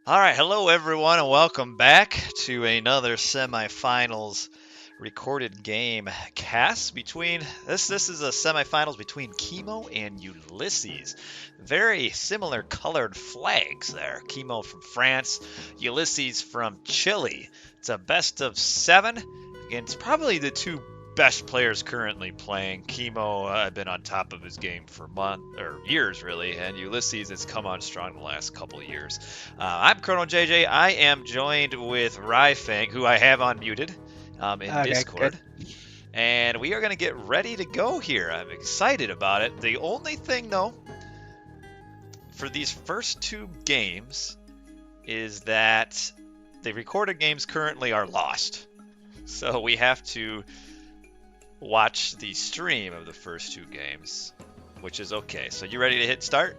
All right, hello everyone, and welcome back to another semifinals recorded game cast between this is a semifinals between Kimo and Ulysses. Very similar colored flags there. Kimo from France, Ulysses from Chile. It's a best of seven against probably the two best players currently playing. Kimo had been on top of his game for months or years really, and Ulysses has come on strong the last couple of years. I'm Chrono JJ. I am joined with Ryfang, who I have unmuted in Okay, good. Discord. And we are going to get ready to go here. I'm excited about it. The only thing, though, for these first two games is that the recorded games currently are lost. So we have to watch the stream of the first two games, which is okay. So you ready to hit start?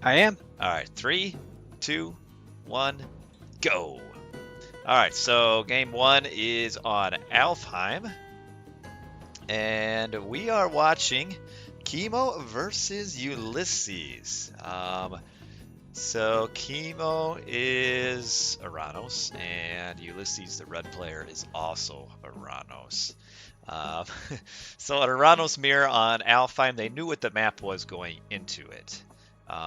I am. All right, 3, 2, 1, go. All right, so game one is on Alfheim, and we are watching Kimo versus Ulysses. So Kimo is Oranos, and Ulysses, the red player, is also Oranos. Um, so at Oranos mirror on Alfheim, they knew what the map was going into it.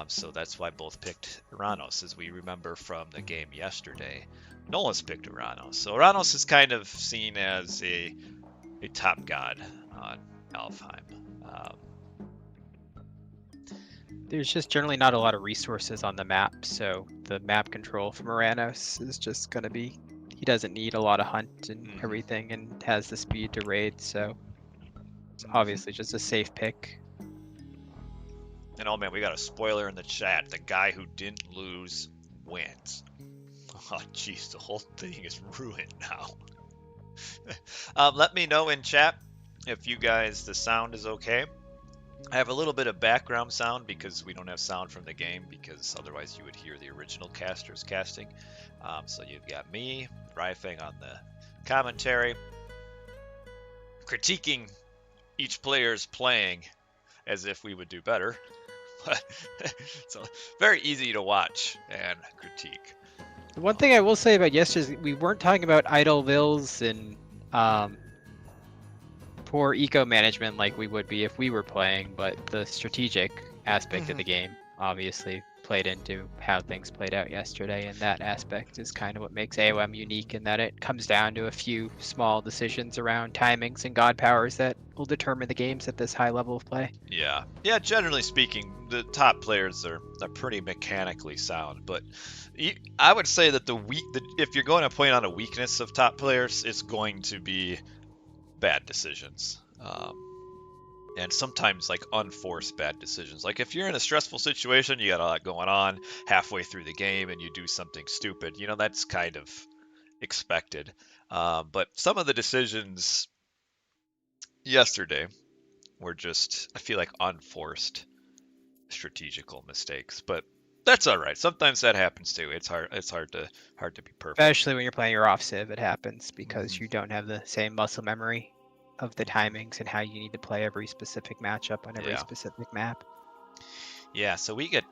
So that's why both picked Oranos, as we remember from the game yesterday. Nolan's picked Oranos. So Oranos is kind of seen as a top god on Alfheim. There's just generally not a lot of resources on the map, so the map control from Oranos is just going to be. He doesn't need a lot of hunt and everything, and has the speed to raid, so it's obviously just a safe pick. And oh man, we got a spoiler in the chat. The guy who didn't lose wins. Oh jeez, the whole thing is ruined now. Let me know in chat if you guys, the sound is okay. I have a little bit of background sound because we don't have sound from the game, because otherwise you would hear the original casters casting. So you've got me, Ryfang on the commentary, critiquing each player's playing as if we would do better. So very easy to watch and critique. The one thing I will say about yesterday is we weren't talking about idle vills and poor eco management like we would be if we were playing, but the strategic aspect of the game obviously played into how things played out yesterday, and that aspect is kind of what makes AOM unique, in that it comes down to a few small decisions around timings and god powers that will determine the games at this high level of play. Yeah, generally speaking, the top players are pretty mechanically sound, but I would say that if you're going to point on a weakness of top players, it's going to be bad decisions. And sometimes like unforced bad decisions. Like if you're in a stressful situation, you got a lot going on halfway through the game and you do something stupid, that's kind of expected. But some of the decisions yesterday were just, I feel like, unforced strategical mistakes. But that's all right. Sometimes that happens too. It's hard to be perfect. Especially when you're playing your off civ, it happens because you don't have the same muscle memory of the timings and how you need to play every specific matchup on every specific map. Yeah, so we get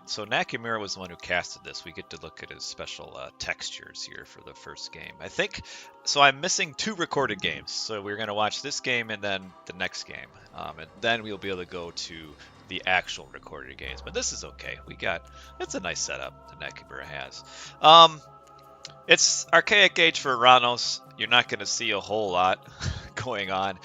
so Nakamura was the one who casted this. We get to look at his special textures here for the first game. I think so. I'm missing 2 recorded games, so we're gonna watch this game and then the next game, and then we'll be able to go to the actual recorded games. But this is okay. It's a nice setup that Nakamura has. It's archaic age for Oranos. You're not going to see a whole lot going on.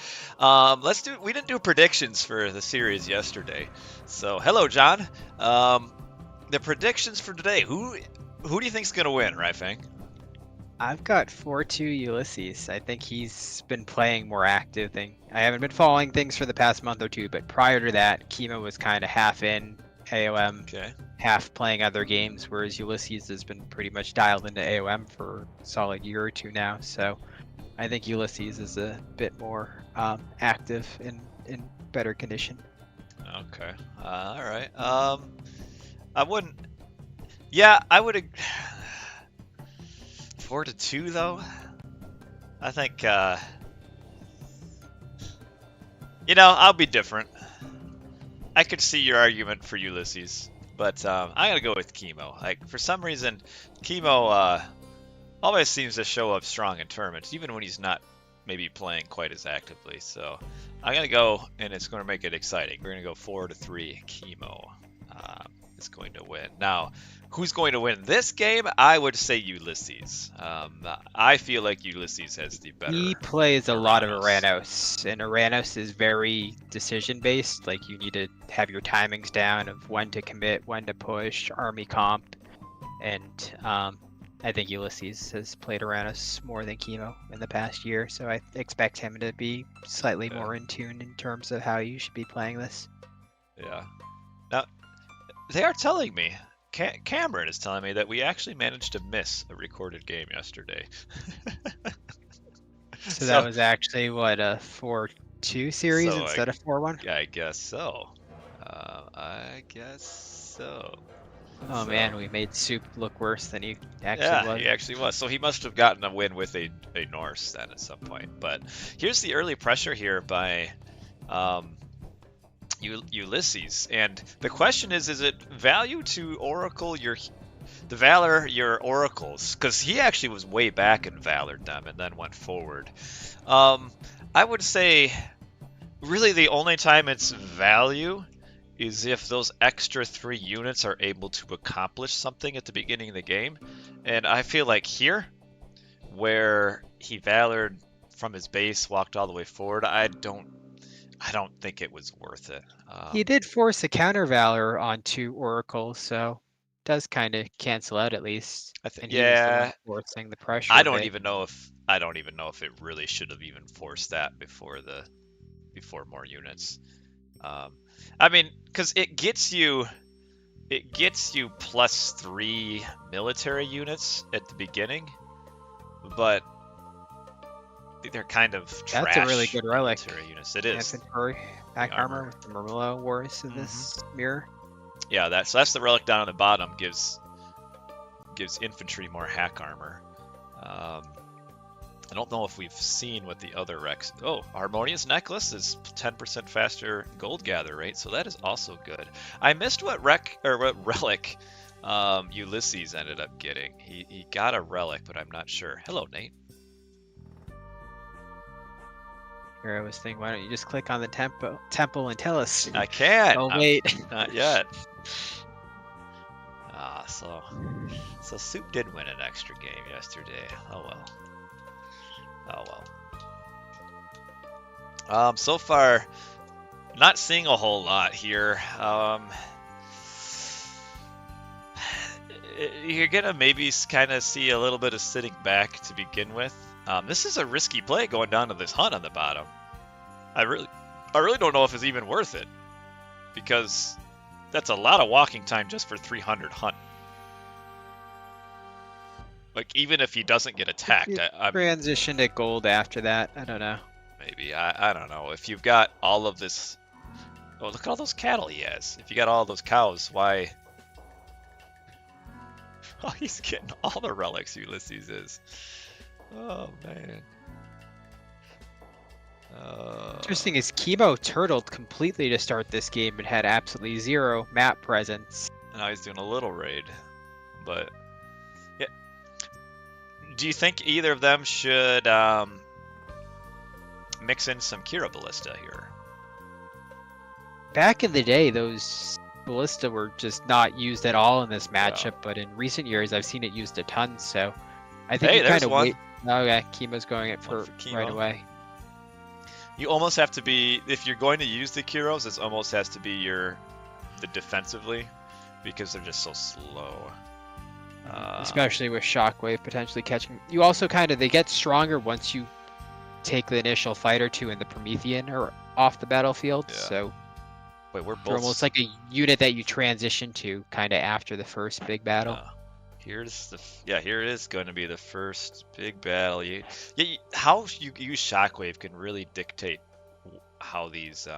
We didn't do predictions for the series yesterday. So, hello, John. The predictions for today. Who do you think's going to win, Ryfang? I've got 4-2 Ulysses. I think he's been playing more active. I haven't been following things for the past month or two, but prior to that, Kimo was kind of half in AOM, half playing other games, whereas Ulysses has been pretty much dialed into AOM for a solid year or two now. So I think Ulysses is a bit more active and in better condition. Okay. All right. I wouldn't. Yeah, I would. 4-2 though. I think. I'll be different. I could see your argument for Ulysses. But I'm gonna go with Kimo. Like for some reason, Kimo always seems to show up strong in tournaments, even when he's not maybe playing quite as actively. So I'm gonna go, and it's going to make it exciting. We're gonna go 4-3. Kimo is going to win. Now, who's going to win this game? I would say Ulysses. I feel like Ulysses has the better. He plays a lot of Oranos. Oranos, and Oranos is very decision based. Like you need to have your timings down of when to commit, when to push, army comp, and I think Ulysses has played Oranos more than Kimo in the past year, so I expect him to be slightly more in tune in terms of how you should be playing this. Yeah. Now, they are telling me, Cameron is telling me that we actually managed to miss a recorded game yesterday. So that was actually what, a 4-2 series So instead of 4-1? Yeah, I guess so. I guess so. Oh So- man, we made Soup look worse than he actually Yeah, was. he actually was. So he must have gotten a win with a Norse then at some point. But here's the early pressure here by Ulysses. And the question is it value to Oracle the Valor your Oracles? Because he actually was way back and Valored them and then went forward. I would say really the only time it's value is if those extra 3 units are able to accomplish something at the beginning of the game. And I feel like here, where he Valored from his base, walked all the way forward, I don't think it was worth it. He did force a counter Valor onto Oracle, so does kind of cancel out at least. I think, And he was the one yeah, forcing the pressure. I a don't bit. even know if it really should have even forced that before more units. I mean, because it gets you +3 military units at the beginning, but they're kind of trash. That's a really good relic. Military units. It is. Inventory, back armor. armor with the Murmillo Wars of this mirror. Yeah, that's the relic down on the bottom. Gives infantry more hack armor. I don't know if we've seen what the other Rex. Oh, Harmonious Necklace is 10% faster gold gather rate, so that is also good. I missed what relic Ulysses ended up getting. He got a relic, but I'm not sure. Hello, Nate. Here I was thinking, why don't you just click on the temple and tell us? I can't. Oh wait. Not yet. So Soup did win an extra game yesterday. Oh well. So far, not seeing a whole lot here. You're gonna maybe kind of see a little bit of sitting back to begin with. This is a risky play going down to this hunt on the bottom. I really don't know if it's even worth it, because that's a lot of walking time just for 300 hunt. Like, even if he doesn't get attacked, I'm Transitioned at gold after that. I don't know. maybe I don't know if you've got all of this. Oh, look at all those cattle he has. If you got all those cows, why? Oh, he's getting all the relics. Ulysses is. Oh man. Interesting is Kimo turtled completely to start this game and had absolutely 0 map presence. Now he's doing a little raid, but yeah. Do you think either of them should mix in some Kira Ballista here? Back in the day, those Ballista were just not used at all in this matchup, but in recent years, I've seen it used a ton, so I think Hey, you there's kind of one. wait. Oh yeah, Kimo's going it One for Kimo. right away. You almost have to be, if you're going to use the Kiros, it almost has to be the defensively, because they're just so slow. Especially with Shockwave potentially catching. You also they get stronger once you take the initial fight or two in the Promethean or off the battlefield. Yeah. So Wait, we're they're both almost like a unit that you transition to kind of after the first big battle. here it is going to be the first big battle. How you use Shockwave can really dictate how these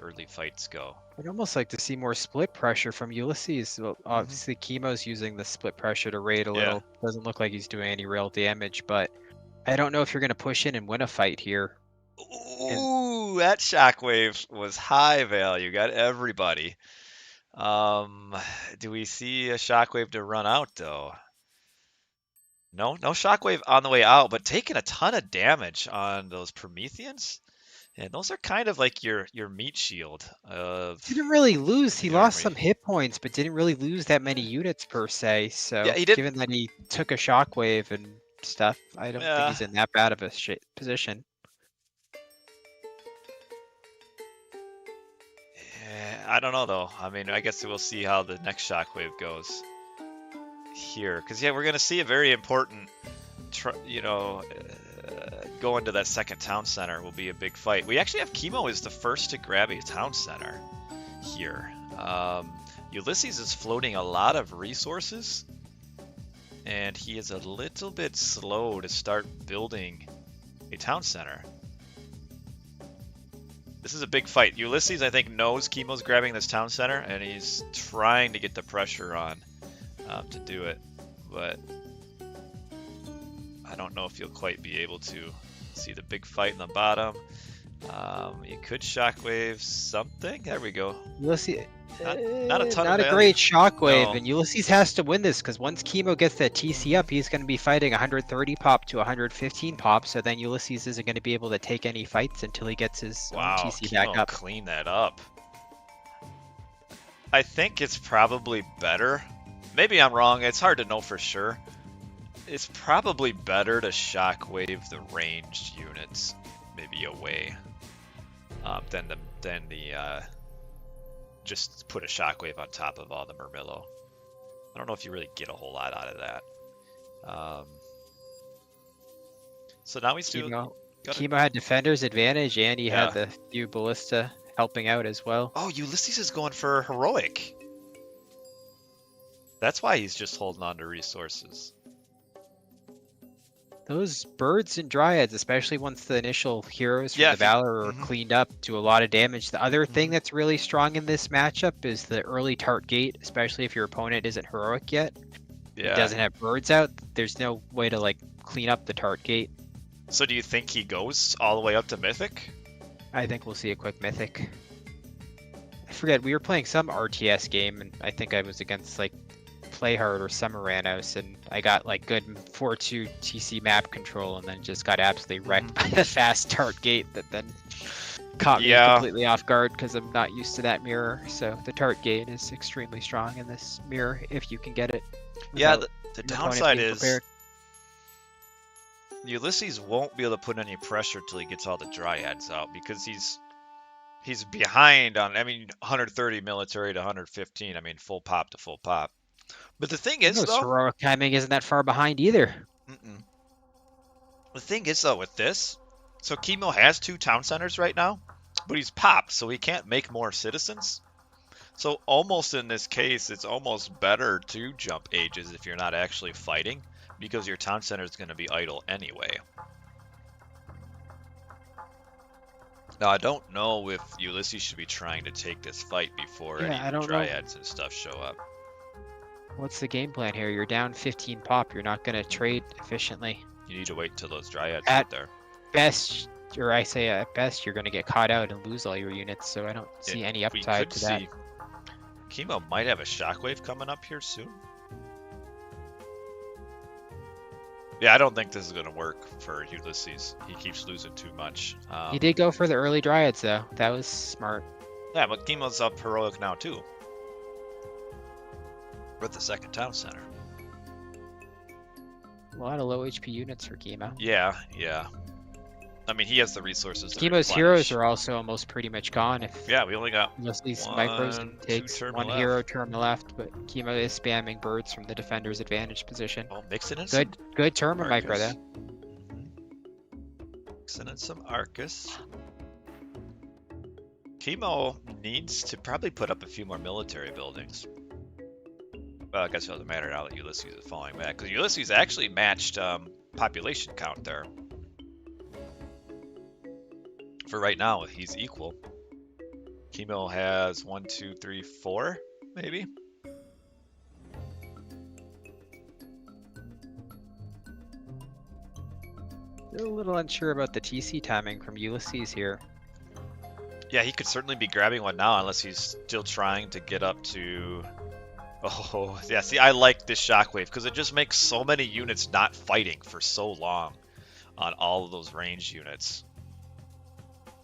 early fights go. I'd almost like to see more split pressure from Ulysses. Well, obviously, Kimo's using the split pressure to raid a little. Doesn't look like he's doing any real damage, but I don't know if you're going to push in and win a fight here. Ooh, that shockwave was high value. Got everybody. Do we see a shockwave to run out though? No, no shockwave on the way out, but taking a ton of damage on those Prometheans. And those are kind of like your meat shield of Didn't really lose. He the lost army. some hit points, but didn't really lose that many units per se. So Yeah, he did. given that he took a shockwave and stuff, I don't think he's in that bad of a position. Yeah, I don't know though. I mean, I guess we'll see how the next shockwave goes here, because yeah, we're gonna see a very important, going to that second town center will be a big fight. We actually have Kimo is the first to grab a town center here. Ulysses is floating a lot of resources, and he is a little bit slow to start building a town center. This is a big fight. Ulysses, I think, knows Kimo's grabbing this town center, and he's trying to get the pressure on to do it, but I don't know if you'll quite be able to see the big fight in the bottom. You could shockwave something. There we go. Ulysses, not a ton not of a great shockwave, No. and Ulysses has to win this because once Kimo gets that TC up, he's going to be fighting 130 pop to 115 pop. So then Ulysses isn't going to be able to take any fights until he gets his own Wow, TC Kimo back up. clean that up. I think it's probably better. Maybe I'm wrong. It's hard to know for sure. It's probably better to shockwave the ranged units maybe away than the just put a shockwave on top of all the Murmillo. I don't know if you really get a whole lot out of that. So now we still Kimo had defender's advantage, and he Yeah. had the few ballista helping out as well. Oh, Ulysses is going for heroic. That's why he's just holding on to resources. Those birds and dryads, especially once the initial heroes from Yeah, the if you- Valor are mhm. cleaned up, do a lot of damage. The other thing that's really strong in this matchup is the early Tart Gate, especially if your opponent isn't heroic yet. Yeah. It doesn't have birds out. There's no way to like clean up the Tart Gate. So do you think he goes all the way up to Mythic? I think we'll see a quick Mythic. I forget, we were playing some RTS game, and I think I was against like Playhard or some Oranos, and I got like good 4-2 TC map control, and then just got absolutely wrecked by the fast Tart Gate that then caught me Yeah. completely off guard because I'm not used to that mirror. So the Tart Gate is extremely strong in this mirror if you can get it. Yeah, without the an opponent downside being is prepared. Ulysses won't be able to put any pressure till he gets all the dryads out because he's behind on 130 military to 115. I mean full pop to full pop. But the thing is No, though, heroic timing isn't that far behind either. the thing is though with this, so Kimo has 2 town centers right now, but he's popped, so he can't make more citizens. So almost in this case, it's almost better to jump ages if you're not actually fighting, because your town center is going to be idle anyway. Now I don't know if Ulysses should be trying to take this fight before Yeah, I any don't know. dryads and stuff show up. What's the game plan here? You're down 15 pop. You're not going to trade efficiently. You need to wait till those dryads At- get there. Best, or I say at best, you're going to get caught out and lose all your units. So I don't see any We upside could to that. see Kimo might have a shockwave coming up here soon. Yeah, I don't think this is going to work for Ulysses. He keeps losing too much. He did go for the early dryads though. That was smart. Yeah, but Kimo's up heroic now too. With the second town center. A lot of low HP units for Kimo. Yeah. I mean, he has the resources. to Kimo's replenish. heroes are also almost pretty much gone. If Yeah, we only got. Ulysses one, micros and 2 takes turn one left. hero turn left, but Kimo is spamming birds from the defender's advantage position. Oh, mixing in Good turn micro Arcus. there. Mixing in some Arcus. Kimo needs to probably put up a few more military buildings. Well, I guess it doesn't matter now that Ulysses is falling back, because Ulysses actually matched population count there. For right now, he's equal. Kimo has 1, 2, 3, 4, maybe. Still a little unsure about the TC timing from Ulysses here. Yeah, he could certainly be grabbing one now unless he's still trying to get up to... Oh, yeah, see, I like this shockwave because it just makes so many units not fighting for so long on all of those range units.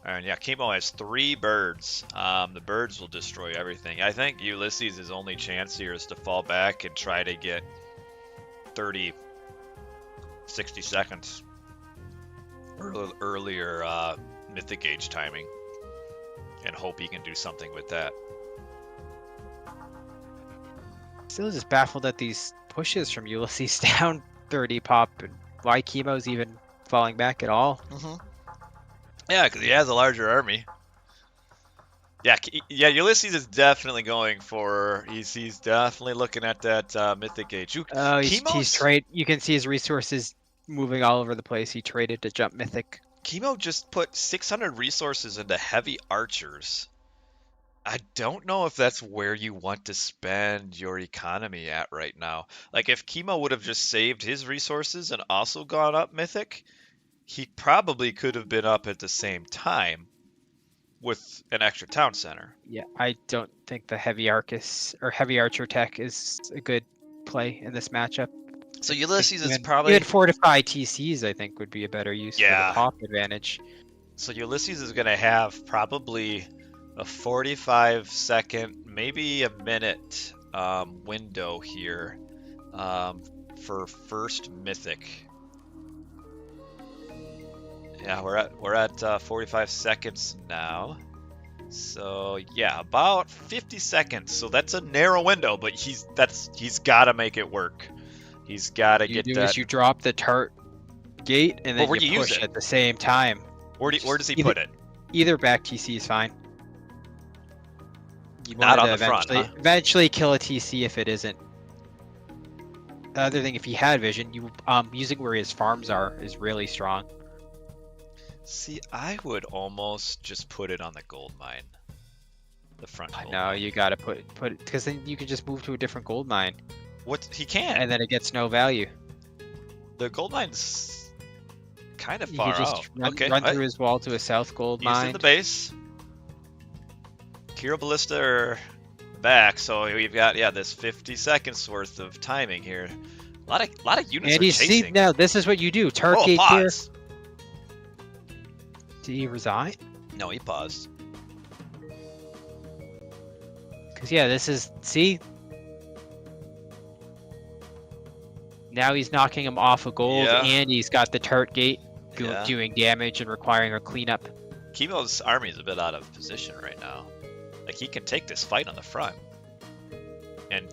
And yeah, Kimo has 3 birds. The birds will destroy everything. I think Ulysses' only chance here is to fall back and try to get 30, 60 seconds earlier Mythic Age timing and hope he can do something with that. Still just baffled at these pushes from Ulysses down 30 pop and why Kimo's even falling back at all. Yeah, because he has a larger army. Yeah, Ulysses is definitely going for... He's definitely looking at that Mythic Age. Oh, he's trade. You can see his resources moving all over the place. He traded to jump Mythic. Kimo just put 600 resources into heavy archers. I don't know if that's where you want to spend your economy at right now. Like, if Kimo would have just saved his resources and also gone up Mythic, he probably could have been up at the same time with an extra town center. Yeah, I don't think the heavy archer tech is a good play in this matchup. So Ulysses is probably... Even fortify TCs, I think, would be a better use for the pop advantage. So Ulysses is going to have probably a 45-second, maybe a minute window here for first Mythic. Yeah, we're at 45 seconds now. So yeah, about 50 seconds. So that's a narrow window, but he's got to make it work. He's got to get that. You drop the tart gate and then you push at the same time. Where does he put it? Either back TC is fine. Not on the front, huh? Eventually kill a TC if it isn't. The other thing, if he had vision, using where his farms are is really strong. See, I would almost just put it on the gold mine. The front gold No, mine. You gotta put it, because then you can just move to a different gold mine. What? He can. And then it gets no value. The gold mine's kind of You far can just out. run through his wall to a south gold mine. He's in the base. Kiro Ballista are back, so we've got this 50 seconds worth of timing here. A lot of units and are you chasing. See now, this is what you do. Turkey here. Did he resign? No, he paused. Because this is now he's knocking him off of gold, and he's got the turret gate doing damage and requiring a cleanup. Kimo's army is a bit out of position right now. Like, he can take this fight on the front. And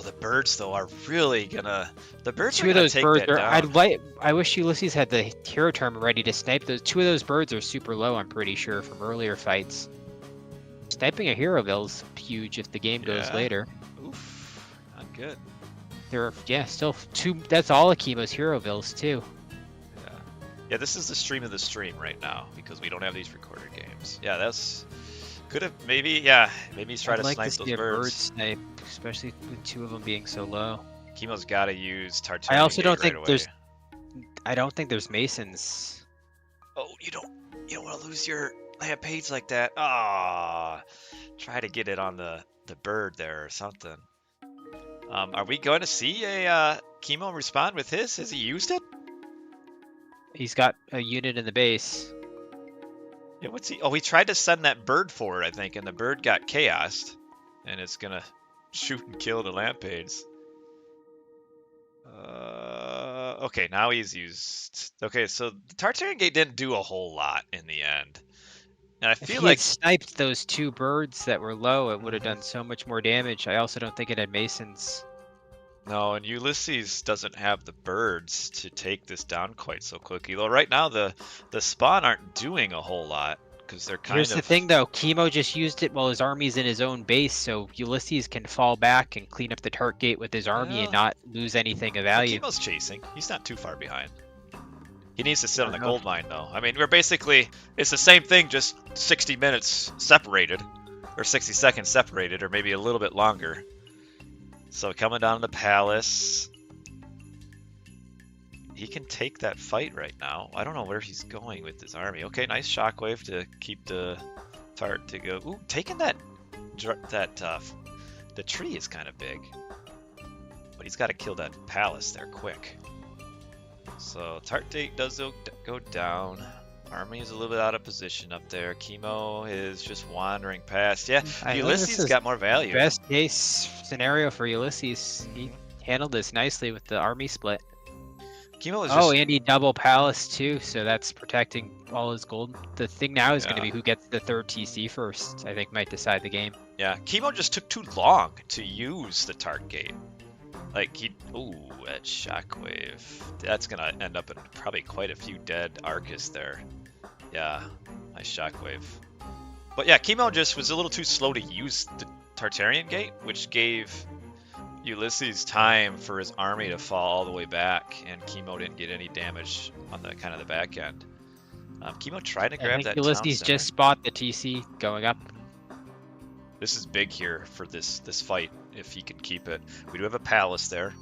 the birds though are really gonna. The birds are gonna take that down. I wish Ulysses had the hero term ready to snipe those. 2 of those birds are super low, I'm pretty sure, from earlier fights. Sniping a hero is huge if the game goes later. Oof, not good. There are still 2. That's all of Kimo's hero bills too. Yeah, this is the stream of the stream right now because we don't have these recorded games. Yeah, that's could have maybe he's trying to snipe those birds. Bird snipe, especially with 2 of them being so low. Kimo's got to use Tartarian. I also don't think there's. I don't think there's masons. Oh, you don't want to lose your Lampades like that. Ah, try to get it on the bird there or something. Are we going to see a Kimo respond with his? Has he used it? He's got a unit in the base. Yeah, what's he? Oh, he tried to send that bird forward, I think, and the bird got chaosed, and it's gonna shoot and kill the Lampades. Okay, now he's used. Okay, so the Tartarian Gate didn't do a whole lot in the end, and I feel like if he had sniped those 2 birds that were low, it would have done so much more damage. I also don't think it had masons. No, and Ulysses doesn't have the birds to take this down quite so quickly. Though right now the spawn aren't doing a whole lot because they're kind of... Here's the thing though, Kimo just used it while his army's in his own base, so Ulysses can fall back and clean up the turret gate with his army and not lose anything of value. Kimo's chasing. He's not too far behind. He needs to sit on the gold mine though. I mean, we're basically... It's the same thing, just 60 minutes separated. Or 60 seconds separated, or maybe a little bit longer. So coming down to the palace. he can take that fight right now. I don't know where he's going with his army. Okay, nice shockwave to keep the Tart to go. Ooh, taking that the tree is kind of big, but he's got to kill that palace there quick. So Tart Date does go down. Army is a little bit out of position up there. Kimo is just wandering past. Yeah, Ulysses got more value. Best case scenario for Ulysses. He handled this nicely with the army split. Kimo is and he double palace too, so that's protecting all his gold. The thing now is going to be who gets the third TC first. I think might decide the game. Yeah, Kimo just took too long to use the Tart Gate. Like ooh, that shockwave. That's gonna end up in probably quite a few dead Arcus there. Yeah, nice shockwave. But yeah, Kimo just was a little too slow to use the Tartarian Gate, which gave Ulysses time for his army to fall all the way back, and Kimo didn't get any damage on the kind of the back end. Kimo tried to grab that Ulysses just spot the TC going up. This is big here for this fight, if he can keep it. We do have a palace there.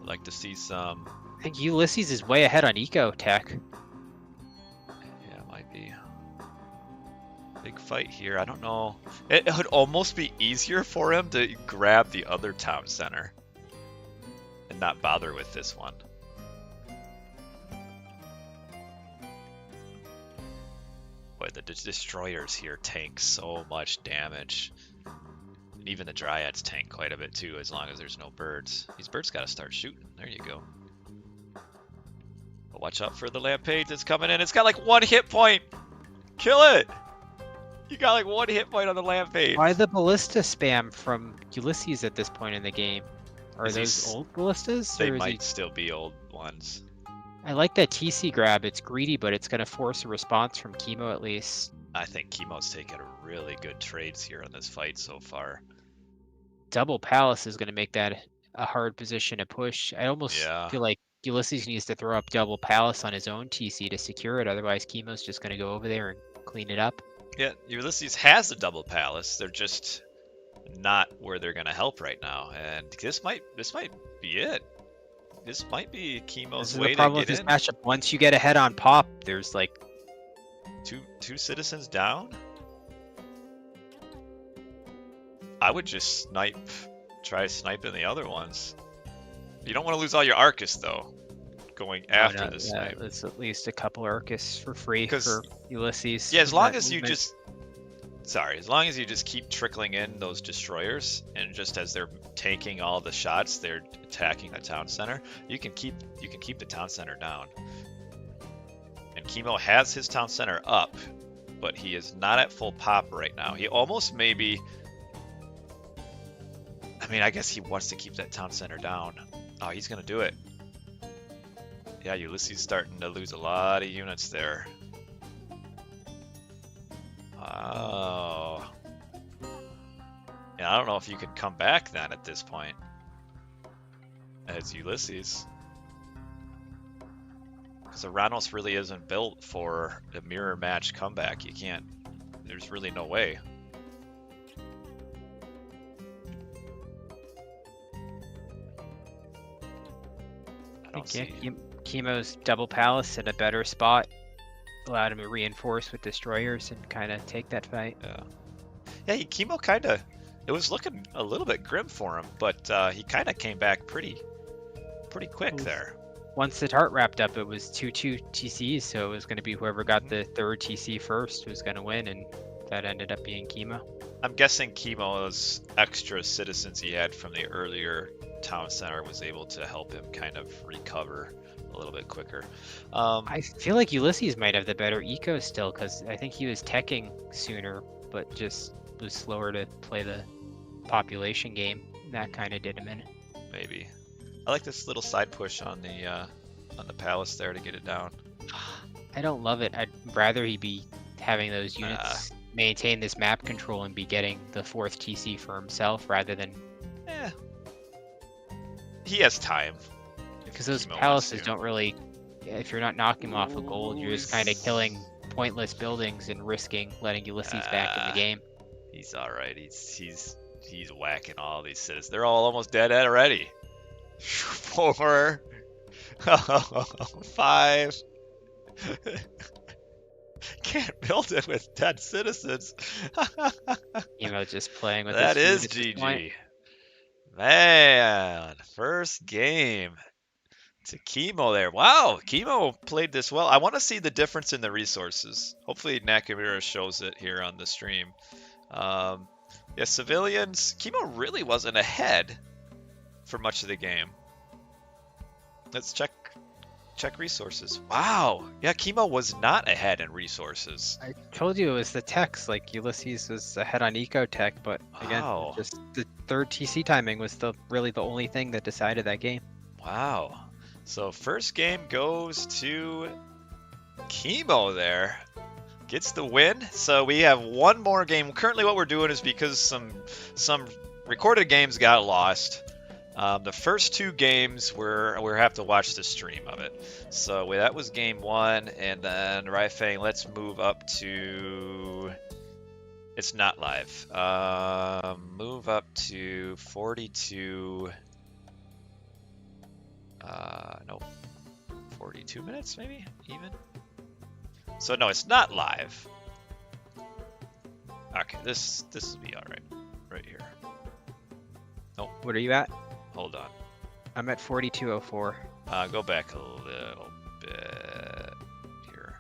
I'd like to see some... I think Ulysses is way ahead on eco tech. Yeah, it might be. Big fight here. I don't know. It would almost be easier for him to grab the other town center and not bother with this one. Boy, the destroyers here tank so much damage. And even the dryads tank quite a bit too, as long as there's no birds. These birds gotta start shooting. There you go. But watch out for the Lampage that's coming in. It's got like 1 hit point. Kill it! You got like 1 hit point on the Lampage. Why the ballista spam from Ulysses at this point in the game? Are those old ballistas? They might still be old ones. I like that TC grab. It's greedy, but it's going to force a response from Kimo at least. I think Kimo's taken really good trades here in this fight so far. Double Palace is going to make that a hard position to push. I almost feel like Ulysses needs to throw up Double Palace on his own TC to secure it. Otherwise, Kimo's just going to go over there and clean it up. Yeah, Ulysses has a Double Palace. They're just not where they're going to help right now. And this might be it. This might be Kimo's way to get in. The problem with this matchup, once you get ahead on pop, there's like two citizens down. I would just try sniping the other ones. You don't want to lose all your Arcus though, going after the snipe. It's at least a couple Arcus for free for Ulysses. Yeah, as long as you just keep trickling in those destroyers, and just as they're taking all the shots, they're attacking the town center. You can keep the town center down. And Kimo has his town center up, but he is not at full pop right now. He almost maybe. I mean, I guess he wants to keep that town center down. Oh, he's gonna do it. Yeah, Ulysses starting to lose a lot of units there. Oh. Yeah, I don't know if you could come back then at this point as Ulysses. Because Oranos really isn't built for a mirror match comeback. You can't, there's really no way. I don't see. Kimo's Double Palace in a better spot. Allowed him to reinforce with destroyers and kind of take that fight. Yeah, Kimo kind of, it was looking a little bit grim for him, but he kind of came back pretty quick there. Once the Tart wrapped up, it was 2-2 TCs, so it was going to be whoever got the third TC first was going to win, and that ended up being Kimo. I'm guessing Kimo's extra citizens he had from the earlier town center was able to help him kind of recover a little bit quicker. I feel like Ulysses might have the better eco still, because I think he was teching sooner, but just was slower to play the population game. That kind of did him in. Maybe. I like this little side push on the palace there to get it down. I don't love it. I'd rather he be having those units maintain this map control and be getting the fourth TC for himself rather than... He has time. Because those palaces don't really... If you're not knocking them off of gold, you're just kind of killing pointless buildings and risking letting Ulysses back in the game. He's alright. He's whacking all these citizens. They're all almost dead already. 4. 5. Can't build it with dead citizens. Just playing with That his is food at this point. GG. Man, first game to Kimo there. Wow, Kimo played this well. I want to see the difference in the resources. Hopefully Nakamura shows it here on the stream. Yeah, civilians. Kimo really wasn't ahead for much of the game. Let's check resources. Wow. Yeah, Kimo was not ahead in resources. I told you it was the techs. Like Ulysses was ahead on eco tech, but again, Wow. just the third TC timing was really the only thing that decided that game. Wow. So first game goes to Kimo there. Gets the win. So we have one more game. Currently what we're doing is because some recorded games got lost. The first 2 games we have to watch the stream of it. So that was game 1, and then Raifang, let's move up to. It's not live. Move up to 42. No, 42 minutes maybe even. So no, it's not live. Okay, this will be all right here. Nope. What are you at? Hold on. I'm at 4204. Go back a little bit here.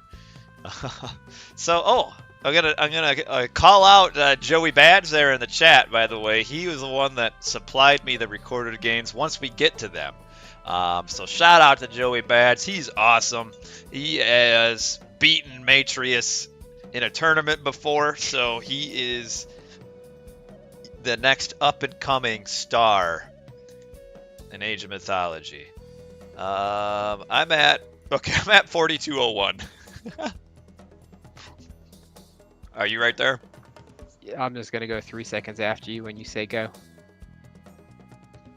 So, I'm gonna call out Joey Badge there in the chat. By the way, he was the one that supplied me the recorded games. Once we get to them, so shout out to Joey Badge. He's awesome. He has beaten Matrius in a tournament before, so he is the next up and coming star in Age of Mythology. I'm at 4201. Are you right there? Yeah, I'm just gonna go 3 seconds after you when you say go.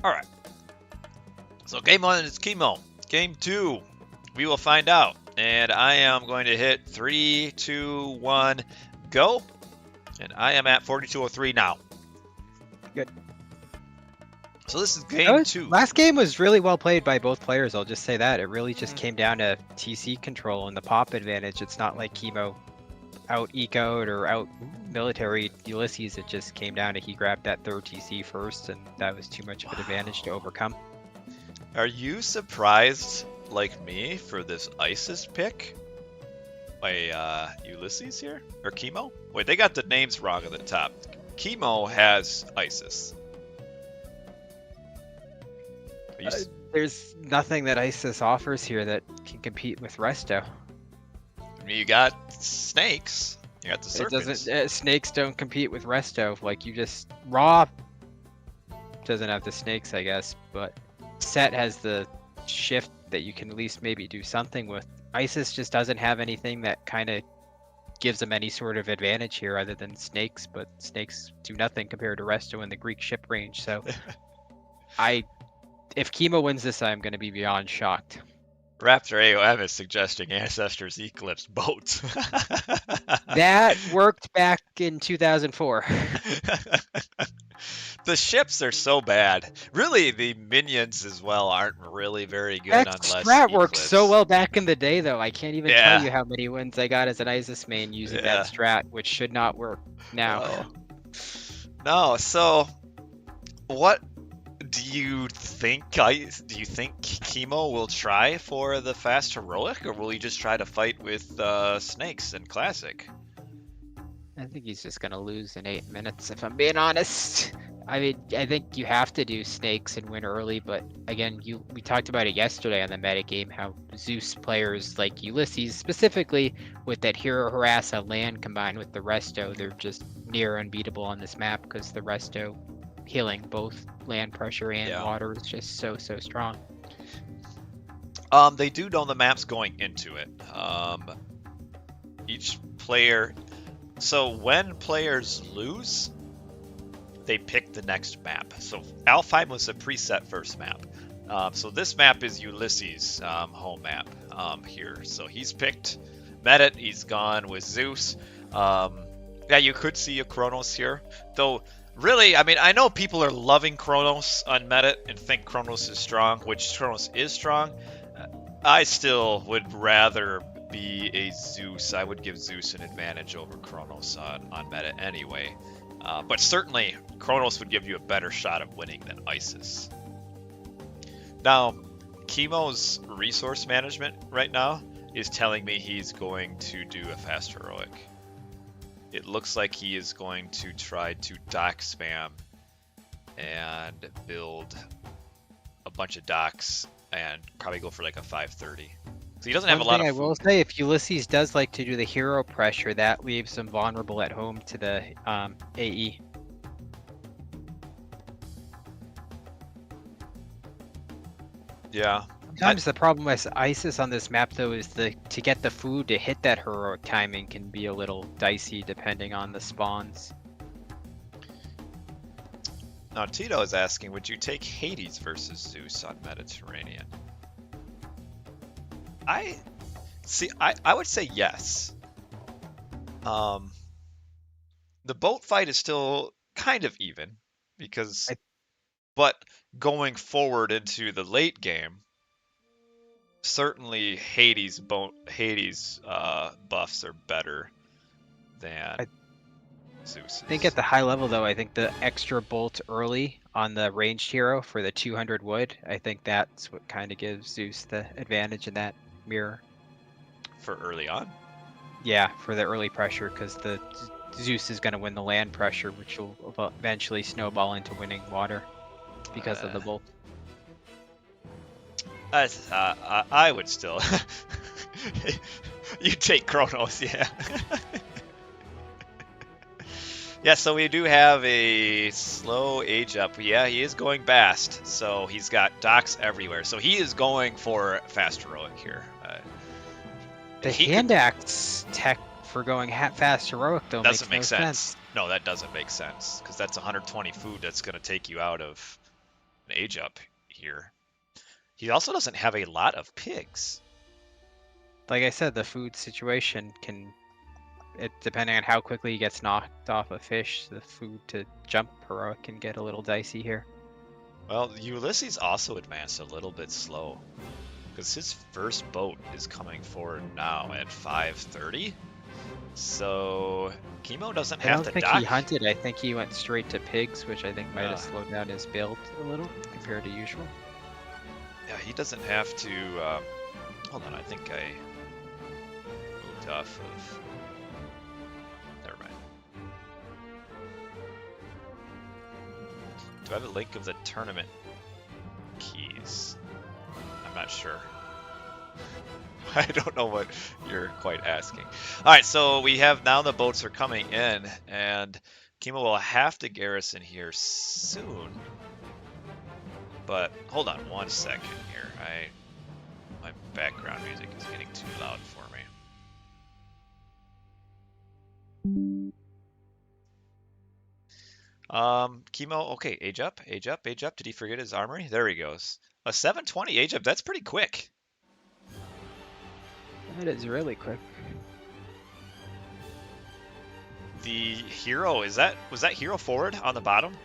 All right. So game 1 is Kimo. Game 2, we will find out. And I am going to hit 3, 2, 1, go. And I am at 4203 now. Good. So this is game 2. Last game was really well played by both players. I'll just say that. It really just came down to TC control and the pop advantage. It's not like Kimo out-ecoed or out-military Ulysses. It just came down to he grabbed that third TC first, and that was too much of an advantage to overcome. Are you surprised, like me, for this ISIS pick by Ulysses here? Or Kimo? Wait, they got the names wrong at the top. Kimo has ISIS. There's nothing that ISIS offers here that can compete with Resto. I mean, you got snakes. You got the serpents. Snakes don't compete with Resto. Like, you just... Raw doesn't have the snakes, I guess, but Set has the shift that you can at least maybe do something with. ISIS just doesn't have anything that kind of gives them any sort of advantage here other than snakes, but snakes do nothing compared to Resto in the Greek ship range, so... If Kimo wins this, I'm going to be beyond shocked. Raptor AOM is suggesting Ancestors Eclipse boats. That worked back in 2004. The ships are so bad. Really, the minions as well aren't really very good That unless strat worked Eclipse. so well back in the day, though. I can't even tell you how many wins I got as an ISIS main using that strat, which should not work now. No, so what do you think? Do you think Kimo will try for the fast heroic, or will he just try to fight with snakes and classic? I think he's just gonna lose in 8 minutes, if I'm being honest. I mean, I think you have to do snakes and win early, but again, we talked about it yesterday on the metagame, how Zeus players like Ulysses, specifically with that hero harass on land combined with the Resto, they're just near unbeatable on this map because the Resto healing both land pressure and water is just so strong. They do know the maps going into it. Each player. So when players lose, they pick the next map. So Alfheim was a preset first map. So this map is Ulysses' home map here. So he's picked Medit. He's gone with Zeus. Yeah, you could see a Kronos here, though. Really, I mean, I know people are loving Kronos on Medit and think Kronos is strong, which Kronos is strong. I still would rather be a Zeus. I would give Zeus an advantage over Kronos on Medit anyway. But certainly, Kronos would give you a better shot of winning than Isis. Now, Kimo's resource management right now is telling me he's going to do a fast heroic. It looks like he is going to try to dock spam and build a bunch of docks and probably go for like a 530. So he doesn't have a lot of I food. will say, if Ulysses does like to do the hero pressure, that leaves him vulnerable at home to the AE. Yeah. Sometimes the problem with Isis on this map, though, is to get the food to hit that heroic timing can be a little dicey depending on the spawns. Now Tito is asking, would you take Hades versus Zeus on Mediterranean? I would say yes. The boat fight is still kind of even because, but going forward into the late game, certainly Hades buffs are better than Zeus. I think at the high level, though, I think the extra bolt early on the ranged hero for the 200 wood, I think that's what kind of gives Zeus the advantage in that mirror. For early on? Yeah, for the early pressure, because the Zeus is going to win the land pressure, which will eventually snowball into winning water because of the bolt. I would still. You take Kronos, yeah. Yeah, so we do have a slow age up. Yeah, he is going fast, so he's got docks everywhere. So he is going for fast heroic here. The hand axe tech for going fast heroic, though, doesn't make no sense. No, that doesn't make sense, because that's 120 food that's going to take you out of an age up here. He also doesn't have a lot of pigs. Like I said, the food situation can... depending on how quickly he gets knocked off a fish, the food to jump heroic can get a little dicey here. Well, Ulysses also advanced a little bit slow, because his first boat is coming forward now at 5:30. So Kimo doesn't have to dock. I don't think he hunted. I think he went straight to pigs, which I think might have slowed down his build a little compared to usual. Yeah, he doesn't have to. Hold on, I think I moved off of. Never mind. Do I have a link of the tournament keys? I'm not sure. I don't know what you're quite asking. All right, so we have now the boats are coming in, and Kimo will have to garrison here soon. But hold on one second here. My background music is getting too loud for me. Kimo, okay, age up, age up, age up. Did he forget his armory? There he goes. A 720 age up, that's pretty quick. That is really quick. The hero, was that hero forward on the bottom?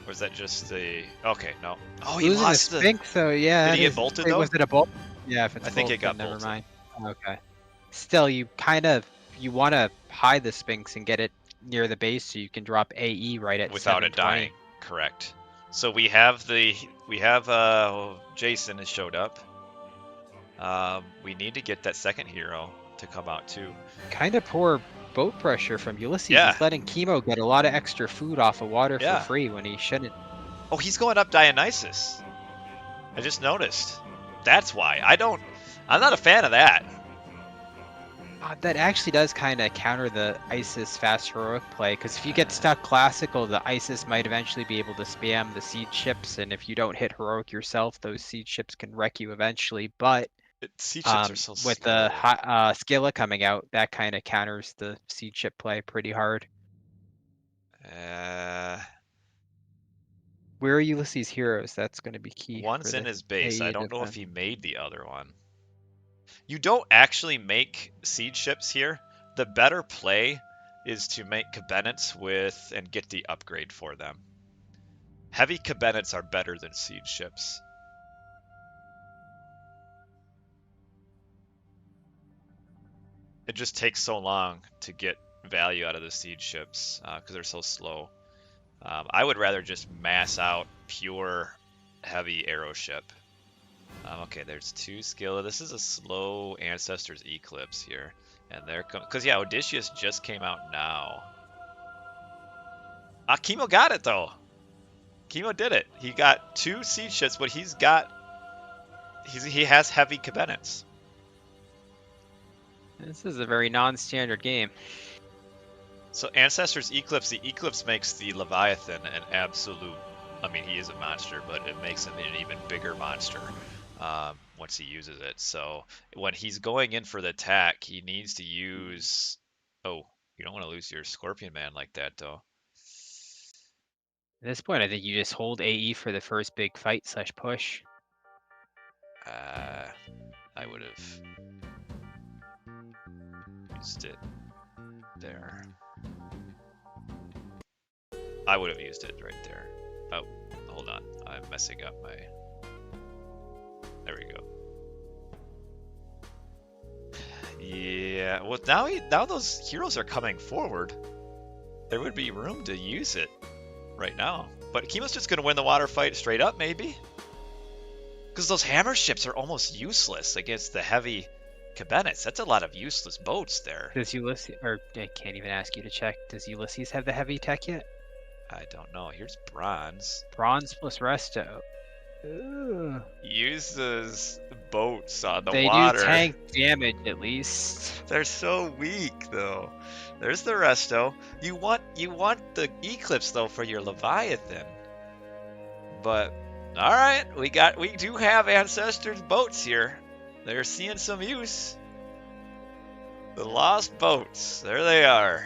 Or is that just the... Okay, no. Oh, he lost the Sphinx, so yeah. Did he get bolted, though? Was it a bolt? Yeah, if it's I think bolted, it got never bolted. mind. Okay. Still, you want to hide the Sphinx and get it near the base so you can drop AE right at without it dying. Correct. So we have Jason has showed up. We need to get that second hero to come out too. Kind of poor boat pressure from Ulysses. Yeah. He's letting Kimo get a lot of extra food off of water for free when he shouldn't. Oh, he's going up Dionysus. I just noticed. That's why. I'm not a fan of that. That actually does kind of counter the Isis fast heroic play, because if you get stuck classical, the Isis might eventually be able to spam the siege ships, and if you don't hit heroic yourself, those siege ships can wreck you eventually. But siege ships are so with slow. the Skilla coming out, that kind of counters the siege ship play pretty hard. Where are Ulysses' heroes? That's going to be key. One's in his base. I don't know if he made the other one. You don't actually make siege ships here. The better play is to make cabinets and get the upgrade for them. Heavy cabinets are better than siege ships. it just takes so long to get value out of the siege ships because they're so slow. I would rather just mass out pure heavy arrow ship. Okay, there's 2 skill. This is a slow Ancestors Eclipse here. And there comes... Because, yeah, Odysseus just came out now. Kimo got it, though. Kimo did it. He got 2 siege ships, but he's got... He has heavy cabinets. This is a very non-standard game. So Ancestors Eclipse, the Eclipse makes the Leviathan an absolute... I mean, he is a monster, but it makes him an even bigger monster once he uses it. So when he's going in for the attack, he needs to use... Oh, you don't want to lose your Scorpion Man like that, though. At this point, I think you just hold AE for the first big fight / push. I would have used it there. I would have used it right there. Oh, hold on. I'm messing up my... There we go. Yeah, well now those heroes are coming forward. There would be room to use it right now. But Kimo's just going to win the water fight straight up, maybe? Because those hammer ships are almost useless against the heavy cabinets. That's a lot of useless boats there. Does Ulysses, or I can't even ask you to check, does Ulysses have the heavy tech yet? I don't know. Here's bronze. Bronze plus resto. Ugh. Uses boats on the they water. They do tank damage at least. They're so weak though. There's the resto. You want the Eclipse though for your Leviathan. But all right, we do have Ancestors boats here. They're seeing some use. The lost boats. There they are.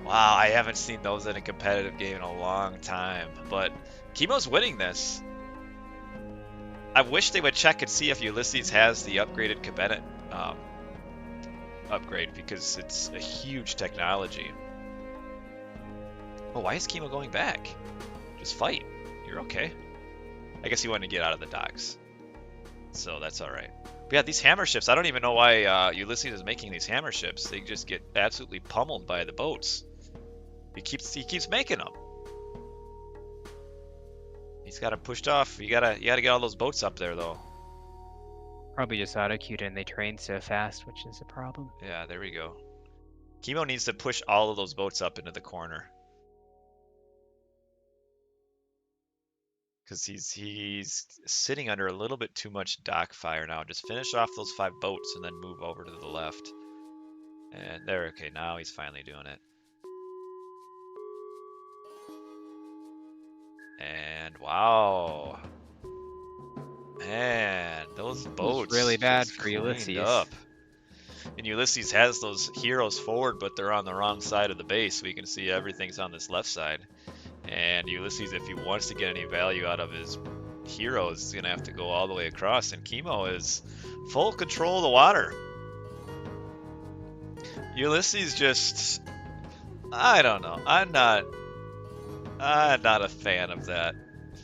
Wow, I haven't seen those in a competitive game in a long time. But Kimo's winning this. I wish they would check and see if Ulysses has the upgraded cabinet upgrade, because it's a huge technology. Oh, why is Kimo going back? Just fight. You're okay. I guess he wanted to get out of the docks. So that's alright. But yeah, these hammer ships, I don't even know why Ulysses is making these hammer ships. They just get absolutely pummeled by the boats. He keeps making them. He's got them pushed off. You gotta get all those boats up there though. Probably just auto-queued and they train so fast, which is a problem. Yeah, there we go. Kimo needs to push all of those boats up into the corner. Because he's sitting under a little bit too much dock fire now. Just finish off those 5 boats and then move over to the left. And there, okay, now he's finally doing it. And wow. Man, those boats really bad for Ulysses. Up. And Ulysses has those heroes forward, but they're on the wrong side of the base, so you can see everything's on this left side. And Ulysses, if he wants to get any value out of his heroes, is going to have to go all the way across. And Kimo is full control of the water. Ulysses just... I don't know. I'm not a fan of that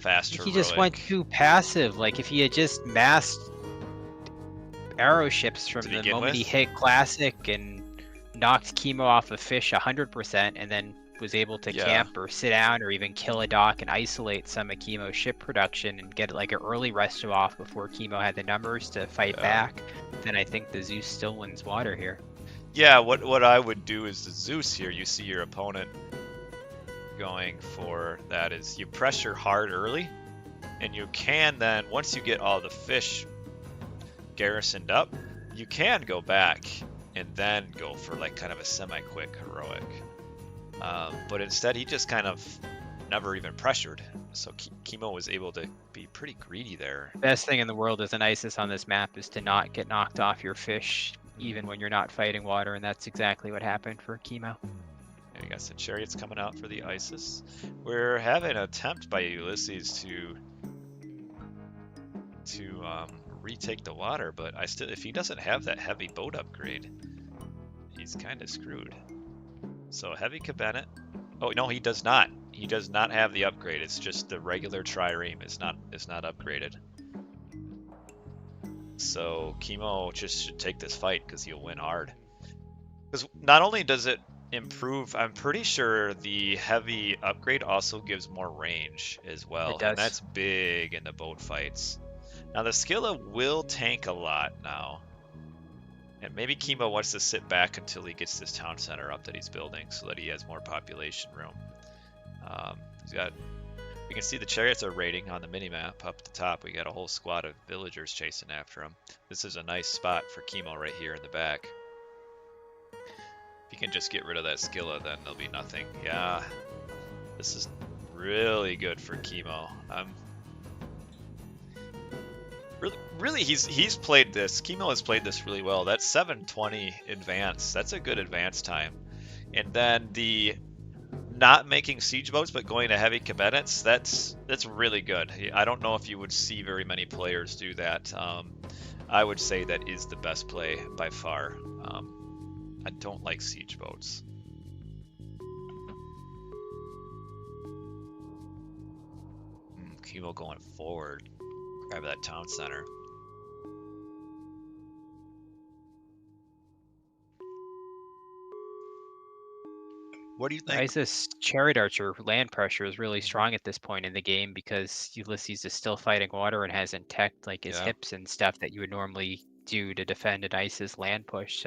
fast heroic. He just went too passive. Like, if he had just massed arrow ships from the moment he hit Classic and knocked Kimo off a fish 100%, and then was able to camp or sit down or even kill a dock and isolate some of Kimo's ship production and get like an early resto off before Kimo had the numbers to fight back, then I think the Zeus still wins water here. Yeah, what I would do is the Zeus here. You see your opponent going for that is you pressure hard early, and you can then, once you get all the fish garrisoned up, you can go back and then go for like kind of a semi-quick heroic. But instead he just kind of never even pressured, so Kimo was able to be pretty greedy there. Best thing in the world as an Isis on this map is to not get knocked off your fish even when you're not fighting water, and that's exactly what happened for Kimo. Yeah, we got some chariots coming out for the Isis. We're having an attempt by Ulysses to retake the water, but if he doesn't have that heavy boat upgrade, he's kind of screwed. So heavy cabinet. Oh no, he does not. He does not have the upgrade. It's just the regular trireme is not upgraded. So Kimo just should take this fight because he'll win hard. Because not only does it improve, I'm pretty sure the heavy upgrade also gives more range as well. It does. And that's big in the boat fights. Now the Skilla will tank a lot now. And maybe Kimo wants to sit back until he gets this town center up that he's building so that he has more population room. We can see the chariots are raiding on the minimap up at the top. We got a whole squad of villagers chasing after him. This is a nice spot for Kimo right here in the back. If you can just get rid of that Skilla, then there'll be nothing. Yeah, this is really good for Kimo. Really, he's played this. Kimo has played this really well. That's 720 advance. That's a good advance time. And then the not making siege boats but going to heavy combatants, that's really good. I don't know if you would see very many players do that. I would say that is the best play by far. I don't like siege boats. Kimo going forward. Grab that town center. What do you think? Isis Chariot Archer land pressure is really strong at this point in the game because Ulysses is still fighting water and hasn't teched like his hips and stuff that you would normally do to defend an Isis land push.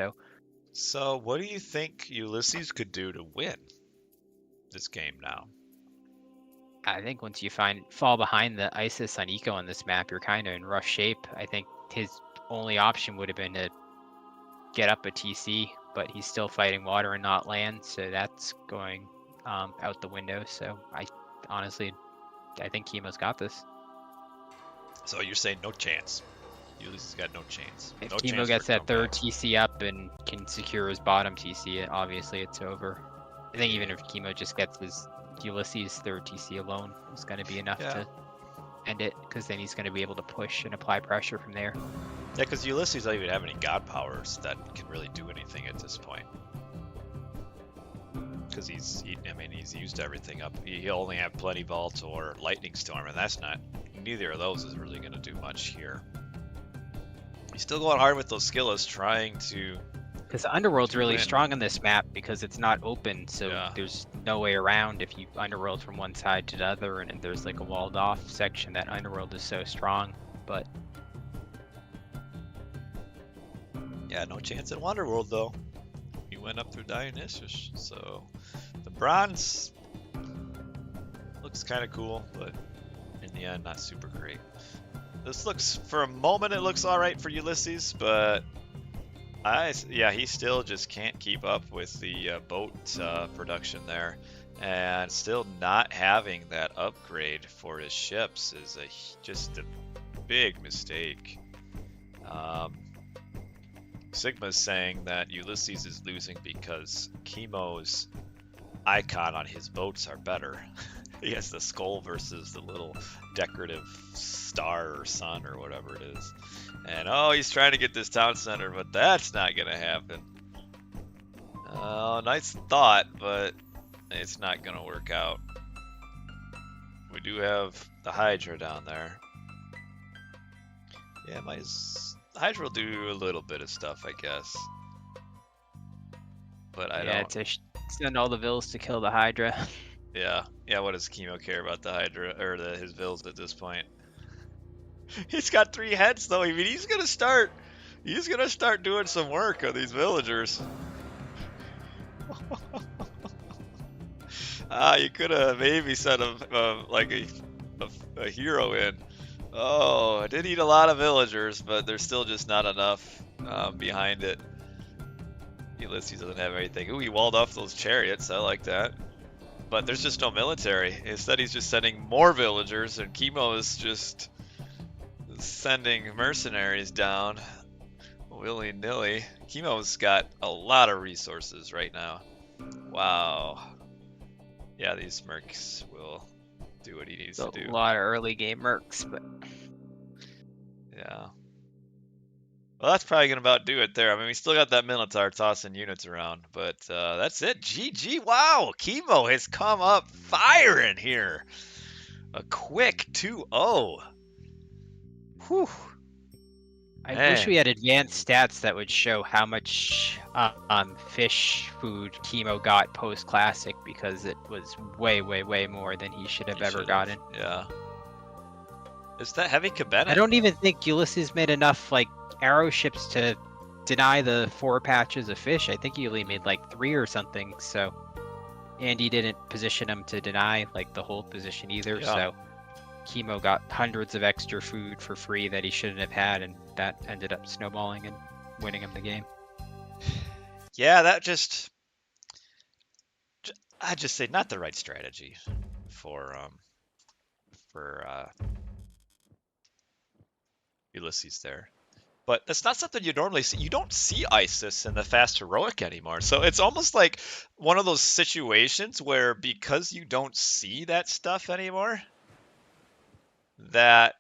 So what do you think Ulysses could do to win this game now? I think once you fall behind the Isis on eco on this map, you're kind of in rough shape. I think his only option would have been to get up a TC, but he's still fighting water and not land, so that's going out the window. So I think Kimo's got this. So you're saying no chance. Ulysses got no chance. If Kimo gets that third TC up and can secure his bottom TC, obviously it's over. I think even if Kimo just gets his Ulysses third TC alone, is going to be enough to end it, because then he's going to be able to push and apply pressure from there. Yeah, because Ulysses doesn't even have any god powers that can really do anything at this point. Because he's used everything up. He'll only have Plenty Vault or Lightning Storm, and neither of those is really going to do much here. He's still going hard with those Skillas, trying to... Because the Underworld's really strong on this map because it's not open, so there's no way around if you Underworld from one side to the other, and if there's like a walled off section, that Underworld is so strong, but... Yeah, no chance in Wonderworld though. He went up through Dionysus, so... The bronze looks kind of cool, but in the end, not super great. This looks, for a moment, it looks alright for Ulysses, but he still just can't keep up with the boat production there. And still not having that upgrade for his ships is just a big mistake. Sigma's saying that Ulysses is losing because Kimo's icon on his boats are better. He has the skull versus the little decorative star or sun or whatever it is. And he's trying to get this town center, but that's not gonna happen. Nice thought, but it's not gonna work out. We do have the Hydra down there. Yeah, the Hydra will do a little bit of stuff, I guess. But I don't... to send all the vills to kill the Hydra. Yeah, what does Kimo care about the Hydra, or his vills at this point? He's got 3 heads though. I mean, he's gonna start doing some work on these villagers. You could have maybe sent like a hero in. I did eat a lot of villagers, but there's still just not enough behind it. Ulysses doesn't have anything. Ooh, he walled off those chariots. I like that. But there's just no military. Instead, he's just sending more villagers, and Kimo is just sending mercenaries down willy-nilly. Kimo's got a lot of resources right now. Wow. Yeah, these mercs will do what he needs to do. A lot of early game mercs, but... Yeah. Well, that's probably going to about do it there. I mean, we still got that Minotaur tossing units around, but that's it. GG. Wow, Kimo has come up firing here. A quick 2-0. Whew. I wish Man, we had advanced stats that would show how much fish food Kimo got post classic, because it was way, way, way more than he should have you ever should have. gotten. Yeah. Is that heavy I cabinet? don't even think Ulysses made enough like arrow ships to deny the 4 patches of fish. I think he only made like 3 or something. So, and he didn't position him to deny like the whole position either. Yeah. So, Kimo got hundreds of extra food for free that he shouldn't have had, and that ended up snowballing and winning him the game. Yeah, that just I just say not the right strategy for Ulysses there. But that's not something you normally see. You don't see Isis in the fast heroic anymore. So it's almost like one of those situations where because you don't see that stuff anymore, that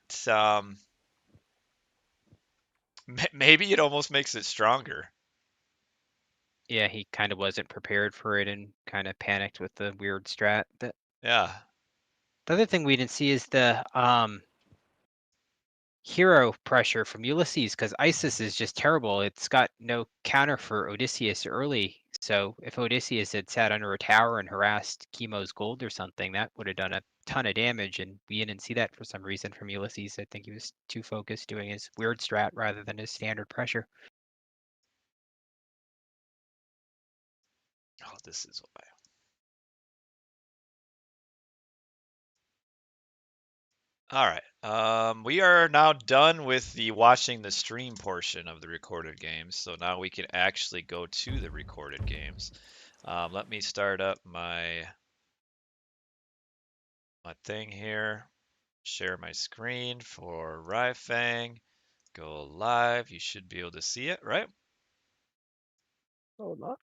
maybe it almost makes it stronger. Yeah, he kind of wasn't prepared for it and kind of panicked with the weird strat. Yeah. The other thing we didn't see is the hero pressure from Ulysses, because Isis is just terrible. It's got no counter for Odysseus early. So if Odysseus had sat under a tower and harassed Kimo's gold or something, that would have done a ton of damage, and we didn't see that for some reason from Ulysses. I think he was too focused doing his weird strat rather than his standard pressure. Oh, this is why. All right. We are now done with the watching the stream portion of the recorded games. So now we can actually go to the recorded games. Let me start up my thing here. Share my screen for Ryfang. Go live. You should be able to see it, right? Oh, not.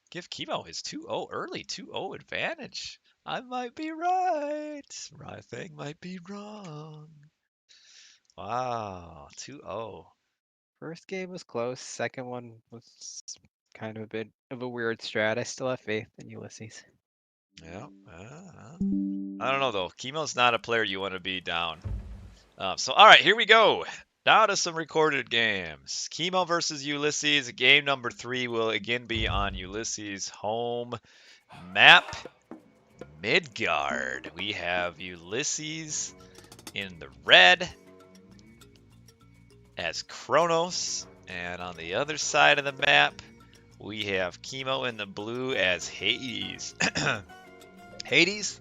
Give Kimo his 2-0 early 2-0 advantage. I might be right. Ryfang might be wrong. Wow, 2-0. First game was close. Second one was kind of a bit of a weird strat. I still have faith in Ulysses. Yeah. I don't know though. Kimo's not a player you want to be down. So all right, here we go. Now to some recorded games. Kimo versus Ulysses. Game number 3 will again be on Ulysses' home map, Midgard. We have Ulysses in the red as Kronos, and on the other side of the map, we have Kimo in the blue as Hades. Hades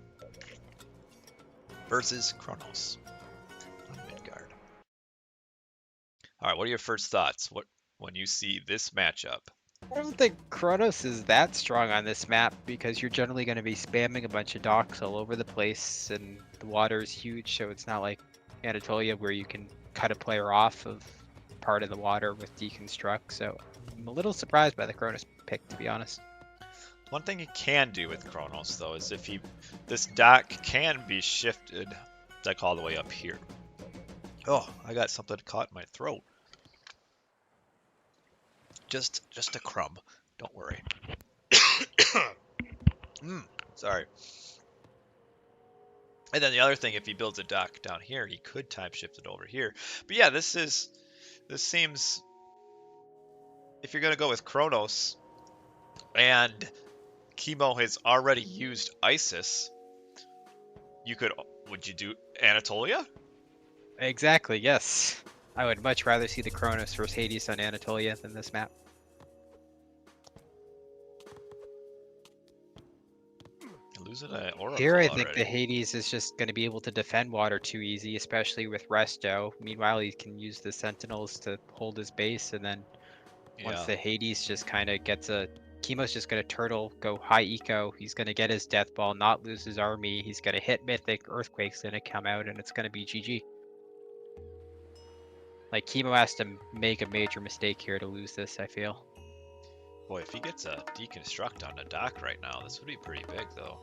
versus Kronos on Midgard. All right, what are your first thoughts? When you see this matchup? I don't think Kronos is that strong on this map, because you're generally going to be spamming a bunch of docks all over the place, and the water is huge, so it's not like Anatolia where you can cut a player off of part of the water with deconstruct. So I'm a little surprised by the Kronos pick, to be honest. One thing you can do with Kronos though is if this dock can be shifted like all the way up here. Oh, I got something caught in my throat. Just a crumb. Don't worry. Sorry. And then the other thing, if he builds a dock down here, he could time shift it over here. But yeah, this seems, if you're gonna go with Kronos and Kimo has already used Isis, would you do Anatolia? Exactly, yes. I would much rather see the Kronos versus Hades on Anatolia than this map. Losing an Oracle Here, I already. think the Hades is just going to be able to defend water too easy, especially with Resto. Meanwhile, he can use the Sentinels to hold his base, and then once the Hades just kind of gets Kimo's just going to turtle, go high eco. He's going to get his death ball, not lose his army. He's going to hit Mythic, Earthquake's going to come out, and it's going to be GG. Like, Kimo has to make a major mistake here to lose this, I feel. Boy, if he gets a deconstruct on the dock right now, this would be pretty big, though.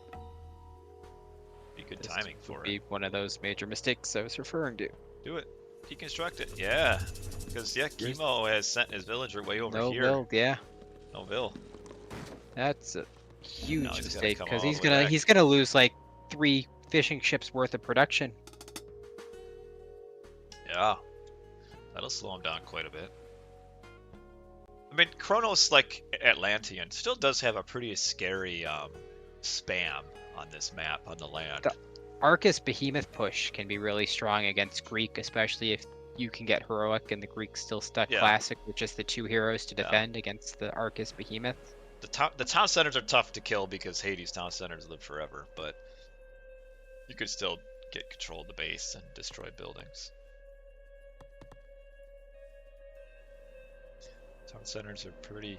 Be good timing for it. Be one of those major mistakes I was referring to. Do it. Deconstruct it. Yeah. Because, yeah, Kimo has sent his villager way over here. No Vil, yeah. No Vil. That's a huge mistake, because he's he's gonna lose like 3 fishing ships worth of production. Yeah. That'll slow him down quite a bit. I mean, Kronos, like Atlantean, still does have a pretty scary spam on this map, on the land. The Arcus Behemoth push can be really strong against Greek, especially if you can get Heroic and the Greeks still stuck Classic with just the 2 heroes to defend against the Arcus Behemoth. The town centers are tough to kill because Hades town centers live forever, but you could still get control of the base and destroy buildings. Town centers are pretty...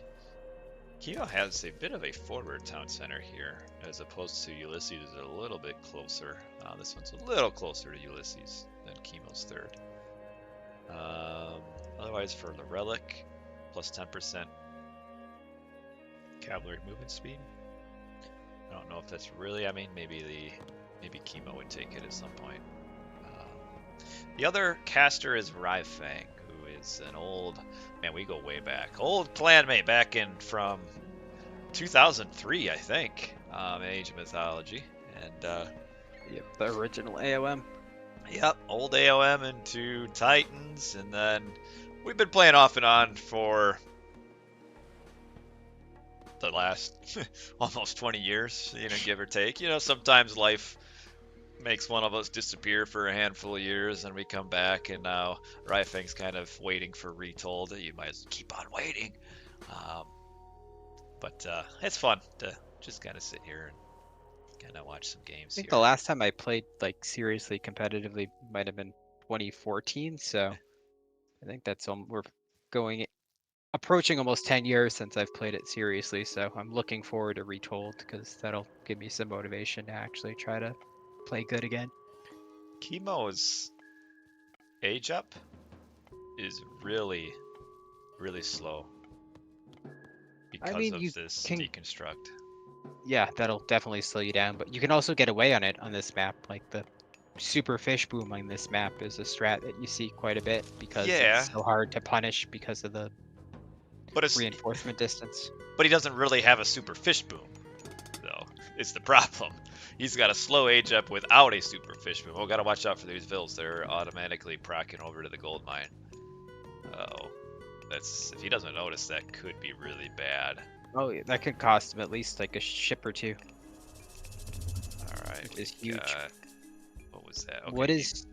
Kimo has a bit of a forward town center here, as opposed to Ulysses is a little bit closer. This one's a little closer to Ulysses than Kimo's third. Otherwise, for the Relic, plus 10% cavalry movement speed. I don't know if that's really... I mean, maybe Kimo would take it at some point. The other caster is Ryfang, who is an old... Man, we go way back. Old clanmate back in from 2003, I think, in Age of Mythology. And, yep, the original AOM. Yep, old AOM into Titans, and then we've been playing off and on for the last almost 20 years, give or take. Sometimes life makes one of us disappear for a handful of years, and we come back, and now Ryfang's kind of waiting for Retold. You might as well keep on waiting. But it's fun to just kind of sit here and kind of watch some games. I think the last time I played like seriously competitively might have been 2014, so I think that's we're approaching almost 10 years since I've played it seriously, so I'm looking forward to Retold because that'll give me some motivation to actually try to play good again. Kimo's age up is really, really slow because of this deconstruct. Yeah, that'll definitely slow you down, but you can also get away on it on this map. Like the super fish boom on this map is a strat that you see quite a bit because it's so hard to punish because of the reinforcement distance. But he doesn't really have a super fish boom, though. It's the problem. He's got a slow age up without a super fish boom. Oh, gotta watch out for these vills. They're automatically procking over to the gold mine. Uh-oh. If he doesn't notice, that could be really bad. Oh, yeah, that could cost him at least like a ship or 2. All right. Which is huge. What was that? Okay, what is...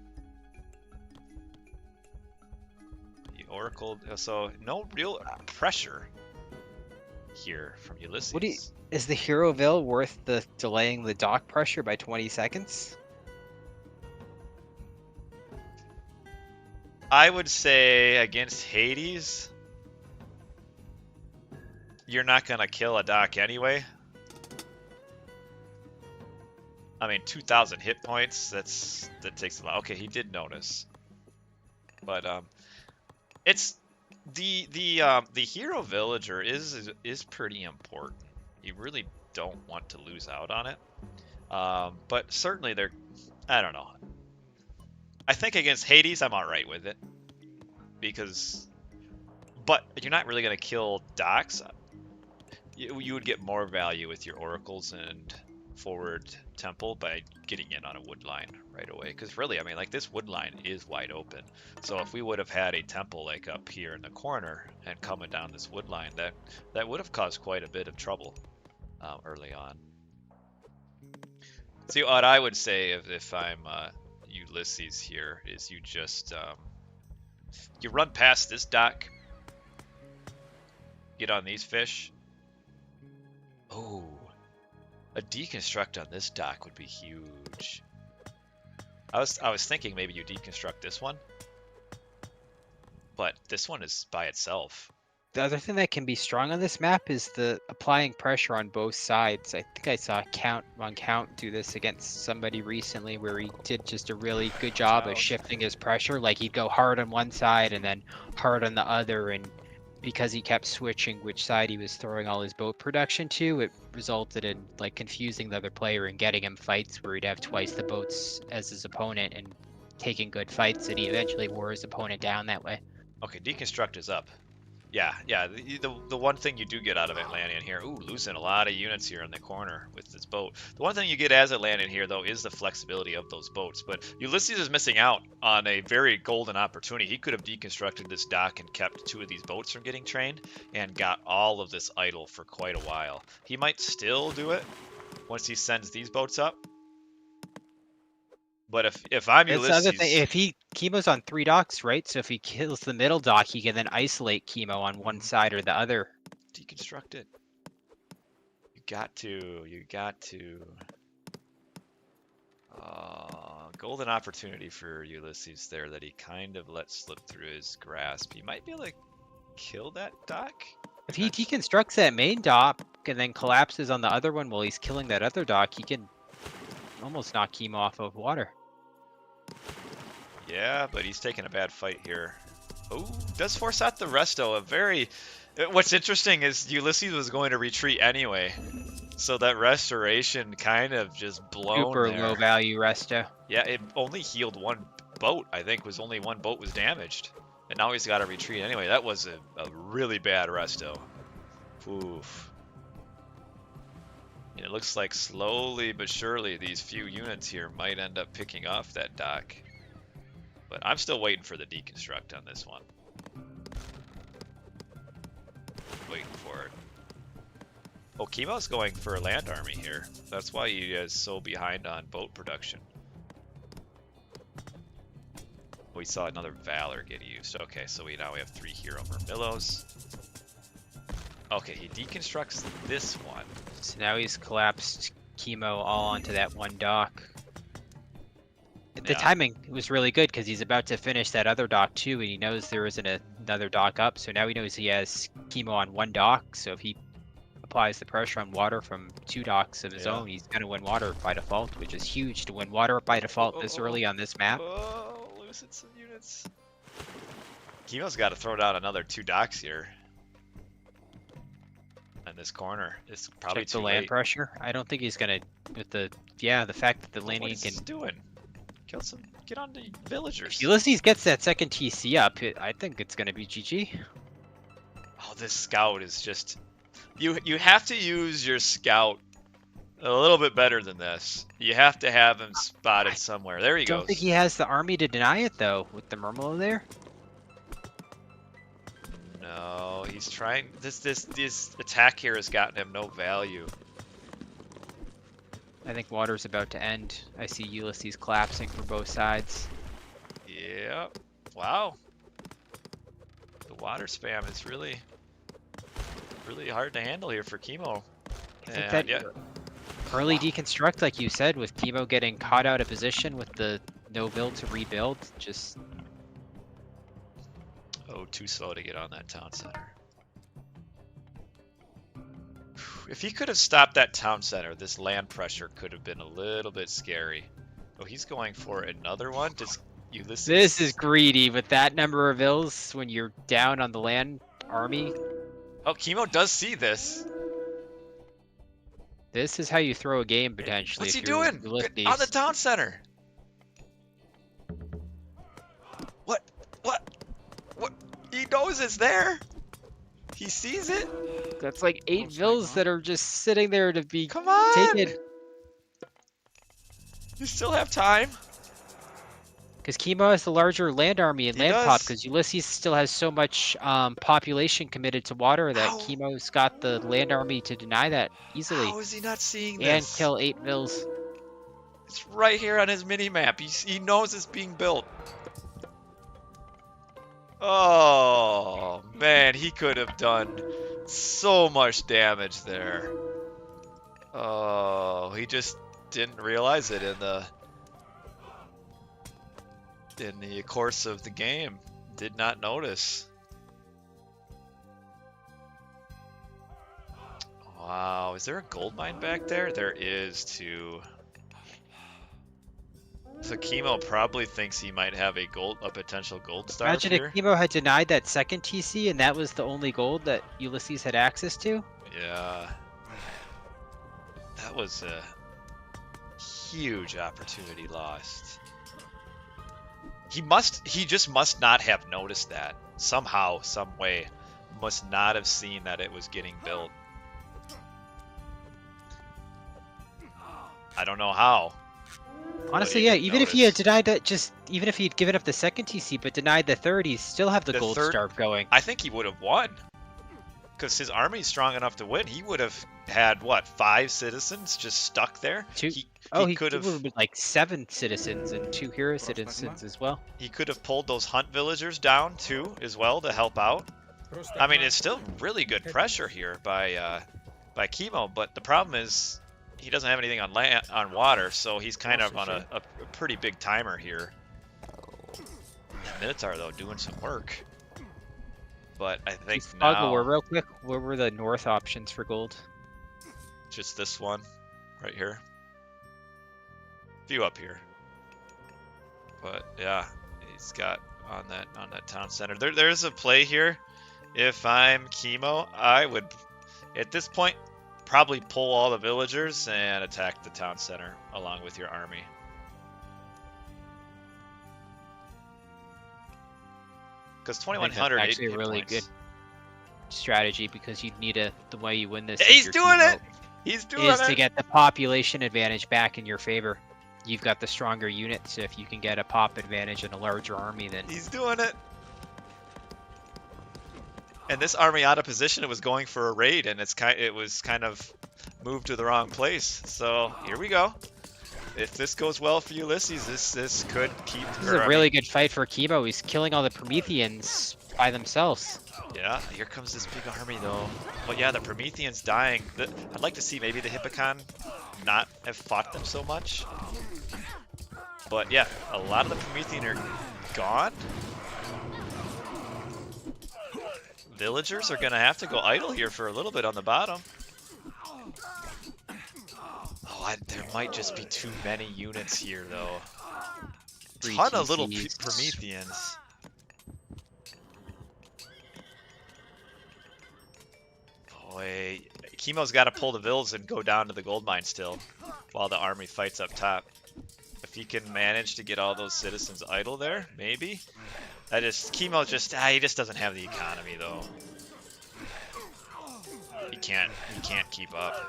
The Oracle... So, no real pressure here from Ulysses. Is the Hero Vil worth the delaying the dock pressure by 20 seconds? I would say against Hades, you're not going to kill a dock anyway. I mean, 2,000 hit points, that takes a lot. Okay, he did notice. But it's the Hero Villager is pretty important. You really don't want to lose out on it. But certainly I don't know. I think against Hades, I'm alright with it. But you're not really going to kill docks. You would get more value with your oracles and forward temple by getting in on a wood line right away. Because really, I mean, like this wood line is wide open. So if we would have had a temple like up here in the corner and coming down this wood line, that would have caused quite a bit of trouble early on. See, what I would say if I'm Ulysses here is you just you run past this dock, get on these fish. Oh, a deconstruct on this dock would be huge. I was thinking maybe you deconstruct this one, but this one is by itself. The other thing that can be strong on this map is the applying pressure on both sides. I think I saw Count do this against somebody recently where he did just a really good job of shifting his pressure. Like he'd go hard on one side and then hard on the other, and because he kept switching which side he was throwing all his boat production to, it resulted in like confusing the other player and getting him fights where he'd have twice the boats as his opponent and taking good fights, and he eventually wore his opponent down that way. Okay, deconstruct is up. Yeah. The one thing you do get out of Atlantean here, ooh, losing a lot of units here in the corner with this boat. The one thing you get as Atlantean here, though, is the flexibility of those boats. But Ulysses is missing out on a very golden opportunity. He could have deconstructed this dock and kept 2 of these boats from getting trained and got all of this idle for quite a while. He might still do it once he sends these boats up. But if I'm That's Ulysses, the other thing. If Kimo's on 3 docks, right? So if he kills the middle dock, he can then isolate Kimo on one side or the other. deconstruct it. You got to. Golden opportunity for Ulysses there that he kind of let slip through his grasp. He might be able to kill that dock. If he deconstructs that main dock and then collapses on the other one while he's killing that other dock, he can almost knock Kimo off of water. Yeah, but he's taking a bad fight here. Oh, does force out the resto. What's interesting is Ulysses was going to retreat anyway. So that restoration kind of just blown Super there. low value resto. Yeah, it only healed 1 boat. I think only 1 boat was damaged. And now he's got to retreat anyway. That was a really bad resto. Oof. And it looks like slowly but surely these few units here might end up picking off that dock. But I'm still waiting for the deconstruct on this one. Waiting for it. Oh, Kimo's going for a land army here. That's why he is so behind on boat production. We saw another Valor get used. Okay, so now we have 3 Hero Murmillos. Okay, he deconstructs this one. So now he's collapsed Kimo all onto that one dock. The timing was really good because he's about to finish that other dock too, and he knows there isn't another dock up. So now he knows he has Kimo on 1 dock. So if he applies the pressure on water from 2 docks of his own, he's going to win water by default, which is huge to win water by default this early on this map. Oh, losing some units. Kimo's got to throw down another 2 docks here. In this corner. It's probably too late. Land pressure. I don't think he's going to, with the fact that the landing what is can... He doing? Get on the villagers. If Ulysses gets that second TC up, I think it's going to be GG. Oh, this scout is just... You have to use your scout a little bit better than this. You have to have him spotted somewhere. There he goes. I don't think he has the army to deny it, though, with the Murmillo there. No, he's trying... This attack here has gotten him no value. I think water's about to end. I see Ulysses collapsing from both sides. Yeah. Wow. The water spam is really hard to handle here for Kimo. I think that early deconstruct, like you said, with Kimo getting caught out of position with the no build to rebuild, just... Oh, too slow to get on that town center. If he could have stopped that town center, this land pressure could have been a little bit scary. Oh, he's going for another one? Does Ulysses... This is greedy with that number of ills when you're down on the land army. Oh, Kimo does see this. This is how you throw a game, potentially. What's he doing? On the town center. What? He knows it's there. He sees it. That's like 8 vills that are just sitting there to be Come on. taken. You still have time. Because Kimo has the larger land army and land pop, does. because Ulysses still has so much population committed to water that Kimo's got the land army to deny that easily. How is he not seeing this? And kill 8 vills. It's right here on his mini-map. He knows it's being built. Oh, man, he could have done so much damage there. Oh, he just didn't realize it in the course of the game. Did not notice. Wow, is there a gold mine back there? There is too. So Kimo probably thinks he might have a potential gold star. Imagine if Kimo had denied that second TC and that was the only gold that Ulysses had access to. Yeah. That was a huge opportunity lost. He just must not have noticed that somehow, some way. must not have seen that it was getting built. I don't know how. Honestly, yeah, even if he had denied that, even if he'd given up the second TC but denied the third, he'd still have the gold starve going. I think he would have won. Because his army's strong enough to win. He would have had, what, 5 citizens just stuck there? He could have been like 7 citizens and 2 hero citizens as well. He could have pulled those hunt villagers down, too, as well, to help out. I mean, it's still really good pressure here by Kimo, but the problem is he doesn't have anything on land, on water, so he's kind of on a pretty big timer here. Minotaur, though, doing some work. But I think now... real quick, what were the north options for gold? Just this one, right here. Few up here. But yeah, he's got on that town center. There's a play here. If I'm Kimo, I would, at this point, probably pull all the villagers and attack the town center along with your army. Because 2100 is actually a really good strategy, because you'd need the way you win this. He's doing it. He's doing it. Is to get the population advantage back in your favor. You've got the stronger units. So if you can get a pop advantage and a larger army, then he's doing it. And this army out of position, it was going for a raid, and it was kind of moved to the wrong place. So here we go. If this goes well for Ulysses, this could keep. This is a really good fight for Kimo. He's killing all the Prometheans by themselves. Yeah, here comes this big army though. But yeah, the Prometheans dying. I'd like to see maybe the Hippocon not have fought them so much. But yeah, a lot of the Promethean are gone. Villagers are gonna have to go idle here for a little bit on the bottom. Oh, there might just be too many units here, though. Ton of little Prometheans. Boy, Kimo's got to pull the vills and go down to the gold mine still, while the army fights up top. If he can manage to get all those citizens idle there, maybe. Kimo he just doesn't have the economy, though. He can't keep up.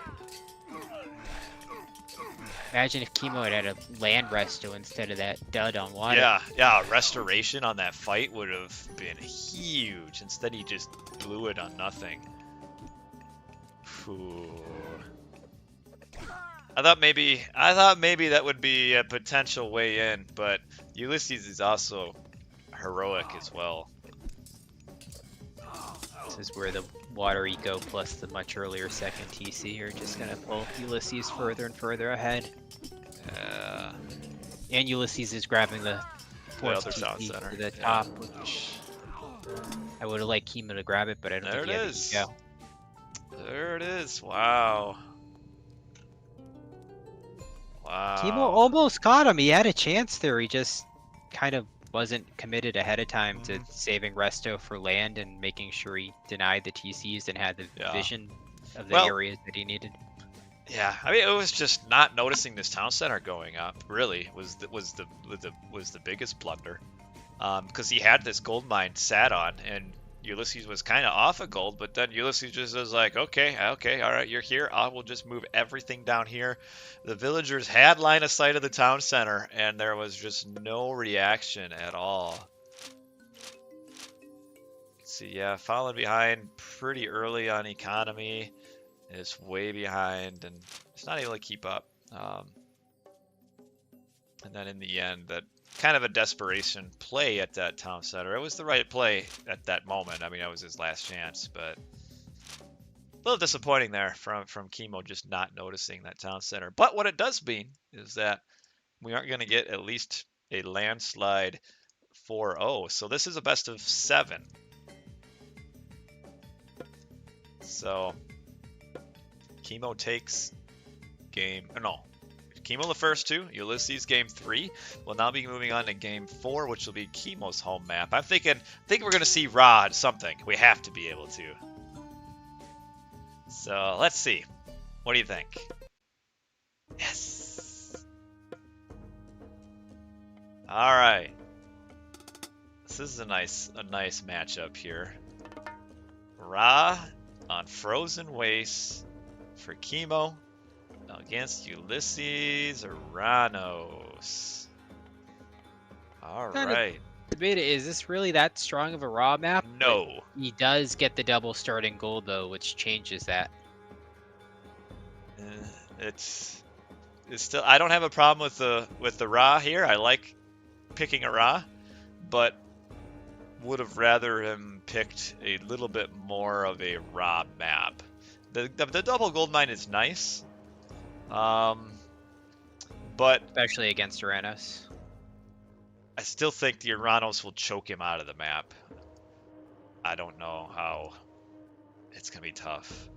Imagine if Kimo had a land resto instead of that dud on water. Yeah, restoration on that fight would have been huge. Instead, he just blew it on nothing. Ooh. I thought maybe that would be a potential way in, but Ulysses is also heroic as well. This is where the water eco plus the much earlier second TC are just gonna pull Ulysses further and further ahead. Yeah. And Ulysses is grabbing the fourth TC to the top, which I would have liked Kimo to grab it, but I don't think he had the eco. There it is. Wow. Wow. Kimo almost caught him. He had a chance there. He just kind of wasn't committed ahead of time to saving Resto for land and making sure he denied the TCs and had the vision of the areas that he needed. Yeah, I mean, it was just not noticing this town center going up. Really, was the biggest blunder, because he had this gold mine sat on, and Ulysses was kind of off of gold, but then Ulysses just was like, okay, all right, you're here. I will just move everything down here. The villagers had line of sight of the town center, and there was just no reaction at all. See, yeah, falling behind pretty early on economy. It's way behind, and it's not able to keep up. And then in the end, that kind of a desperation play at that town center. It was the right play at that moment. I mean, that was his last chance, but a little disappointing there from Kimo just not noticing that town center. But what it does mean is that we aren't going to get at least a landslide 4-0. So this is a best of 7. So Kimo takes Kimo the first 2, Ulysses game 3. We'll now be moving on to game 4, which will be Kimo's home map. I'm thinking we're gonna see Rod something. We have to be able to. So let's see. What do you think? Yes. All right. This is a nice matchup here. Ra on Frozen Wastes for Kimo against Ulysses Oranos. All right. Debated, is this really that strong of a raw map? No. But he does get the double starting gold though, which changes that. It's still. I don't have a problem with the Ra here. I like picking a Ra, but would have rather him picked a little bit more of a Ra map. The double gold mine is nice, but especially against Oranos. I still think the Oranos will choke him out of the map. I don't know how. It's gonna be tough.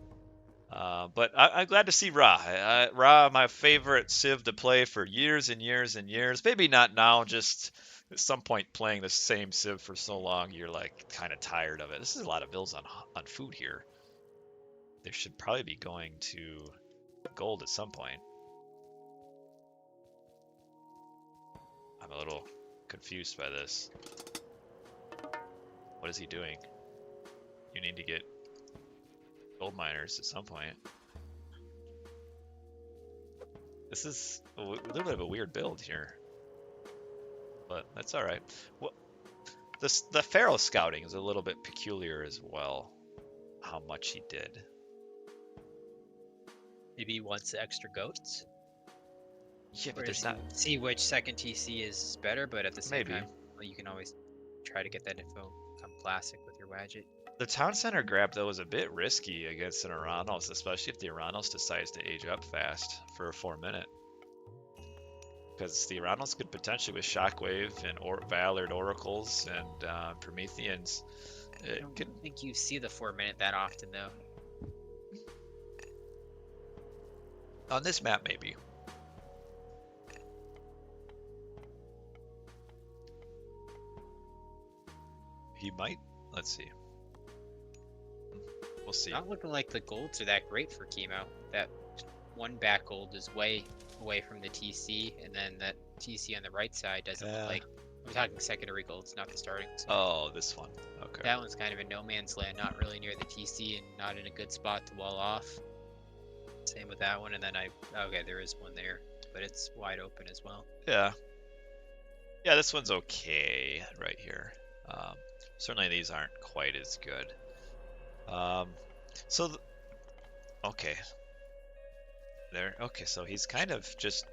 But I'm glad to see Ra. Ra, my favorite Civ to play for years and years and years. Maybe not now, just at some point playing the same Civ for so long, you're like kind of tired of it. This is a lot of bills on food here. They should probably be going to gold at some point. I'm a little confused by this. What is he doing? You need to get gold miners at some point. This is a little bit of a weird build here, but that's all right. Well, the Pharaoh scouting is a little bit peculiar as well. How much he did. Maybe he wants the extra goats. Yeah, but Or there's does not. he see which second TC is better, but at the same Maybe. time, well, you can always try to get that info become classic with your Wadget. The town center grab though is a bit risky against an Oranos, especially if the Oranos decides to age up fast for a 4-minute. Because the Oranos could potentially with Shockwave and Valord Oracles and Prometheans. I don't think you see the 4-minute that often though. On this map, maybe. He might. Let's see. We'll see. Not looking like the golds are that great for Kimo. That one back gold is way away from the TC, and then that TC on the right side doesn't look like. I'm talking secondary golds, not the starting. Oh, this one. Okay. That one's kind of in no man's land, not really near the TC, and not in a good spot to wall off. Same with that one, and then okay, there is one there, but it's wide open as well. Yeah. Yeah, this one's okay right here. Certainly these aren't quite as good. Okay. There. Okay, so he's kind of just.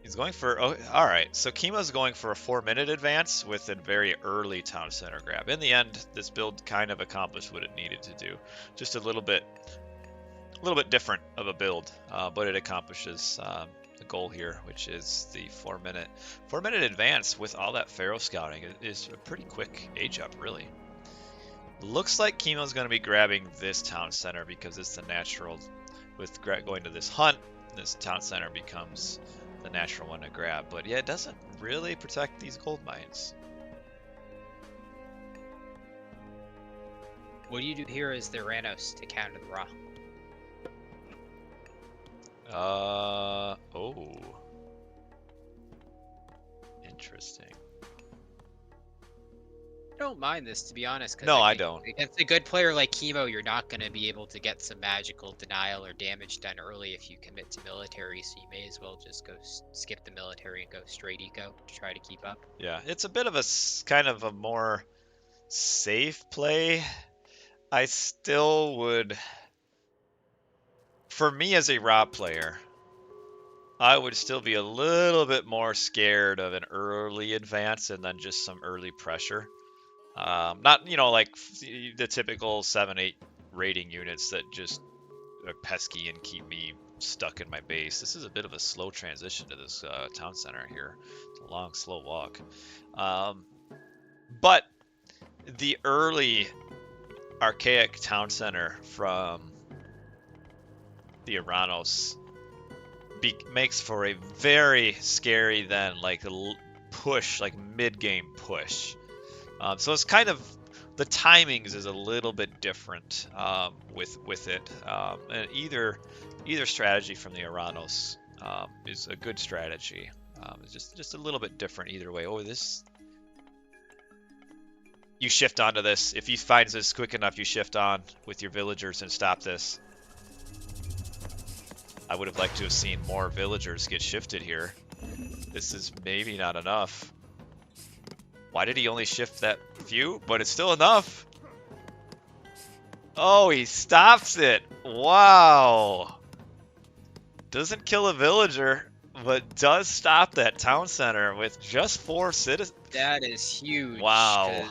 He's going for. Oh, all right. So Kimo's going for a 4-minute advance with a very early town center grab. In the end, this build kind of accomplished what it needed to do. Just a little bit different of a build, but it accomplishes the goal here, which is the 4-minute advance with all that Pharaoh scouting. Is a pretty quick age up, really. Looks like Kimo's going to be grabbing this town center because it's the natural. With going to this hunt, this town center becomes the natural one to grab. But yeah, it doesn't really protect these gold mines. What do you do here as the Oranos to counter the Ra? Oh. Interesting. I don't mind this, to be honest. No, I don't. Against a good player like Kimo, you're not going to be able to get some magical denial or damage done early if you commit to military, so you may as well just go skip the military and go straight eco to try to keep up. Yeah, it's a bit of a kind of a more safe play. I still would... For me as a Ra player, I would still be a little bit more scared of an early advance and then just some early pressure. Not, like the typical 7-8 rating units that just are pesky and keep me stuck in my base. This is a bit of a slow transition to this town center here. It's a long, slow walk. But the early archaic town center from the Oranos makes for a very scary then push, like mid-game push. So it's kind of the timings is a little bit different with it. And either strategy from the Oranos is a good strategy. It's just a little bit different either way. Oh, this You shift onto this. If he finds this quick enough, you shift on with your villagers and stop this. I would have liked to have seen more villagers get shifted here. This is maybe not enough. Why did he only shift that few? But it's still enough. Oh, he stops it. Wow. Doesn't kill a villager, but does stop that town center with just 4 citizens. That is huge. Wow.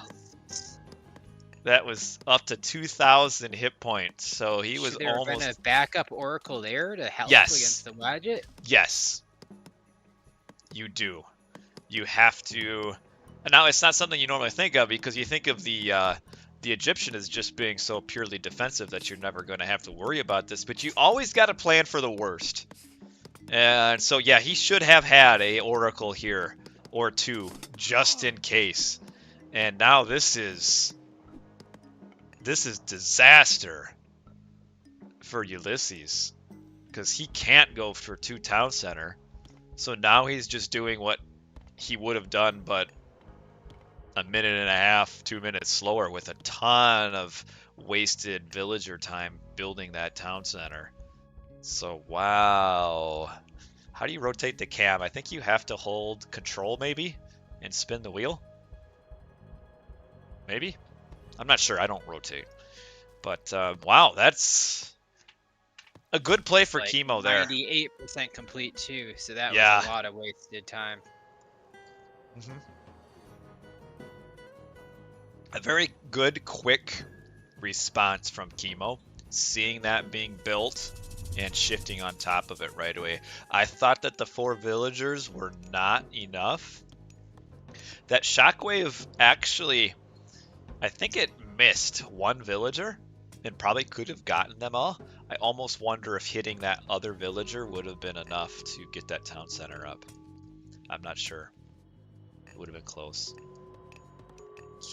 That was up to 2,000 hit points, so he was Should there have been almost... a backup Oracle there to help Yes. against the Wadjet? Yes. You do. You have to... Now, it's not something you normally think of, because you think of the Egyptian as just being so purely defensive that you're never going to have to worry about this, but you always got to plan for the worst. And so, yeah, he should have had a Oracle here, or 2, just in case. And now this is disaster for Ulysses, because he can't go for 2 town center. So now he's just doing what he would have done, but a minute and a half, 2 minutes slower, with a ton of wasted villager time building that town center. So, wow. How do you rotate the cam? I think you have to hold control, maybe, and spin the wheel. Maybe? I'm not sure. I don't rotate. But, wow, that's a good play for Like Kimo there. 98% complete, too, so that Yeah. was a lot of wasted time. Mm-hmm. A very good, quick response from Kimo, seeing that being built and shifting on top of it right away. I thought that the 4 villagers were not enough. That shockwave actually, I think it missed 1 villager and probably could have gotten them all. I almost wonder if hitting that other villager would have been enough to get that town center up. I'm not sure. It would have been close.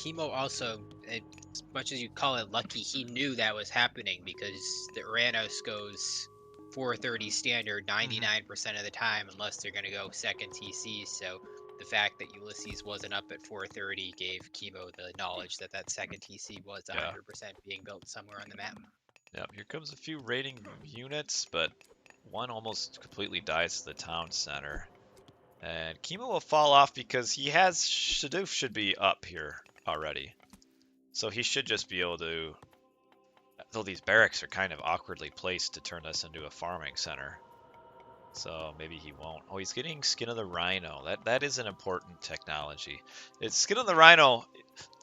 Kimo also, as much as you call it lucky, he knew that was happening because the Oranos goes 430 standard 99% of the time unless they're going to go second TC. So the fact that Ulysses wasn't up at 430 gave Kimo the knowledge that that second TC was 100% being built somewhere on the map. Yep, here comes a few raiding units, but one almost completely dies to the town center. And Kimo will fall off because he has Shadoof should be up here already. So he should just be able to... Though these barracks are kind of awkwardly placed to turn this into a farming center. So maybe he won't. Oh, he's getting Skin of the Rhino. That is an important technology. It's Skin of the Rhino,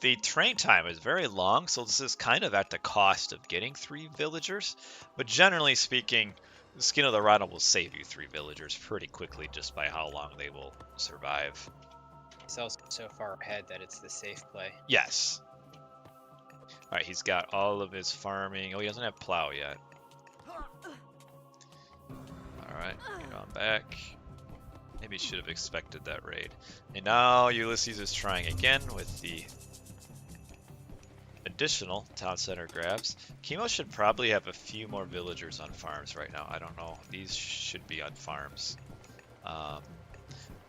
the train time is very long, so this is kind of at the cost of getting 3 villagers. But generally speaking, Skin of the Rhino will save you 3 villagers pretty quickly just by how long they will survive. It's also so far ahead that it's the safe play. Yes. Alright, he's got all of his farming. Oh, he doesn't have plow yet. Alright, get on back. Maybe he should have expected that raid. And now Ulysses is trying again with the additional town center grabs. Kimo should probably have a few more villagers on farms right now. I don't know. These should be on farms.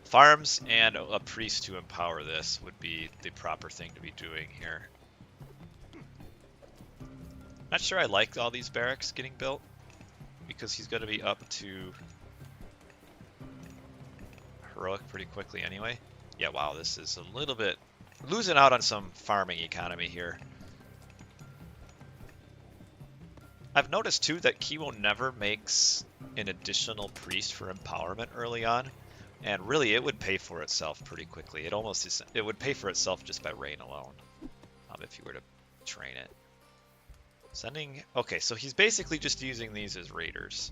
Farms and a priest to empower this would be the proper thing to be doing here. Not sure I like all these barracks getting built, because he's going to be up to heroic pretty quickly anyway. Yeah, wow, this is a little bit losing out on some farming economy here. I've noticed too that Kimo never makes an additional priest for empowerment early on, and really it would pay for itself pretty quickly. It almost is, it would pay for itself just by rain alone, if you were to train it. Sending, okay, so he's basically just using these as raiders.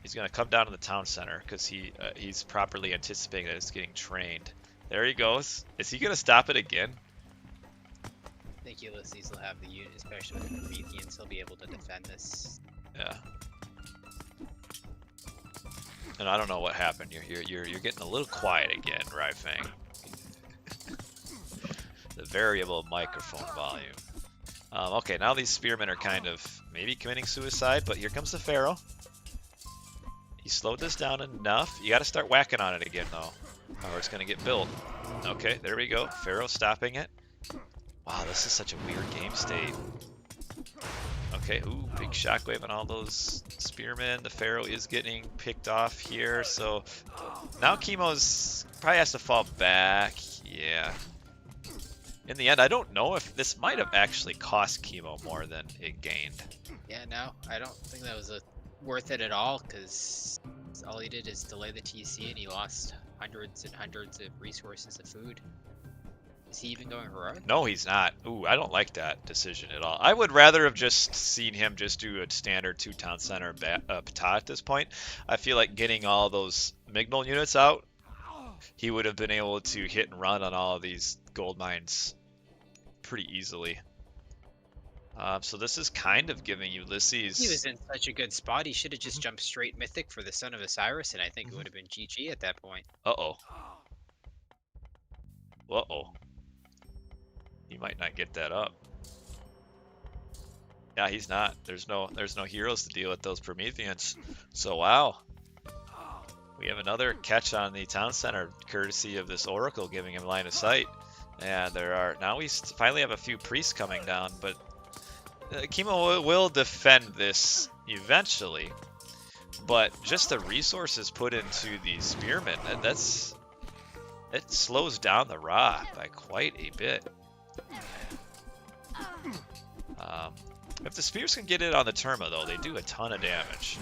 He's going to come down to the town center because he's properly anticipating that it's getting trained. There he goes. Is he going to stop it again? I think Ulysses will have the unit, especially with the Prometheans, he'll be able to defend this. Yeah. And I don't know what happened. You're getting a little quiet again, Ryfang. The variable microphone volume. Okay, now these spearmen are kind of maybe committing suicide, but here comes the Pharaoh. He slowed this down enough. You got to start whacking on it again, though, or it's going to get built. Okay, there we go. Pharaoh stopping it. Wow, this is such a weird game state. Okay, ooh, big shockwave on all those spearmen. The Pharaoh is getting picked off here, so now Kimo's probably has to fall back. Yeah. In the end, I don't know if this might have actually cost Kimo more than it gained. Yeah, no, I don't think that was worth it at all, because all he did is delay the TC and he lost hundreds and hundreds of resources of food. Is he even going heroic? No, he's not. Ooh, I don't like that decision at all. I would rather have just seen him just do a standard 2-town center Ptah at this point. I feel like getting all those Mignol units out, he would have been able to hit and run on all of these gold mines pretty easily. So this is kind of giving Ulysses... He was in such a good spot, he should have just jumped straight Mythic for the Son of Osiris, and I think it would have been GG at that point. Uh-oh. Uh-oh. He might not get that up. Yeah, he's not. There's no heroes to deal with those Prometheans. So wow. We have another catch on the town center, courtesy of this Oracle giving him line of sight. And now we finally have a few priests coming down, but Kimo will defend this eventually. But just the resources put into these spearmen, it slows down the Ra by quite a bit. If the spears can get it on the Terma, though, they do a ton of damage.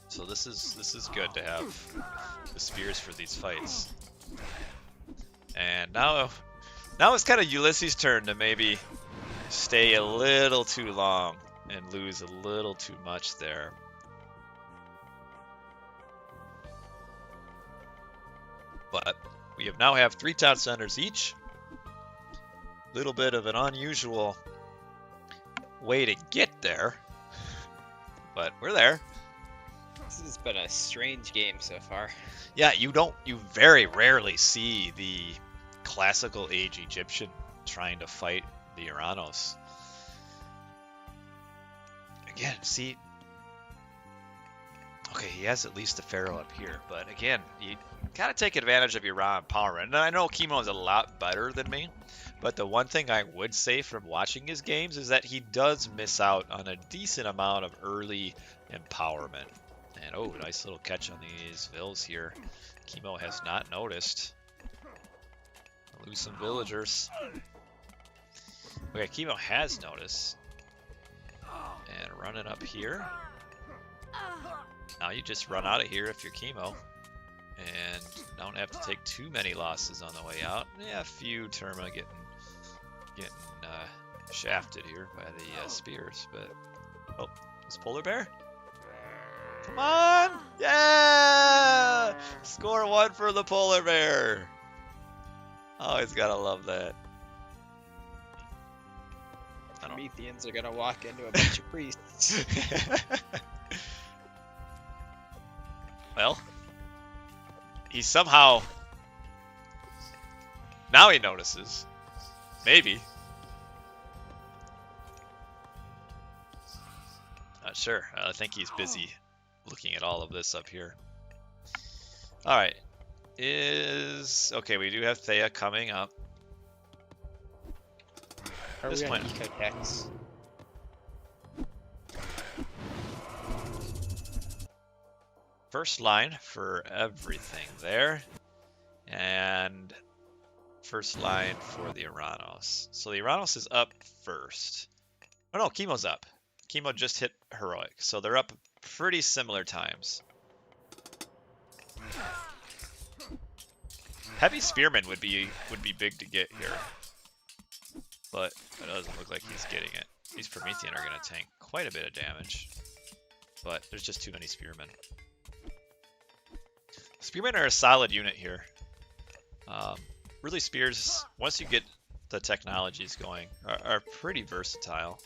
So this is good to have the spears for these fights. And now it's kind of Ulysses' turn to maybe stay a little too long and lose a little too much there. But we now have 3 town centers each. Little bit of an unusual way to get there, but we're there. This has been a strange game so far. Yeah, you very rarely see the classical age Egyptian trying to fight the Oranos. Again, see, okay, he has at least a Pharaoh up here, but again, you gotta take advantage of your raw empowerment. And I know Kimo is a lot better than me, but the one thing I would say from watching his games is that he does miss out on a decent amount of early empowerment. And oh, nice little catch on these vills here. Kimo has not noticed. Lose some villagers. Okay, Kimo has noticed. And running up here. Now you just run out of here if you're Kimo. And don't have to take too many losses on the way out. Yeah, a few Terma getting shafted here by the spears, but oh, this polar bear. Come on! Yeah! Score 1 for the polar bear. Always gotta love that. Prometheans are gonna walk into a bunch of priests. Well, he somehow... Now he notices. Maybe. Not sure. I think he's busy looking at all of this up here. Alright. Okay, we do have Thea coming up. Are we on Ecotex? First line for everything there. And first line for the Oranos. So the Oranos is up first. Oh no, Kimo's up. Kimo just hit heroic, so they're up pretty similar times. Heavy spearman would be big to get here, but it doesn't look like he's getting it. These Promethean are going to tank quite a bit of damage, but there's just too many spearmen. Spearmen are a solid unit here. Really, spears, once you get the technologies going, are pretty versatile.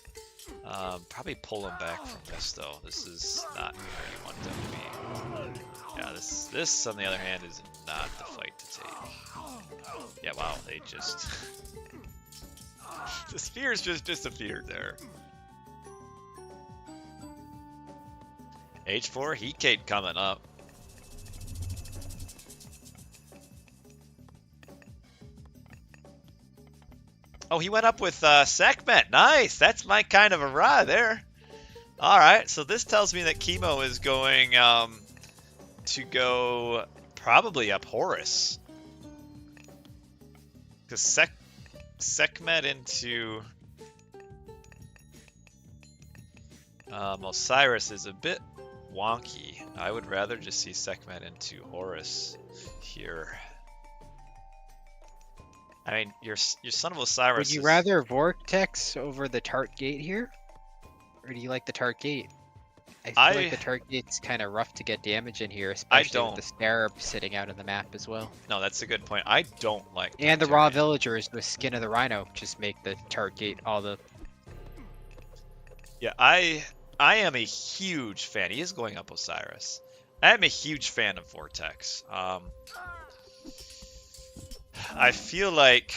Probably pull them back from this, though. This is not where you want them to be. Yeah, this on the other hand, is not the fight to take. Yeah, wow, they just... the spears just disappeared there. H4 Heatgate coming up. Oh, he went up with Sekhmet. Nice. That's my kind of a ride there. All right. So this tells me that Kimo is going to go probably up Horus. Because Sekhmet into Osiris is a bit wonky. I would rather just see Sekhmet into Horus here. I mean, your son of Osiris. Would you rather Vortex over the Tart Gate here? Or do you like the Tart Gate? I feel like the Tart Gate's kind of rough to get damage in here, especially with the Scarab sitting out in the map as well. No, that's a good point. I don't like And the raw villagers with Skin of the Rhino just make the Tart Gate all the... Yeah, I am a huge fan. He is going up Osiris. I am a huge fan of Vortex. I feel like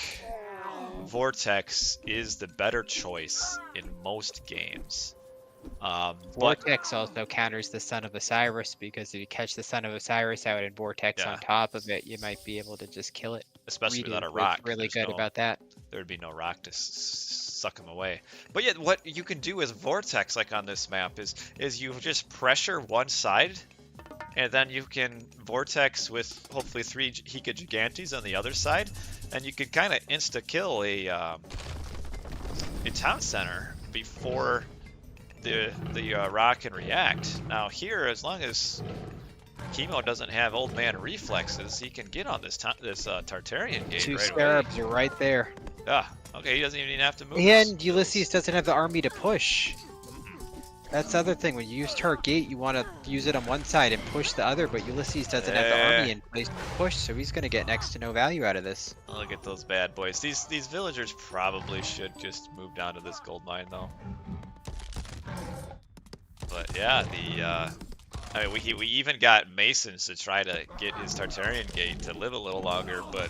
Vortex is the better choice in most games. Vortex also counters the Son of Osiris, because if you catch the Son of Osiris out and Vortex on top of it, you might be able to just kill it. Especially without a rock. Really good about that. There'd be no rock to suck him away. But yet, what you can do with Vortex, like on this map, is you just pressure one side, and then you can Vortex with hopefully 3 Hika Gigantes on the other side, and you could kind of insta-kill a town center before the rock can react. Now here, as long as Kimo doesn't have old man reflexes, he can get on this Tartarian gate. 2 Scarabs are right there. Ah, okay, he doesn't even have to move. And Ulysses doesn't have the army to push. That's the other thing. When you use Tart Gate, you want to use it on one side and push the other, but Ulysses doesn't have the army in place to push, so he's going to get next to no value out of this. Look at those bad boys. These villagers probably should just move down to this gold mine, though. But yeah, I mean, we even got Masons to try to get his Tartarian gate to live a little longer, but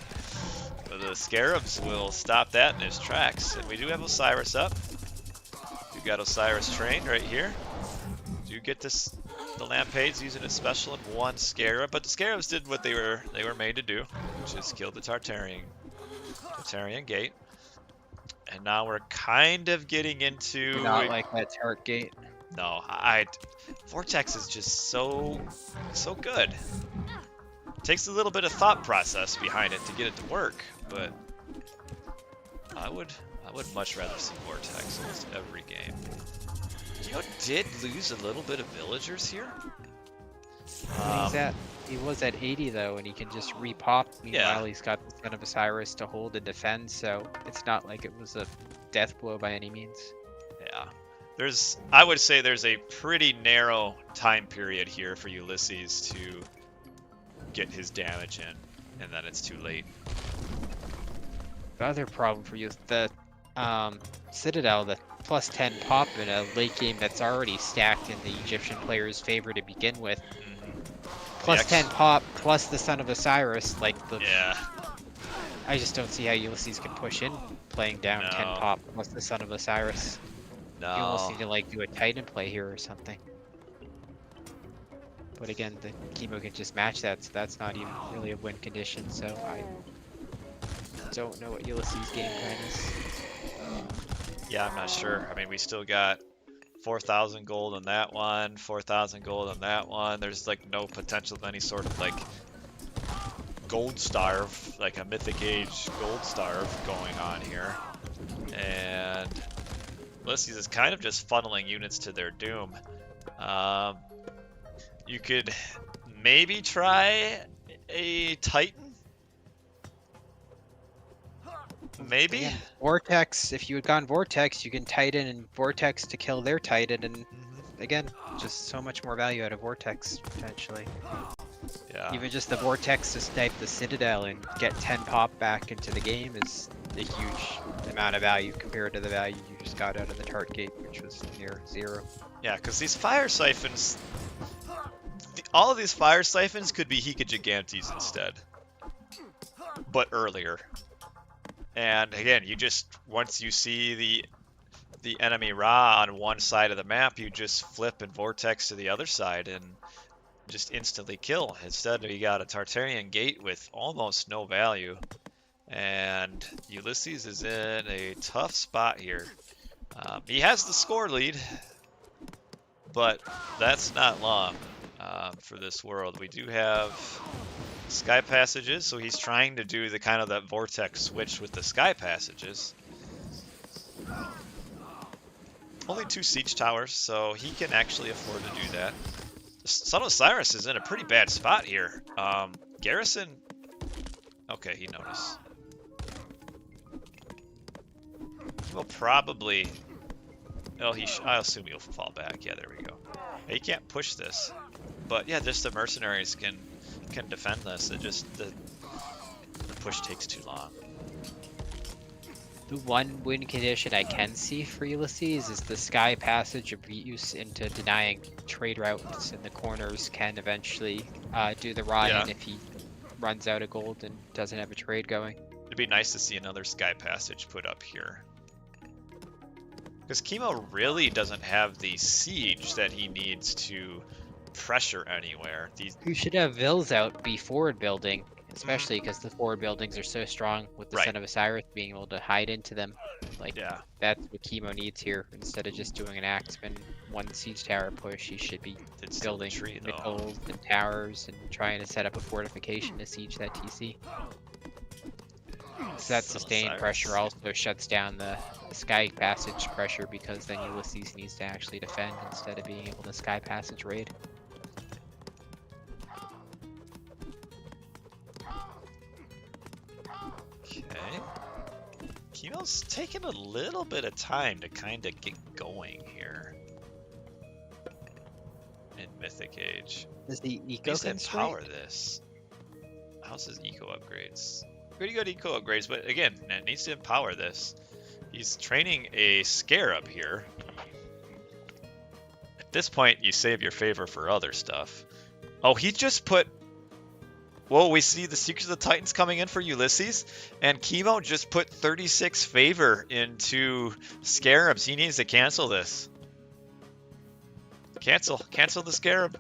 the Scarabs will stop that in its tracks. And we do have Osiris up. We've got Osiris trained right here. Do get this, the Lampades using a special of 1 Scarab, but the Scarabs did what they were made to do, which is kill the Tartarian gate. And now we're kind of getting into... Not like that Tart Gate. No, Vortex is just so good. Takes a little bit of thought process behind it to get it to work, but I would much rather see Vortex almost every game. You know, did lose a little bit of villagers here. He was at 80 though, and he can just repop. Meanwhile, he's got the Son of Osiris to hold and defend, so it's not like it was a death blow by any means. Yeah. I would say there's a pretty narrow time period here for Ulysses to get his damage in, and then it's too late. The other problem for you is the Citadel, the plus 10 pop in a late game that's already stacked in the Egyptian player's favor to begin with. Plus 10 pop, plus the Son of Osiris, like the... Yeah. I just don't see how Ulysses can push in playing down 10 pop plus the Son of Osiris. No. You almost need to like do a Titan play here or something. But again, the Kimo can just match that, so that's not even really a win condition, so I don't know what Ulysses' game plan is. Yeah, I'm not sure. I mean, we still got 4,000 gold on that one, 4,000 gold on that one. There's like no potential of any sort of like gold starve, like a Mythic Age gold starve going on here. And Ulysses is kind of just funneling units to their doom. You could maybe try a Titan. Maybe? Yeah. Vortex, if you had gone Vortex, you can Titan and Vortex to kill their Titan, and again, just so much more value out of Vortex, potentially. Yeah. Even just the Vortex to snipe the Citadel and get 10 pop back into the game is a huge amount of value compared to the value you just got out of the Tart Gate, which was near 0. Yeah, because these fire siphons, all of these fire siphons could be Hika Gigantes instead, but earlier. And again, you just, once you see the enemy Ra on one side of the map, you just flip and vortex to the other side and just instantly kill. Instead, we got a Tartarian gate with almost no value. And Ulysses is in a tough spot here. He has the score lead, but that's not long for this world. We do have sky passages, so he's trying to do the kind of that vortex switch with the sky passages. Only 2 siege towers, so he can actually afford to do that. Son of Osiris is in a pretty bad spot here. Garrison... Okay, he noticed. He'll probably... Oh, I assume he'll fall back. Yeah, there we go. Yeah, he can't push this. But yeah, just the mercenaries can defend this. It just... The push takes too long. The one win condition I can see for Ulysses is the sky passage abuse into denying trade routes, and the corners can eventually do the run if he runs out of gold and doesn't have a trade going. It'd be nice to see another sky passage put up here. Because Kimo really doesn't have the siege that he needs to pressure anywhere. You should have Vils out be forward building. Especially because the forward buildings are so strong with the Son of Osiris being able to hide into them. Like, that's what Kimo needs here. Instead of just doing an axeman one siege tower push, he should be building missiles and towers and trying to set up a fortification to siege that TC. So that sustained pressure also shuts down the sky passage pressure, because then Ulysses needs to actually defend instead of being able to sky passage raid. Kimo's taking a little bit of time to kind of get going here in Mythic Age. Does the eco needs to empower this? How's his eco upgrades? Pretty good eco upgrades, but again, it needs to empower this. He's training a Scarab here. At this point, you save your favor for other stuff. Oh, he just put... Whoa, we see the Secrets of the Titans coming in for Ulysses, and Kimo just put 36 favor into Scarabs. He needs to cancel this. Cancel the Scarab.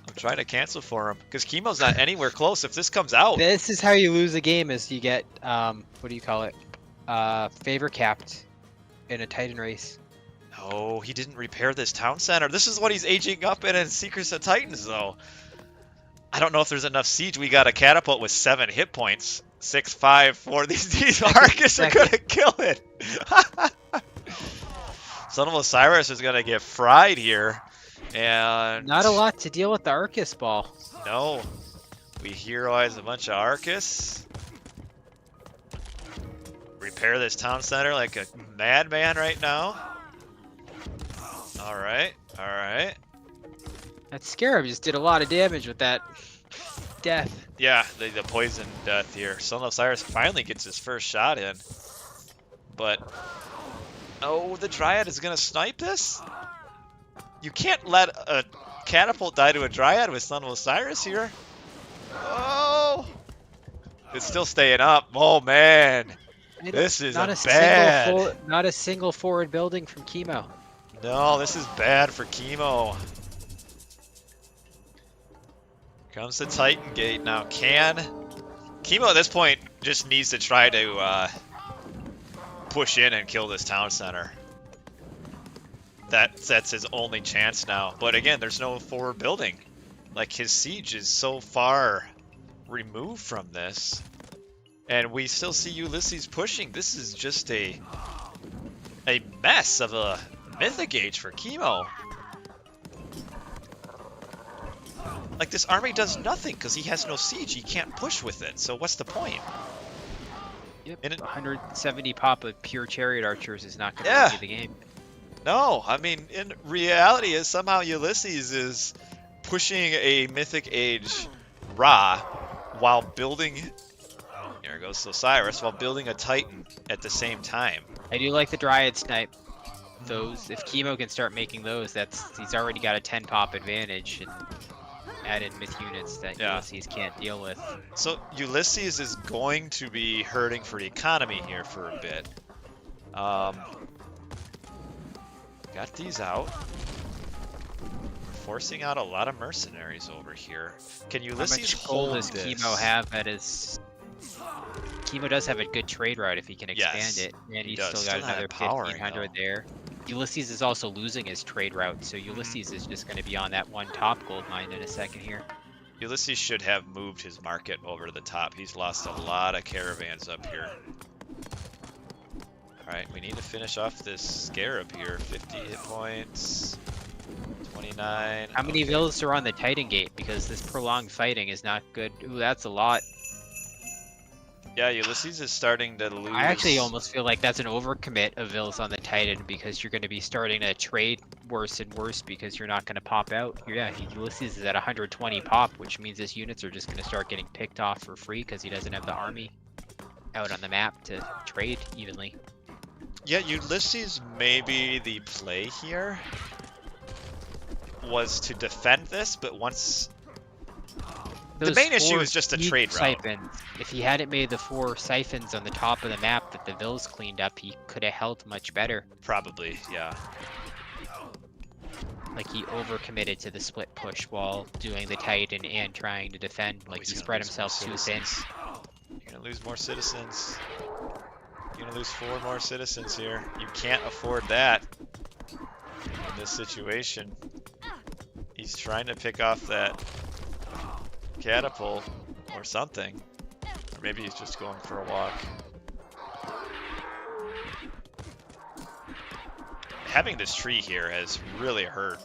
I'm trying to cancel for him, because Kimo's not anywhere close if this comes out. This is how you lose a game, is you get, what do you call it? Favor capped in a Titan race. No, he didn't repair this town center. This is what he's aging up in Secrets of Titans, though. I don't know if there's enough siege. We got a catapult with 7 hit points. 6, 5, 4. These Arcus are gonna kill it. Son of Osiris is gonna get fried here, and not a lot to deal with the Arcus ball. No, we heroize a bunch of Arcus. Repair this town center like a madman right now. All right. That Scarab just did a lot of damage with that death. Yeah, the poison death here. Son of Osiris finally gets his first shot in. But, oh, the Dryad is going to snipe this? You can't let a catapult die to a Dryad with Son of Osiris here. Oh! It's still staying up. Oh, man. This is bad. Not a single forward building from Kimo. No, this is bad for Kimo. Comes the Titan Gate now. Kimo at this point just needs to try to push in and kill this town center. That's his only chance now. But again, there's no forward building. Like, his siege is so far removed from this. And we still see Ulysses pushing. This is just a mess of a Mythic Age for Kimo. Like, this army does nothing because he has no siege. He can't push with it. So what's the point? Yep. 170 pop of pure chariot archers is not going to win you the game. No, I mean, in reality, is somehow Ulysses is pushing a Mythic Age Ra while building... Here goes Osiris, while building a Titan at the same time. I do like the Dryad snipe. Those, if Kimo can start making those, he's already got a 10 pop advantage and added myth units that Ulysses can't deal with. So Ulysses is going to be hurting for the economy here for a bit. Got these out. We're forcing out a lot of mercenaries over here. Can Ulysses How much hold gold does this? Kimo have at his... Kimo does have a good trade route if he can expand Yes, it. And he he's does. still got Still not another empowering, 1,500 though. there. Ulysses is also losing his trade route, so Ulysses is just going to be on that one top gold mine in a second here. Ulysses should have moved his market over to the top. He's lost a lot of caravans up here. Alright, we need to finish off this scarab here. 50 hit points. 29. How many villas are on the Titan Gate? Because this prolonged fighting is not good. Ooh, that's a lot. Yeah, Ulysses is starting to lose. I actually almost feel like that's an overcommit of villas on the Titan because you're going to be starting to trade worse and worse because you're not going to pop out. Yeah, Ulysses is at 120 pop, which means his units are just going to start getting picked off for free because he doesn't have the army out on the map to trade evenly. Yeah, Ulysses maybe the play here was to defend this, but once... The main issue is just a trade route. Siphons. If he hadn't made the 4 siphons on the top of the map that the villas cleaned up, he could have held much better. Probably, yeah. Like he overcommitted to the split push while doing the Titan and trying to defend. Like he spread himself too thin. You're gonna lose more citizens. You're gonna lose 4 more citizens here. You can't afford that in this situation. He's trying to pick off that catapult or something. Or maybe he's just going for a walk. Having this tree here has really hurt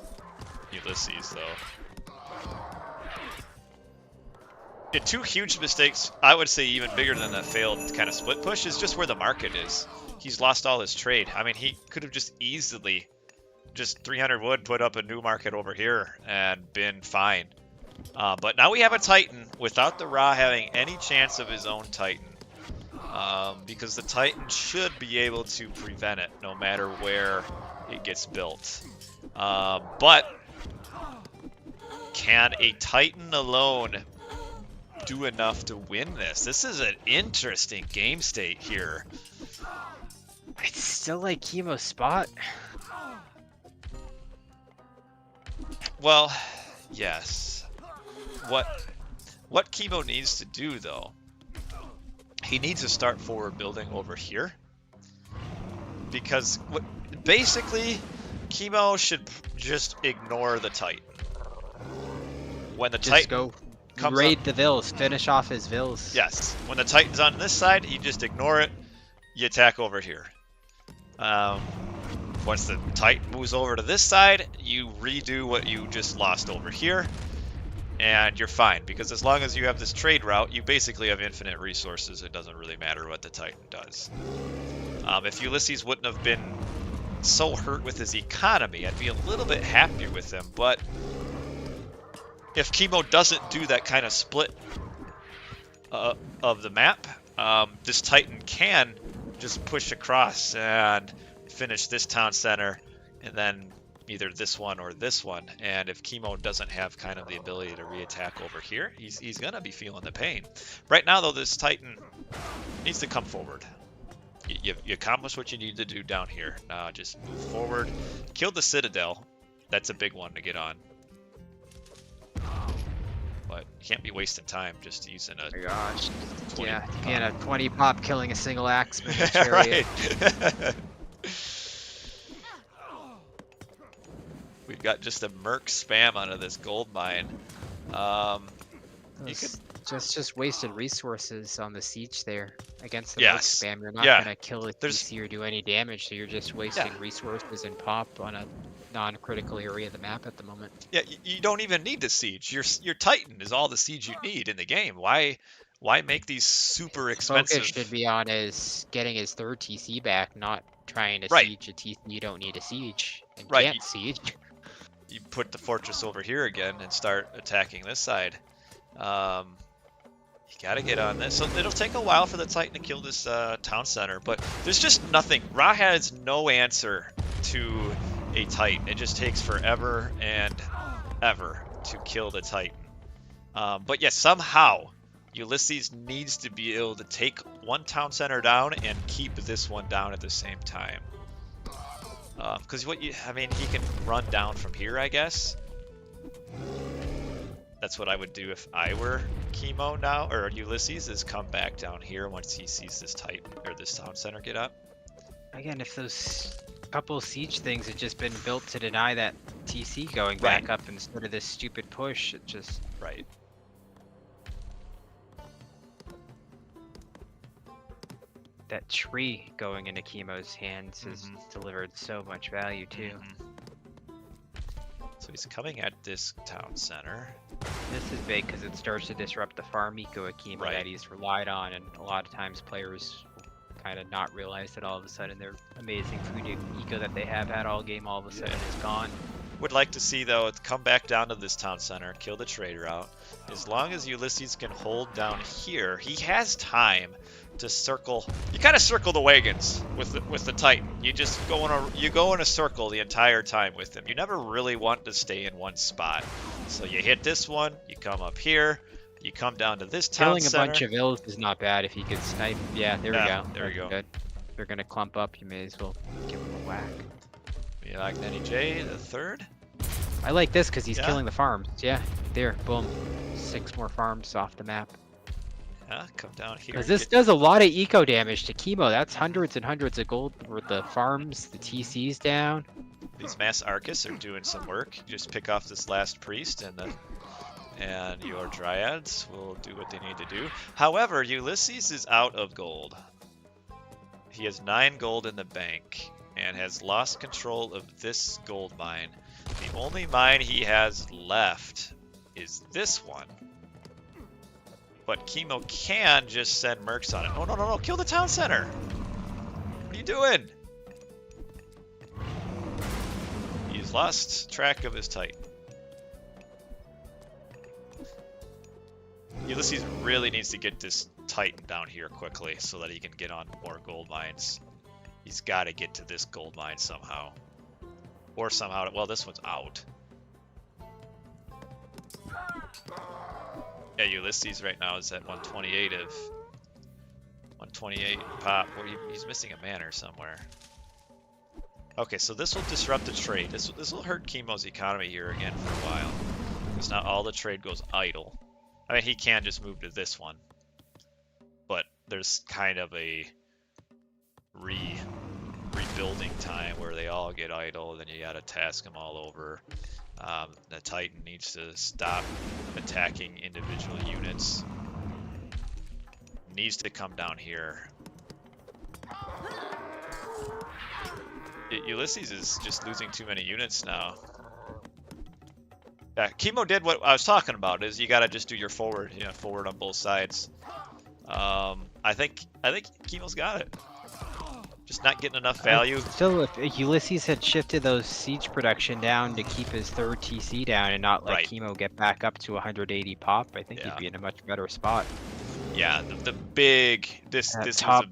Ulysses, though. The 2 huge mistakes, I would say even bigger than a failed kind of split push, is just where the market is. He's lost all his trade. I mean, he could have just easily just 300 wood, put up a new market over here, and been fine. But now we have a Titan without the Ra having any chance of his own Titan. Because the Titan should be able to prevent it no matter where it gets built. But can a Titan alone do enough to win this? This is an interesting game state here. It's still like Kimo's spot. Well, yes. What Kimo needs to do, though, he needs to start forward building over here. Because basically, Kimo should just ignore the Titan. When the Titan comes raid the vills, finish off his vills. Yes. When the Titan's on this side, you just ignore it. You attack over here. Once the Titan moves over to this side, you redo what you just lost over here. And you're fine, because as long as you have this trade route, you basically have infinite resources. It doesn't really matter what the Titan does. If Ulysses wouldn't have been so hurt with his economy, I'd be a little bit happier with him. But if Kimo doesn't do that kind of split of the map, this Titan can just push across and finish this town center, and then either this one or this one. And if Kimo doesn't have kind of the ability to re-attack over here, he's gonna be feeling the pain. Right now, though, this Titan needs to come forward. You accomplish what you need to do down here. Just move forward. Kill the Citadel. That's a big one to get on. But you can't be wasting time just using a... Oh my gosh. 20 Yeah, being a 20 pop killing a single axeman. Right. We've got just a merc spam out of this gold mine. You could... Just wasted resources on the siege there against the merc Yes. spam. You're not Yeah. gonna kill a TC or do any damage, so you're just wasting resources and pop on a non-critical area of the map at the moment. Yeah, you don't even need the siege. Your Titan is all the siege you need in the game. Why make these super expensive? Focus should be on getting his 3rd TC back, not trying to Right. siege a TC you don't need to siege and Right. can't siege. You put the fortress over here again and start attacking this side. You gotta get on this. So it'll take a while for the Titan to kill this town center, but there's just nothing. Ra has no answer to a Titan. It just takes forever and ever to kill the Titan. But yes, somehow Ulysses needs to be able to take one town center down and keep this one down at the same time. Because I mean, he can run down from here, I guess. That's what I would do if I were Kimo now, or Ulysses, is come back down here once he sees this Titan or this town center get up. Again, if those couple siege things had just been built to deny that TC going back up instead of this stupid push, it just... Right. That tree going into Kimo's hands has delivered so much value too. So he's coming at this town center. This is big because it starts to disrupt the farm eco at Kimo that he's relied on, and a lot of times players kind of not realize that all of a sudden their amazing food eco that they have had all game all of a sudden is gone. Would like to see, though, it come back down to this town center, kill the trader out. As long as Ulysses can hold down here, he has time to circle. You kind of circle the wagons with the Titan. You just go in a circle the entire time with him. You never really want to stay in one spot. So you hit this one, you come up here, you come down to this town center. Killing a bunch of ills is not bad if you could snipe. Yeah, there we go. There we go. Good. If they're gonna clump up, you may as well give them a whack. You like Nenny J, the third? I like this because he's killing the farms. Yeah, there, boom. 6 more farms off the map. Yeah, come down here. Because this does a lot of eco damage to Kimo. That's hundreds and hundreds of gold for the farms, the TC's down. These mass Arcus are doing some work. You just pick off this last priest and your dryads will do what they need to do. However, Ulysses is out of gold. He has 9 gold in the bank and has lost control of this gold mine. The only mine he has left is this one. But Kimo can just send mercs on it. Oh, no, kill the town center! What are you doing? He's lost track of his Titan. Ulysses really needs to get this Titan down here quickly so that he can get on more gold mines. He's got to get to this gold mine somehow. Or somehow, well, this one's out. Yeah, Ulysses right now is at 128 pop. Or he's missing a manor somewhere. Okay, so this will disrupt the trade. This will hurt Kimo's economy here again for a while. Because not all the trade goes idle. I mean, he can just move to this one. But there's kind of a rebuilding time where they all get idle, then you gotta task them all over. The Titan needs to stop attacking individual units. Needs to come down here. Ulysses is just losing too many units now. Yeah, Kimo did what I was talking about, is you gotta just do your forward, forward on both sides. I think Kimo's got it. Just not getting enough value. Still, if Ulysses had shifted those siege production down to keep his 3rd TC down and not let Kimo get back up to 180 pop, I think he'd be in a much better spot. Yeah, this was a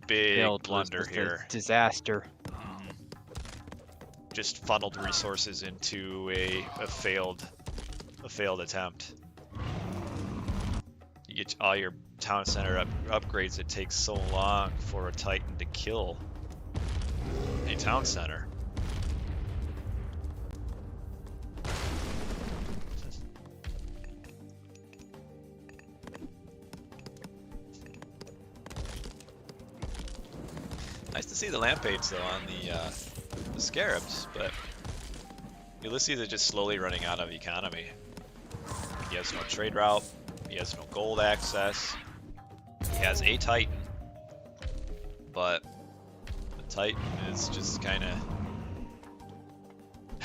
big blunder here. Disaster. Just funneled resources into a failed attempt. You get all your town center upgrades. It takes so long for a Titan to kill a town center. Nice to see the Lampades though on the Scarabs, but Ulysses is just slowly running out of economy. He has no trade route, he has no gold access, he has a Titan, but the Titan is just kind of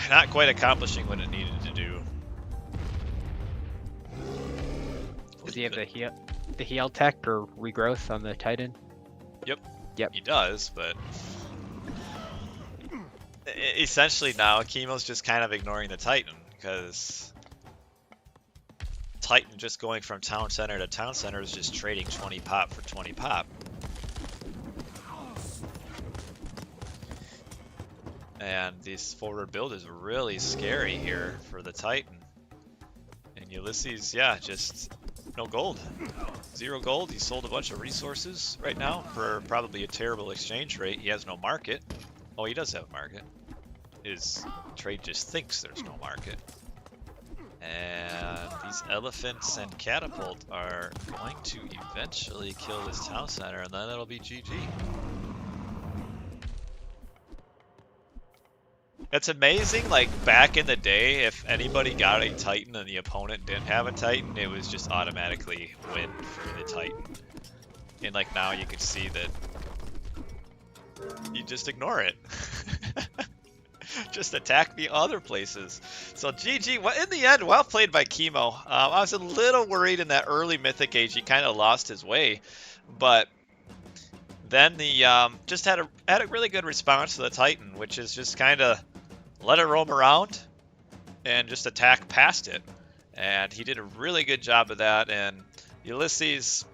not quite accomplishing what it needed to do. Does he have the heal tech or regrowth on the Titan? Yep, he does, but essentially now Kimo's just kind of ignoring the Titan, because Titan just going from town center to town center is just trading 20 pop for 20 pop. And this forward build is really scary here for the Titan. And Ulysses, yeah, just No gold. 0 gold. He sold a bunch of resources right now for probably a terrible exchange rate. He has no market. Oh, he does have a market. His trade just thinks there's no market. And these elephants and catapult are going to eventually kill this town center, and then it'll be GG. It's amazing, like back in the day, if anybody got a Titan and the opponent didn't have a Titan, it was just automatically win for the Titan. And like now you can see that you just ignore it. Just attack the other places. So GG, well, in the end, well played by Kimo. I was a little worried in that early Mythic Age, he kind of lost his way, but then the just had a really good response to the Titan, which is just kind of let it roam around and just attack past it. And he did a really good job of that. And Ulysses,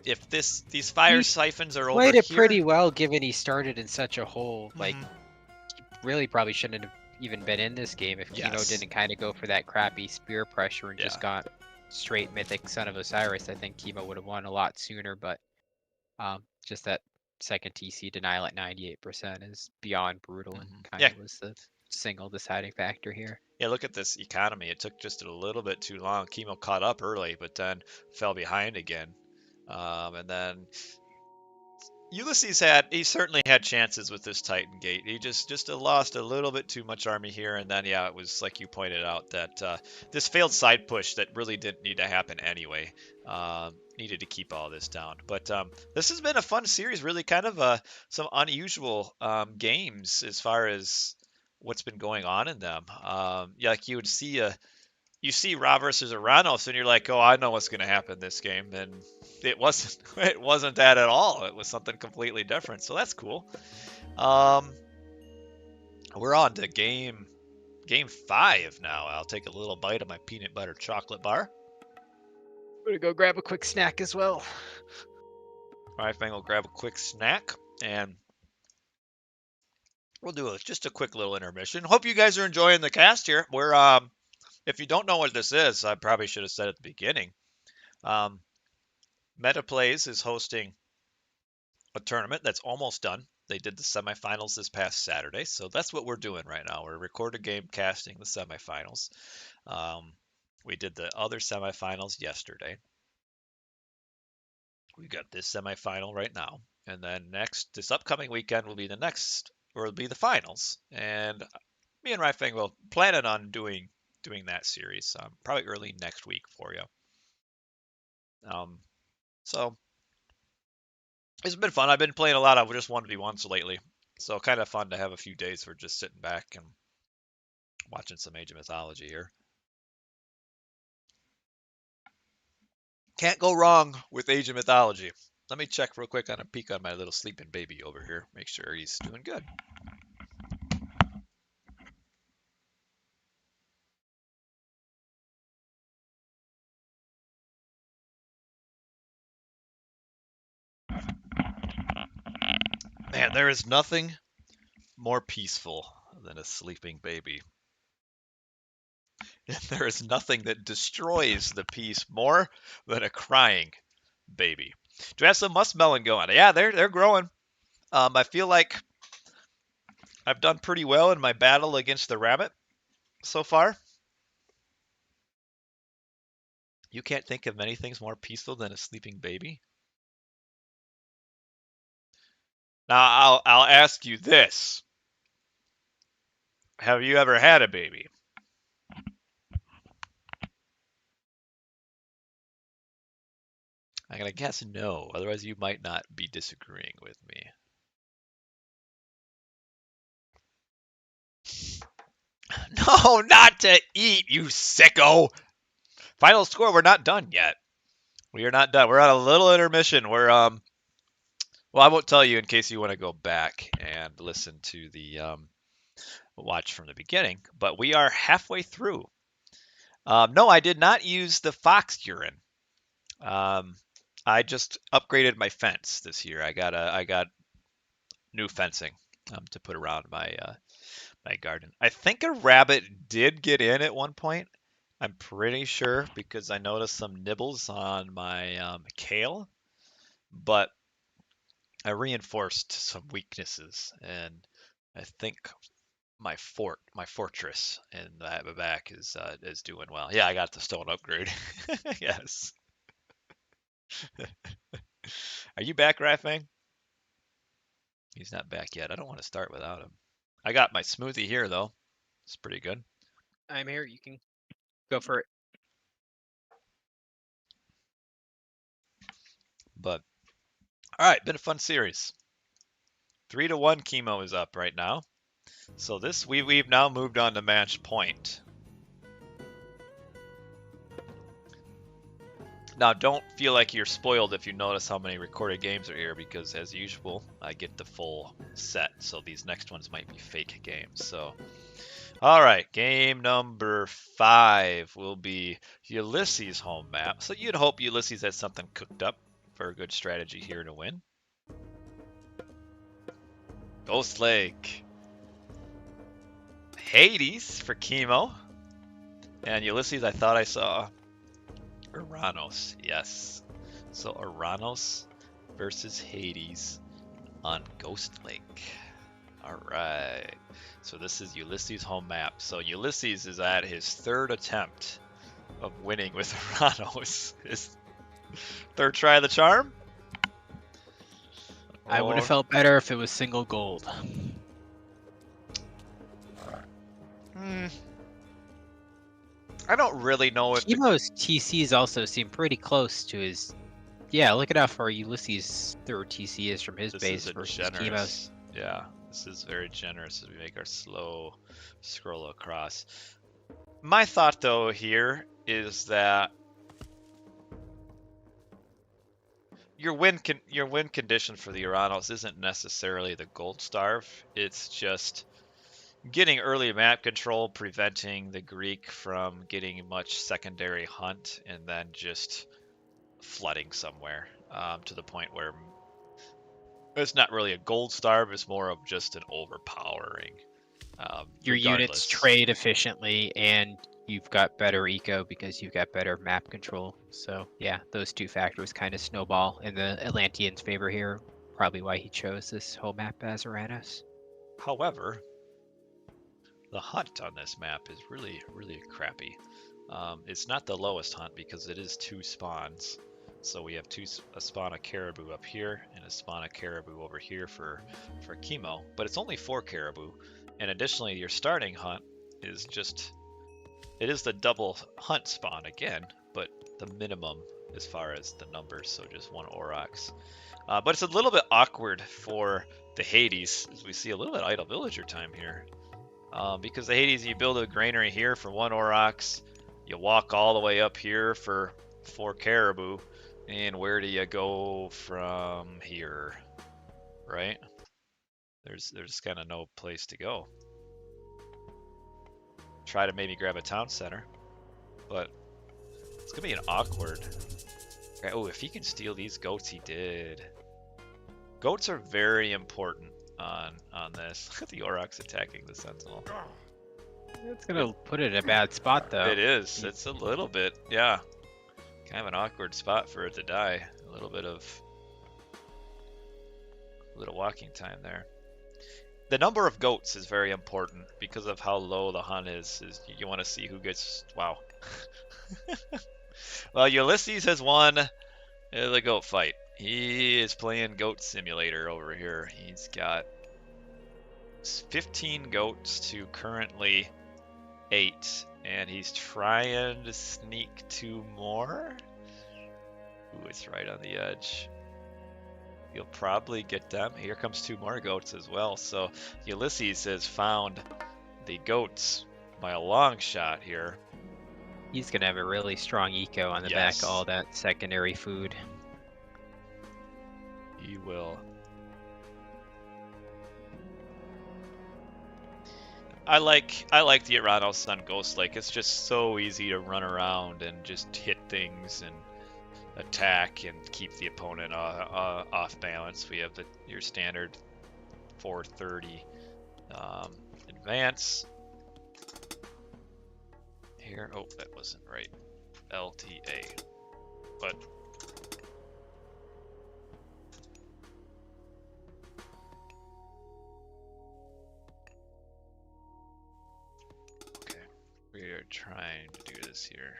if these fire siphons are over here, played it pretty well, given he started in such a hole. Like, really probably shouldn't have even been in this game if Kimo didn't kind of go for that crappy spear pressure and just got straight mythic Son of Osiris. I think Kimo would have won a lot sooner, but just that second TC denial at 98% is beyond brutal and kind of was the single deciding factor here. Yeah, look at this economy. It took just a little bit too long. Kimo caught up early, but then fell behind again. And then Ulysses he certainly had chances with this Titan Gate. He just lost a little bit too much army here, and then it was like you pointed out that this failed side push that really didn't need to happen anyway. Needed to keep all this down. But this has been a fun series, really kind of some unusual games as far as what's been going on in them. Yeah, like you would see you see Ra versus Oranos, and you're like, oh, I know what's going to happen this game, and it wasn't that at all. It was something completely different, so that's cool. We're on to game 5 now. I'll take a little bite of my peanut butter chocolate bar. I'm gonna go grab a quick snack as well. Alright, Fang will grab a quick snack, and we'll do just a quick little intermission. Hope you guys are enjoying the cast here. We're if you don't know what this is, I probably should have said at the beginning. Metaplays is hosting a tournament that's almost done. They did the semifinals this past Saturday, so that's what we're doing right now. We're recording game casting the semifinals. We did the other semifinals yesterday. We got this semifinal right now, and then this upcoming weekend will be the finals. And me and Raifeng will plan on doing that series probably early next week for you. So it's been fun. I've been playing a lot of just 1v1s lately, so kind of fun to have a few days for just sitting back and watching some Age of Mythology here. Can't go wrong with Age of Mythology. Let me check real quick on a peek on my little sleeping baby over here. Make sure he's doing good. Man, there is nothing more peaceful than a sleeping baby. And there is nothing that destroys the peace more than a crying baby. Do I have some muskmelon going? Yeah, they're growing. I feel like I've done pretty well in my battle against the rabbit so far. You can't think of many things more peaceful than a sleeping baby? Now, I'll ask you this. Have you ever had a baby? I'm going to guess no. Otherwise, you might not be disagreeing with me. No, not to eat, you sicko. Final score, we're not done yet. We are not done. We're on a little intermission. We're, well, I won't tell you in case you want to go back and listen to the watch from the beginning, but we are halfway through. No, I did not use the fox urine. I just upgraded my fence this year. I got new fencing to put around my my garden. I think a rabbit did get in at one point, I'm pretty sure because I noticed some nibbles on my kale, but I reinforced some weaknesses, and I think my fortress in the back is doing well. Yeah, I got the stone upgrade. Yes. Are you back, Rafang? He's not back yet. I don't want to start without him. I got my smoothie here though. It's pretty good. I'm here. You can go for it. But all right, been a fun series. 3-1 Kimo is up right now. So this we've now moved on to match point. Now don't feel like you're spoiled if you notice how many recorded games are here because as usual I get the full set. So these next ones might be fake games. So all right, game number 5 will be Ulysses' home map. So you'd hope Ulysses has something cooked up for a good strategy here to win. Ghost Lake. Hades for Kimo. And Ulysses, I thought I saw Oranos. Yes. So Oranos versus Hades on Ghost Lake. All right. So this is Ulysses' home map. So Ulysses is at his 3rd attempt of winning with Oranos. His 3rd try of the charm? I would have felt better if it was single gold. I don't really know if Kimo's TCs also seem pretty close to his. Yeah, look at how far Ulysses' 3rd TC is from his base versus Kimo's. Yeah, this is very generous as we make our slow scroll across. My thought though here is that your win condition for the Oranos isn't necessarily the gold starve. It's just getting early map control, preventing the Greek from getting much secondary hunt, and then just flooding somewhere to the point where it's not really a gold starve. It's more of just an overpowering. Your units regardless. trade efficiently, and you've got better eco because you've got better map control. So yeah, those 2 factors kind of snowball in the Atlantean's favor here. Probably why he chose this whole map as Oranos. However, the hunt on this map is really, really crappy. It's not the lowest hunt because it is 2 spawns. So we have a spawn of caribou up here and a spawn of caribou over here for Kimo, but it's only 4 caribou. And additionally, your starting hunt is it is the double hunt spawn again, but the minimum as far as the numbers, so just 1 Aurochs. But it's a little bit awkward for the Hades, as we see a little bit idle villager time here. Because the Hades, you build a granary here for 1 Aurochs, you walk all the way up here for 4 caribou, and where do you go from here, right? There's kind of no place to go. Try to maybe grab a town center, but it's gonna be an awkward. Oh, if he can steal these goats, he did. Goats are very important on this. Look at the Aurochs attacking the Sentinel. It's gonna put it in a bad spot though. It is. It's a little bit, yeah. Kind of an awkward spot for it to die. A little bit of walking time there. The number of goats is very important because of how low the hunt is you want to see who gets. Wow. Well, Ulysses has won the goat fight. He is playing Goat Simulator over here. He's got 15 goats to currently 8, and he's trying to sneak 2 more. Ooh, it's right on the edge. You'll probably get them. Here comes 2 more goats as well. So Ulysses has found the goats by a long shot here. He's gonna have a really strong eco on the back of all that secondary food. He will. I like the Oranos on Ghost Lake. It's just so easy to run around and just hit things and attack and keep the opponent off balance. We have your standard 430 advance. here. Oh, that wasn't right. LTA. But okay, we are trying to do this here.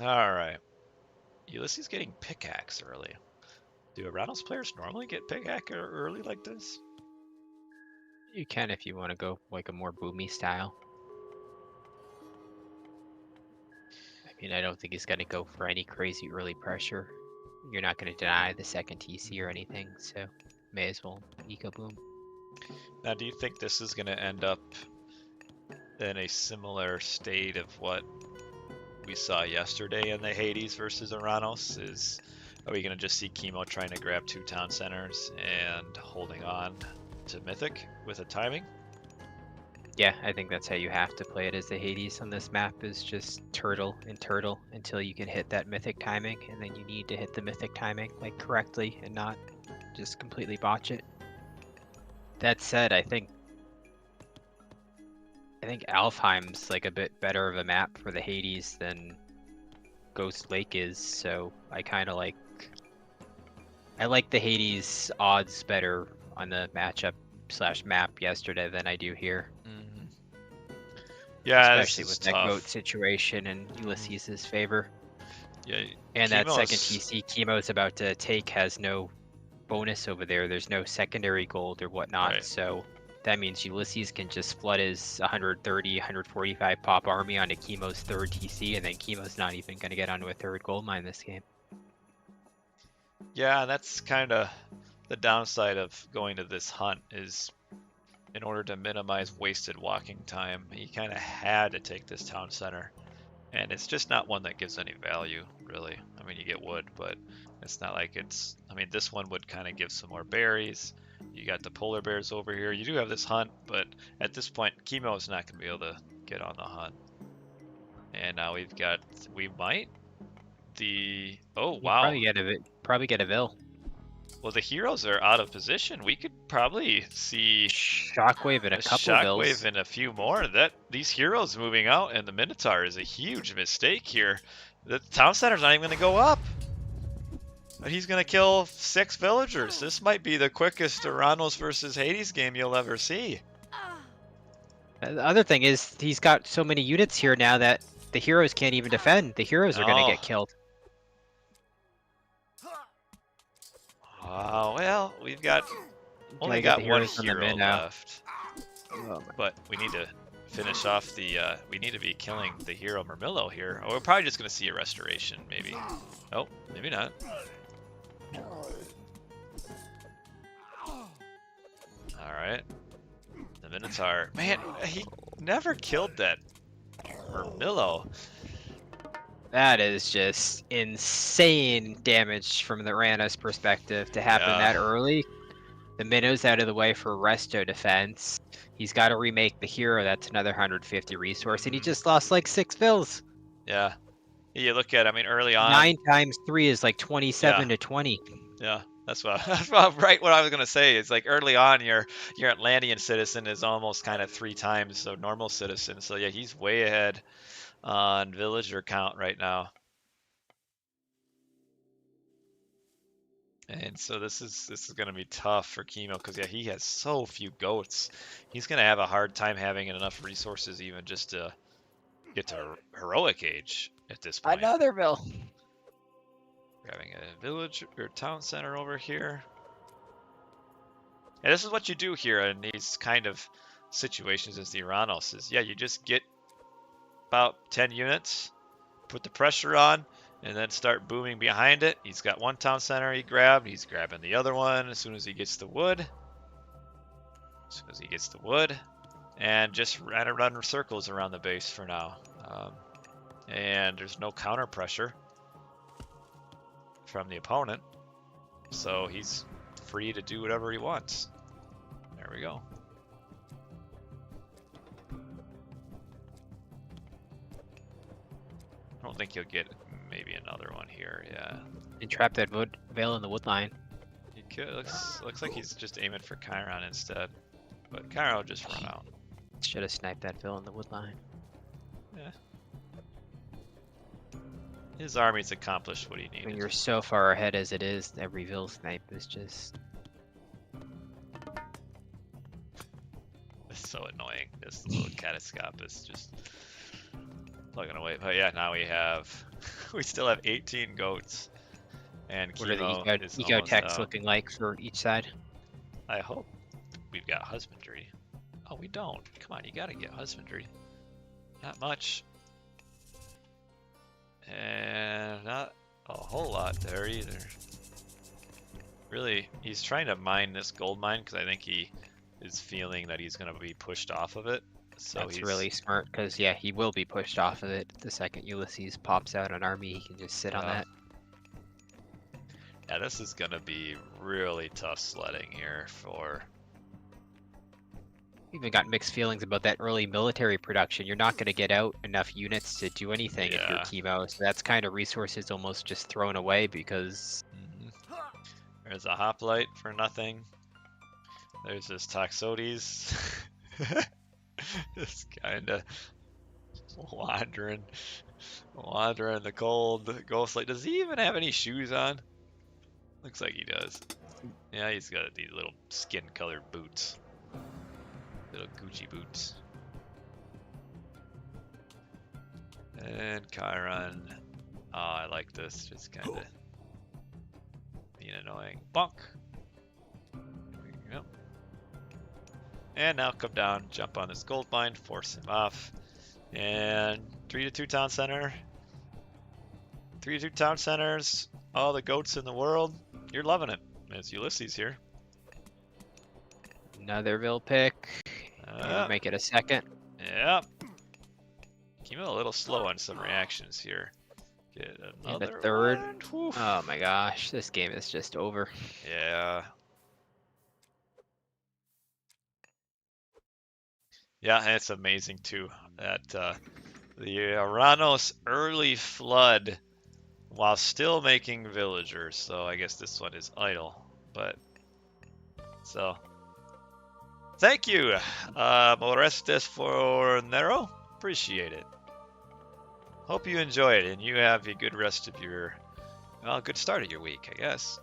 All right. Ulysses getting pickaxe early. Do Oranos players normally get pickaxe early like this? You can if you want to go like a more boomy style. I mean, I don't think he's going to go for any crazy early pressure. You're not going to deny the second TC or anything, so may as well eco boom. Now, do you think this is going to end up in a similar state of what we saw yesterday in the Hades versus Oranos? Are we going to just see Kimo trying to grab 2 town centers and holding on to Mythic with a timing? Yeah, I think that's how you have to play it as the Hades on this map, is just turtle and turtle until you can hit that Mythic timing, and then you need to hit the Mythic timing like correctly and not just completely botch it. That said, I think Alfheim's like a bit better of a map for the Hades than Ghost Lake is, so I like the Hades odds better on the matchup/map yesterday than I do here. Mm-hmm. Yeah, especially with that goat situation in Ulysses' favor. Yeah, and that second TC Kimo's about to take has no bonus over there. There's no secondary gold or whatnot, right. So that means Ulysses can just flood his 130, 145 pop army onto Kimo's third TC, and then Kimo's not even going to get onto a third gold mine this game. Yeah, that's kind of the downside of going to this hunt, is in order to minimize wasted walking time, he kind of had to take this town center. And it's just not one that gives any value, really. I mean, you get wood, but it's not like it's... I mean, this one would kind of give some more berries. You got the polar bears over here. You do have this hunt, but at this point, Kimo is not going to be able to get on the hunt. And now we've got... We might... The... Oh, wow. Probably get a Vil. Well, the heroes are out of position. We could probably see Shockwave and a couple Shockwave and a few more. These heroes moving out and the Minotaur is a huge mistake here. The town center's not even going to go up. But he's going to kill 6 villagers. This might be the quickest Oranos versus Hades game you'll ever see. The other thing is he's got so many units here now that the heroes can't even defend. The heroes are going to get killed. Well, we've got only got one hero left, but we need to finish off the. We need to be killing the hero Murmillo here. Or we're probably just gonna see a restoration, maybe. Oh, maybe not. All right, the Minotaur. Man, he never killed that Murmillo. That is just insane damage from the Oranos perspective to happen that early. The Minnow's out of the way for resto defense. He's got to remake the hero. That's another 150 resource, and he just lost like 6 Vils. Yeah. You look at, I mean, early on. 9 times 3 is like 27 to 20. Yeah, that's right what I was gonna say. It's like early on, your Atlantean citizen is almost kind of 3 times a normal citizen. So yeah, he's way ahead on villager count right now. And so this is going to be tough for Kimo because yeah, he has so few goats. He's going to have a hard time having enough resources even just to get to heroic age at this point. Another Vil. Grabbing a village or town center over here. And this is what you do here in these kind of situations as the Oranos is, yeah, you just get about 10 units, put the pressure on, and then start booming behind it. He's got 1 town center he grabbed. He's grabbing the other one as soon as he gets the wood. And just run circles around the base for now. And there's no counter pressure from the opponent. So he's free to do whatever he wants. There we go. I don't think he'll get maybe another one here, yeah. And trap that Veil in the wood line. He could, looks like he's just aiming for Chiron instead. But Chiron will just run out. Should have sniped that Phil in the wood line. Yeah. His army's accomplished what he needed. When you're so far ahead as it is, every Vil snipe is just... It's so annoying. This little catastrophe is just plugging away. But yeah, now we have... we still have 18 goats. And What are Kimo the is eco almost techs out. looking like for each side? I hope we've got husbandry. Oh, we don't. Come on, you gotta get husbandry. Not much. And not a whole lot there either. Really, he's trying to mine this gold mine because I think he is feeling that he's going to be pushed off of it. So That's he's really smart because, yeah, he will be pushed off of it. The second Ulysses pops out an army, he can just sit on that. Yeah, this is going to be really tough sledding here for... Even got mixed feelings about that early military production. You're not going to get out enough units to do anything if you're Kimo. So that's kind of resources almost just thrown away because... There's a hoplite for nothing. There's this Toxotes. Just kind of wandering the cold ghost light. Does he even have any shoes on? Looks like he does. Yeah, he's got these little skin-colored boots. Little Gucci boots. And Chiron. Oh, I like this. Just kind of being annoying. Bonk! There we go. And now come down, jump on this gold mine, force him off. And 3-2 town center. 3-2 town centers. All the goats in the world. You're loving it. It's Ulysses here. Another Vil pick. Make it a second. Yep. Kimo a little slow on some reactions here. Get another and a third. One. Oh my gosh, this game is just over. Yeah. Yeah, and it's amazing too that the Oranos early flood while still making villagers. So I guess this one is idle, but so thank you, Orestes for Nero. Appreciate it. Hope you enjoy it and you have a good rest of your, well, good start of your week, I guess.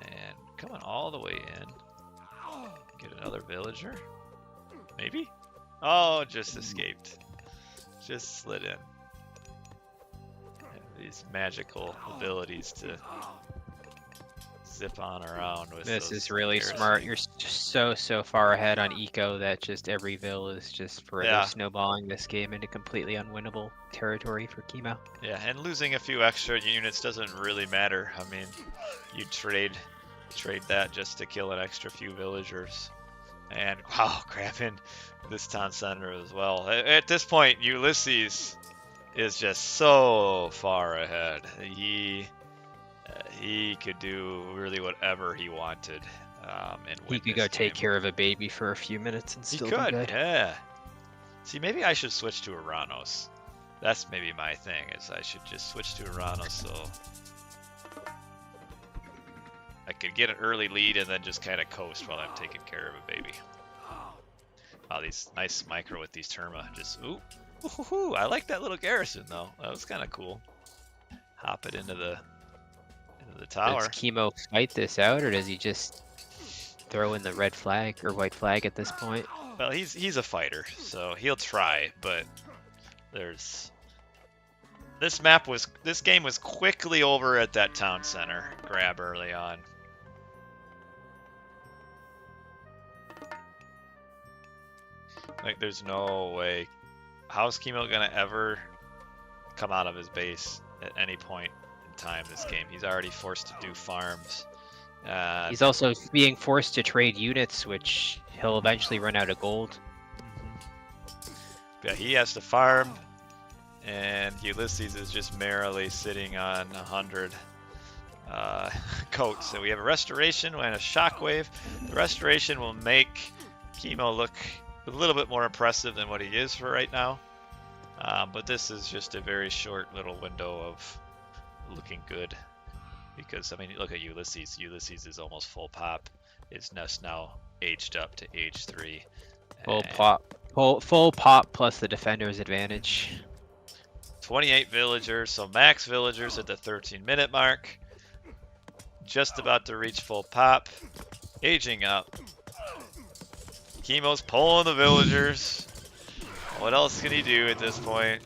And coming all the way in, get another villager. Maybe? Oh, just escaped. Just slid in. These magical abilities to zip on around with this those is really garrisons. smart. You're so far ahead on eco that just every Vil is just forever snowballing this game into completely unwinnable territory for Kimo. Yeah, and losing a few extra units doesn't really matter. I mean, you trade that just to kill an extra few villagers. And wow, grabbing this town center as well. At this point, Ulysses is just so far ahead. He could do really whatever he wanted. And he could go take care of a baby for a few minutes and still he could, be good. Yeah. See, maybe I should switch to Oranos. That's maybe my thing, is I should just switch to Oranos so I could get an early lead and then just kind of coast while I'm taking care of a baby. Wow, these nice micro with these Terma. Just, ooh, I like that little garrison though. That was kind of cool. Hop it into the tower. Does Kimo fight this out, or does he just throw in the red flag or white flag at this point? Well, he's a fighter, so he'll try, but there's... This game was quickly over at that town center grab early on. Like, there's no way. How's Kimo gonna ever come out of his base at any point in time this game? He's already forced to do farms. He's also being forced to trade units, which he'll eventually run out of gold. Yeah, he has to farm, and Ulysses is just merrily sitting on 100 coats. So we have a restoration and a shockwave. The restoration will make Kimo look a little bit more impressive than what he is for right now. But this is just a very short little window of looking good. Because, I mean, look at Ulysses. Ulysses is almost full pop. His nest now aged up to age 3. Full And pop. Full pop plus the defender's advantage. 28 villagers, so max villagers at the 13-minute mark. Just about to reach full pop. Aging up. Kimo's pulling the villagers. What else can he do at this point?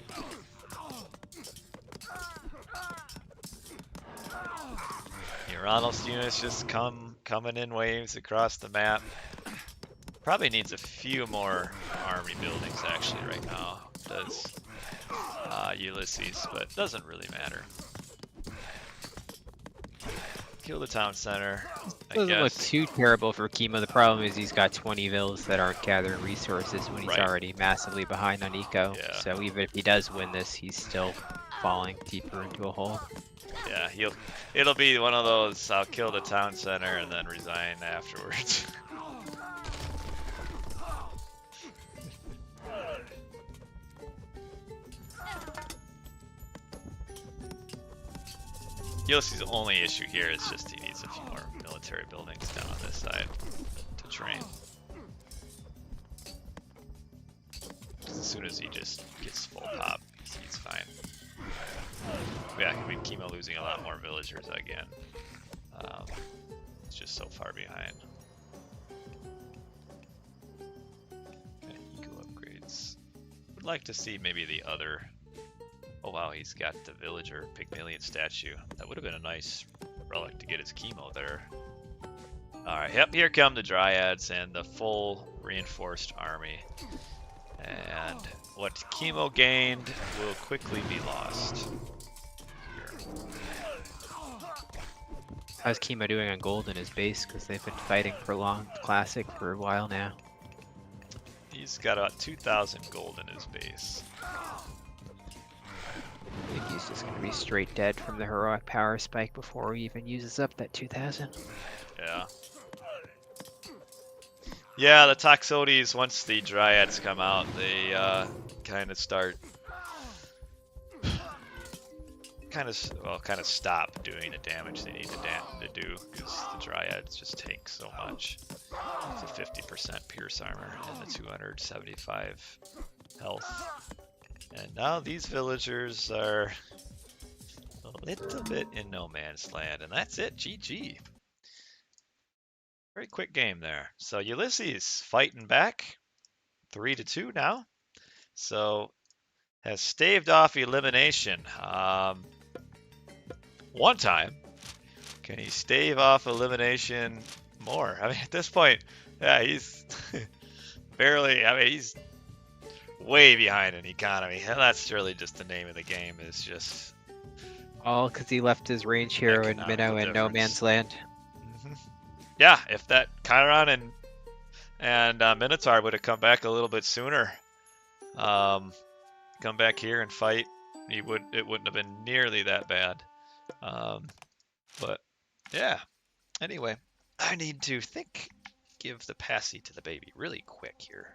Oranos units just coming in waves across the map. Probably needs a few more army buildings actually right now. Does Ulysses, but doesn't really matter. Kill the town center. Doesn't look too terrible for Kimo. The problem is he's got 20 vills that aren't gathering resources when he's already massively behind on eco. Yeah. So even if he does win this, he's still falling deeper into a hole. Yeah, it'll be one of those, I'll kill the town center and then resign afterwards. Ulysses' only issue here is just he needs a few more military buildings down on this side to train. As soon as he just gets full pop, he's fine. Yeah, I mean, Kimo losing a lot more villagers again. It's just so far behind. Okay, eco upgrades. Would like to see maybe the other. Oh wow, he's got the villager Pygmalion statue. That would have been a nice relic to get his Kimo there. Alright, yep, here come the Dryads and the full reinforced army. And what Kimo gained will quickly be lost. How's Kimo doing on gold in his base? Because they've been fighting prolonged classic for a while now. He's got about 2,000 gold in his base. I think he's just going to be straight dead from the heroic power spike before he even uses up that 2,000. Yeah. Yeah, the Toxotes, once the Dryads come out, they kind of start... kind of stop doing the damage they need to do, because the Dryads just take so much. It's a 50% pierce armor and the 275 health. And now these villagers are a little bit in no man's land, and that's it, GG. Very quick game there. So Ulysses fighting back, 3-2 now. So has staved off elimination. One time. Can he stave off elimination more? I mean, at this point, yeah, he's barely, I mean, he's way behind in economy. And that's really just the name of the game, is just... All because he left his range hero in Minnow and no man's land. Mm-hmm. Yeah, if that Chiron and Minotaur would have come back a little bit sooner, come back here and fight, it wouldn't have been nearly that bad. But yeah, anyway, I need to give the passy to the baby really quick here.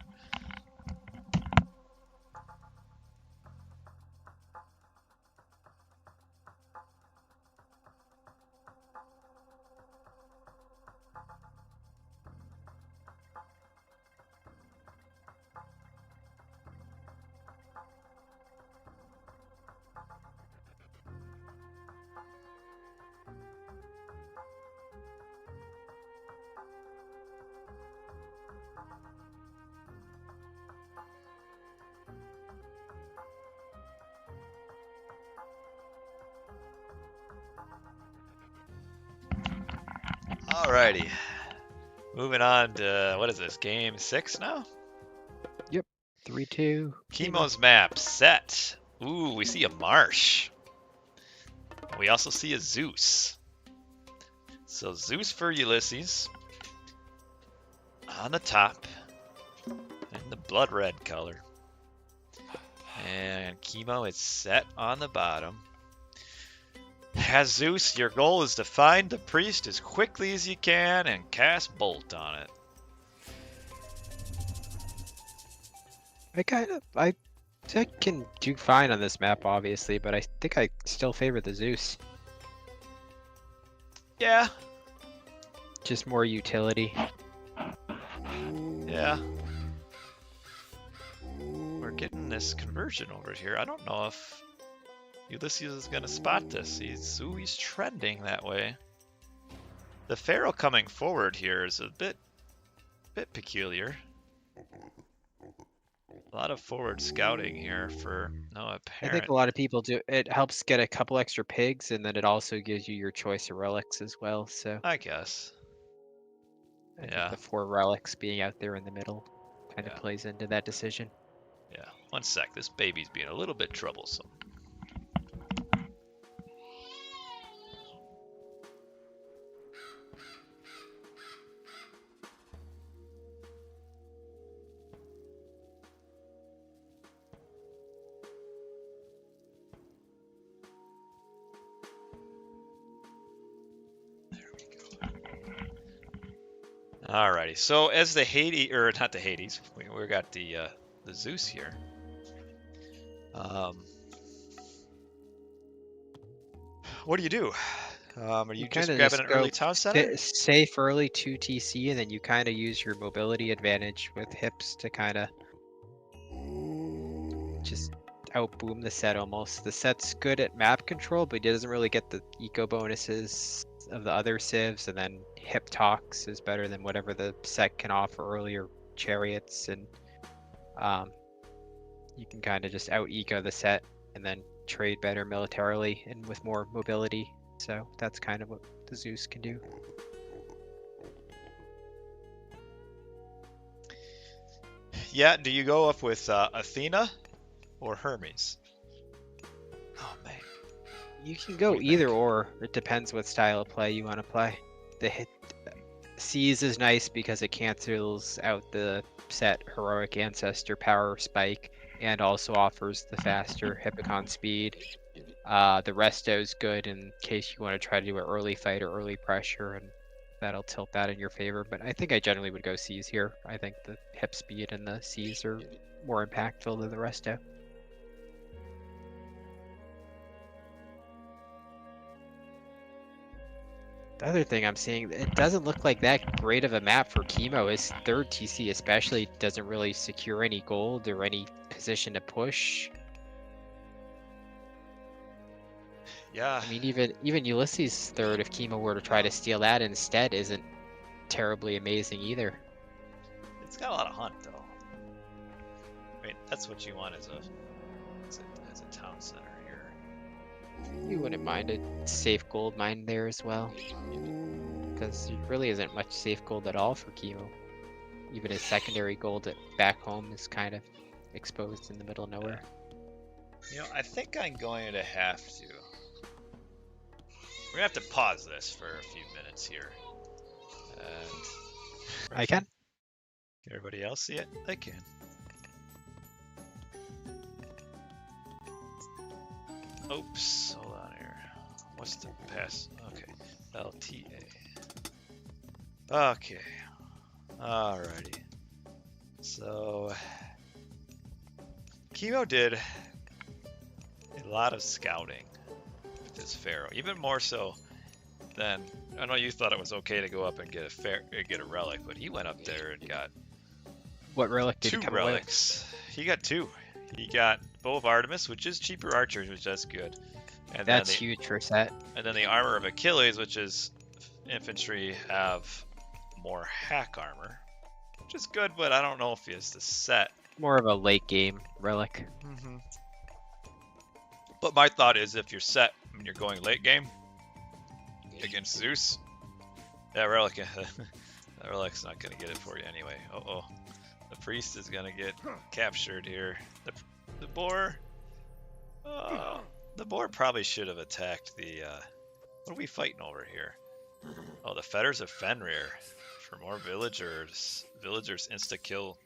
Alrighty, moving on to, what is this, game 6 now? Yep, 3-2. Kimo's map set. Ooh, we see a Marsh. We also see a Zeus. So Zeus for Ulysses on the top in the blood red color. And Kimo is set on the bottom. As Zeus, your goal is to find the priest as quickly as you can and cast Bolt on it. I can do fine on this map, obviously, but I think I still favor the Zeus. Yeah. Just more utility. Yeah. getting this conversion over here. I don't know if Ulysses is going to spot this. He's trending that way. The Pharaoh coming forward here is a bit peculiar. A lot of forward scouting here for no apparent. I think a lot of people do. It helps get a couple extra pigs, and then it also gives you your choice of relics as well. So I guess. I think Yeah. the 4 relics being out there in the middle kind of Yeah. plays into that decision. Yeah. One sec. This baby's being a little bit troublesome. Alrighty, so as the Hades, or not the Hades, we got the Zeus here. What do you do? Are you just grabbing an early town center? Safe early 2 TC, and then you kind of use your mobility advantage with hips to kind of just outboom the set almost. The set's good at map control, but he doesn't really get the eco bonuses of the other civs, and then hip talks is better than whatever the set can offer earlier chariots, and you can kind of just out eco the set and then trade better militarily and with more mobility. So that's kind of what the Zeus can do. Yeah, do you go up with Athena or Hermes? Oh man. You can go either or. It depends what style of play you want to play. The Seize is nice because it cancels out the set Heroic Ancestor Power Spike and also offers the faster Hippocon speed. The Resto is good in case you want to try to do an early fight or early pressure, and that'll tilt that in your favor. But I think I generally would go Seize here. I think the hip speed and the Seize are more impactful than the Resto. The other thing I'm seeing, it doesn't look like that great of a map for Kimo. His 3rd TC especially doesn't really secure any gold or any position to push. Yeah. I mean, even Ulysses' 3rd, if Kimo were to try to steal that instead, isn't terribly amazing either. It's got a lot of hunt though. I mean, that's what you want as a town center here. You wouldn't mind a safe gold mine there as well, because there really isn't much safe gold at all for Kimo. Even his secondary gold at back home is kind of exposed in the middle of nowhere. You know, I think I'm going to have to. We're gonna have to pause this for a few minutes here. And I can. Can everybody else see it? I can. Oops, hold on here. What's the pass? Okay, LTA. Okay, alrighty. So, Kimo did a lot of scouting with this Pharaoh, even more so than, I know you thought it was okay to go up and get a relic, but he went up there and got What relic did 2 he come relics. He got 2. He got Bow of Artemis, which is cheaper archers, which that's good. And That's then huge for a set. And then the Armor of Achilles, which is infantry have more hack armor, which is good, but I don't know if it's the set. More of a late game relic. But my thought is, if you're set and you're going late game against Zeus, that relic, that relic's not gonna get it for you anyway. The priest is gonna get captured here. The boar. The boar probably should have attacked the. What are we fighting over here? Oh, the fetters of Fenrir for more villagers. Villagers insta kill.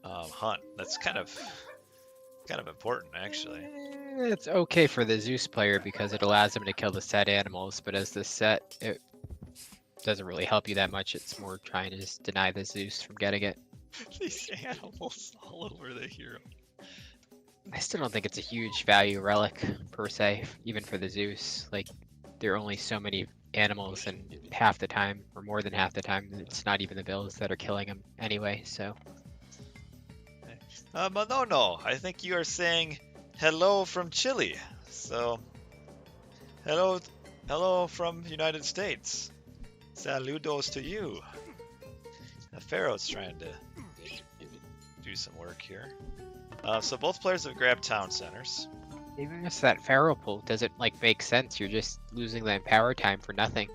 Hunt. That's kind of important actually. It's okay for the Zeus player because it allows him to kill the set animals, but as the set, it doesn't really help you that much. It's more trying to just deny the Zeus from getting it. These animals all over the hero. I still don't think it's a huge value relic per se, even for the Zeus. Like, there are only so many animals, and half the time, or more than half the time, it's not even the bills that are killing them anyway. So No. I think you are saying hello from Chile. So, hello from United States. Saludos to you. The Pharaoh's trying to do some work here. So both players have grabbed town centers. Even if that Pharaoh pull doesn't like make sense, you're just losing that power time for nothing.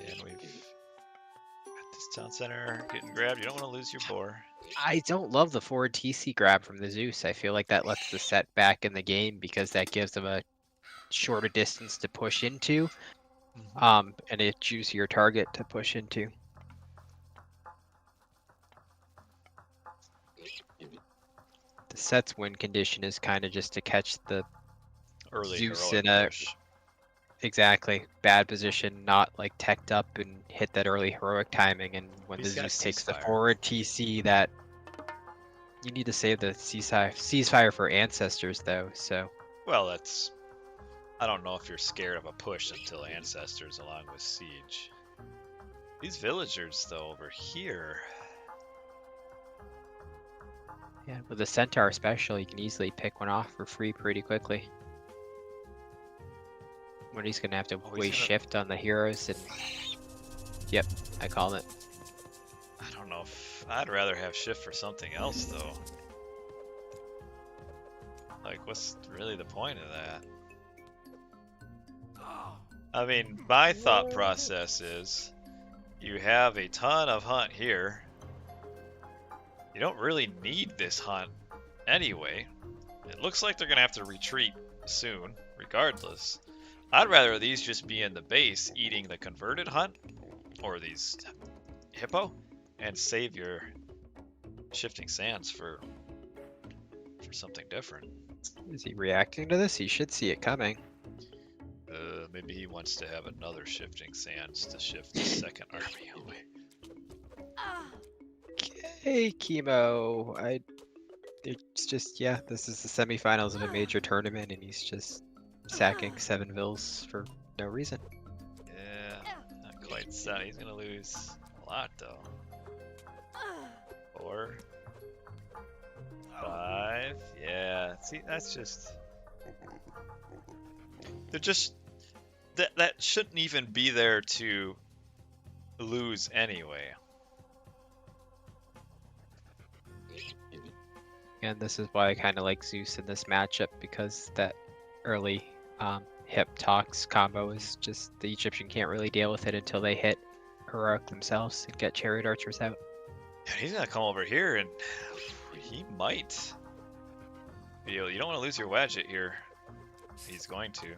And we've got this town center getting grabbed. You don't want to lose your boar. I don't love the forward TC grab from the Zeus. I feel like that lets the set back in the game because that gives them a shorter distance to push into, and a juicier target to push into. The set's win condition is kind of just to catch the Early Zeus heroic in a push. exactly bad position, not like teched up and hit that early heroic timing. And when He's the got Zeus takes the ceasefire. forward TC, that you need to save the ceasefire for ancestors though. So Well, that's... I don't know if you're scared of a push until ancestors along with siege. These villagers, though, over here... yeah, with the centaur special, you can easily pick one off for free pretty quickly. When he's gonna have to he's waste gonna- shift on the heroes, and yep, I called it. I don't know if... I'd rather have shift for something else, though. Like, what's really the point of that? I mean, my thought process is, you have a ton of hunt here. You don't really need this hunt anyway. It looks like they're going to have to retreat soon, regardless. I'd rather these just be in the base eating the converted hunt, or these hippo, and save your shifting sands for something different. Is he reacting to this? He should see it coming. Maybe he wants to have another shifting sands to shift the second army away. Okay, Kimo. It's just, yeah, this is the semifinals of a major tournament, and he's just sacking 7 vills for no reason. Yeah, not quite so. He's gonna lose a lot though. 4, 5, yeah. See, that's just... They're just... That shouldn't even be there to lose anyway. And this is why I kind of like Zeus in this matchup, because that early hip tox combo is just, the Egyptian can't really deal with it until they hit heroic themselves and get chariot archers out. Yeah, he's gonna come over here and he might be able... You don't want to lose your Wadjet here. He's going to.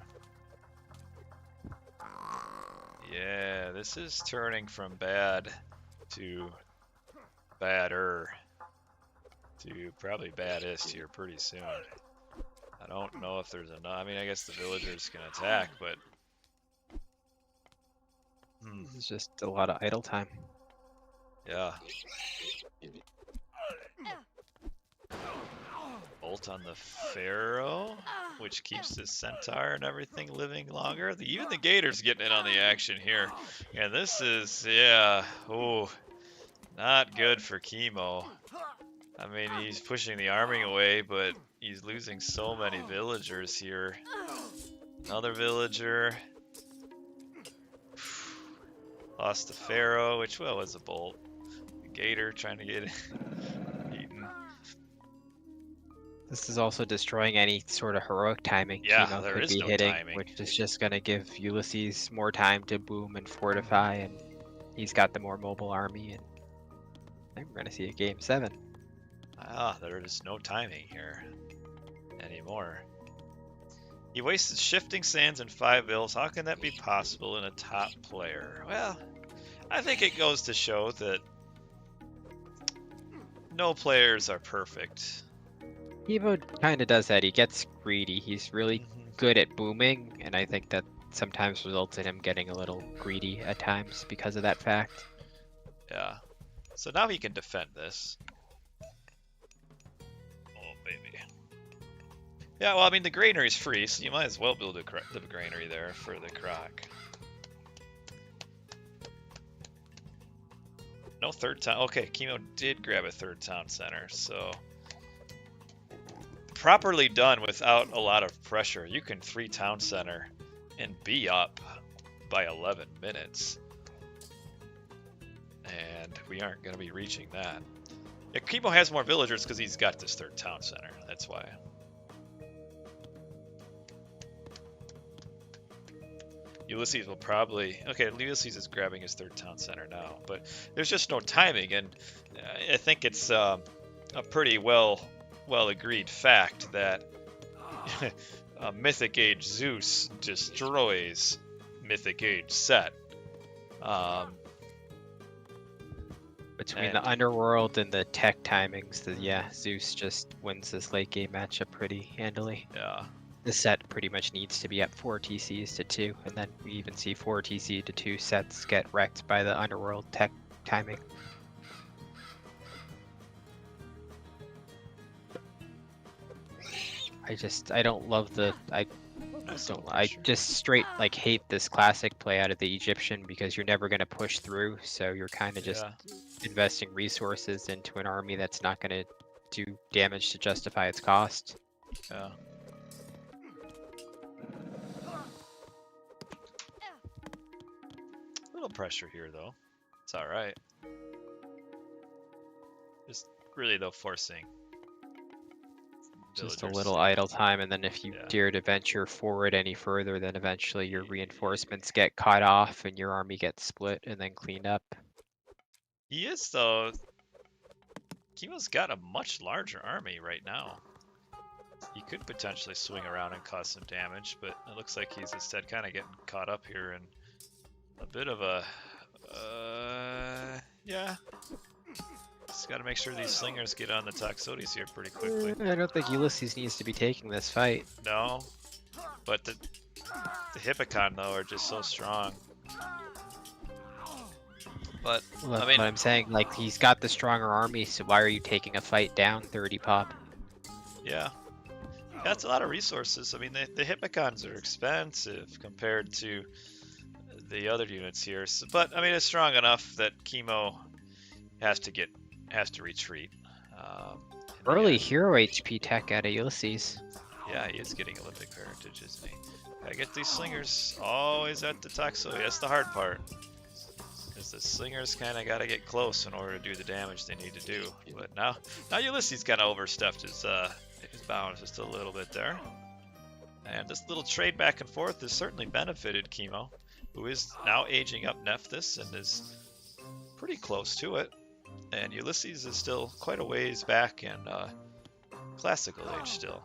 Yeah, this is turning from bad to badder to probably baddest here pretty soon. I don't know if there's enough. I mean, I guess the villagers can attack, but... It's just a lot of idle time. Yeah. Bolt on the Pharaoh, which keeps the Centaur and everything living longer. Even the Gator's getting in on the action here. And this is, yeah, oh, not good for Kimo. I mean, he's pushing the army away, but he's losing so many villagers here. Another villager. Lost the Pharaoh, which, well, was a bolt. The Gator trying to get eaten. This is also destroying any sort of heroic timing Yeah, Kimo there could is be no hitting, timing. which is just going to give Ulysses more time to boom and fortify, and he's got the more mobile army, and I think we're going to see a game 7. Ah, there is no timing here anymore. He wasted shifting sands and 5 bills. How can that be possible in a top player? Well, I think it goes to show that no players are perfect. Kimo kind of does that. He gets greedy. He's really good at booming, and I think that sometimes results in him getting a little greedy at times because of that fact. Yeah. So now he can defend this. Oh, baby. Yeah, well, I mean, the granary's free, so you might as well build the granary there for the croc. no third town. Okay, Kimo did grab a third town center, so properly done without a lot of pressure. You can 3 town center and be up by 11 minutes. And we aren't going to be reaching that. Yeah, Kimo has more villagers because he's got this third town center. That's why. Ulysses will probably... Okay, Ulysses is grabbing his third town center now, but there's just no timing, and I think it's a pretty well agreed fact that Mythic Age Zeus destroys Mythic Age Set. Between the underworld and the tech timings, Zeus just wins this late game matchup pretty handily. Yeah. The set pretty much needs to be up 4 TCs to 2, and then we even see 4 TC to 2 sets get wrecked by the underworld tech timing. I don't love I just straight like hate this classic play out of the Egyptian because you're never going to push through, so you're kind of just investing resources into an army that's not going to do damage to justify its cost. Yeah. A little pressure here though. It's all right. Just really though forcing. Just a little idle time, and then if you dare to venture forward any further, then eventually your reinforcements get cut off and your army gets split and then cleaned up. He is though. Kimo's got a much larger army right now. He could potentially swing around and cause some damage, but it looks like he's instead kind of getting caught up here in a bit of a Just got to make sure these slingers get on the Toxotes here pretty quickly. I don't think Ulysses needs to be taking this fight. No, but the Hippocon though are just so strong. But well, I mean, what I'm saying, like, he's got the stronger army, so why are you taking a fight down 30 pop? Yeah, that's a lot of resources. I mean, the Hippocons are expensive compared to the other units here. So, but I mean, it's strong enough that Kimo has to retreat. Early hero HP tech out of Ulysses. Yeah, he is getting Olympic parentage, isn't he? Gotta get these slingers always at the Toxotes. That's the hard part. Because the slingers kind of got to get close in order to do the damage they need to do. But now Ulysses kind of overstepped his bounds just a little bit there. And this little trade back and forth has certainly benefited Kimo, who is now aging up Nephthys and is pretty close to it. And Ulysses is still quite a ways back in classical age still.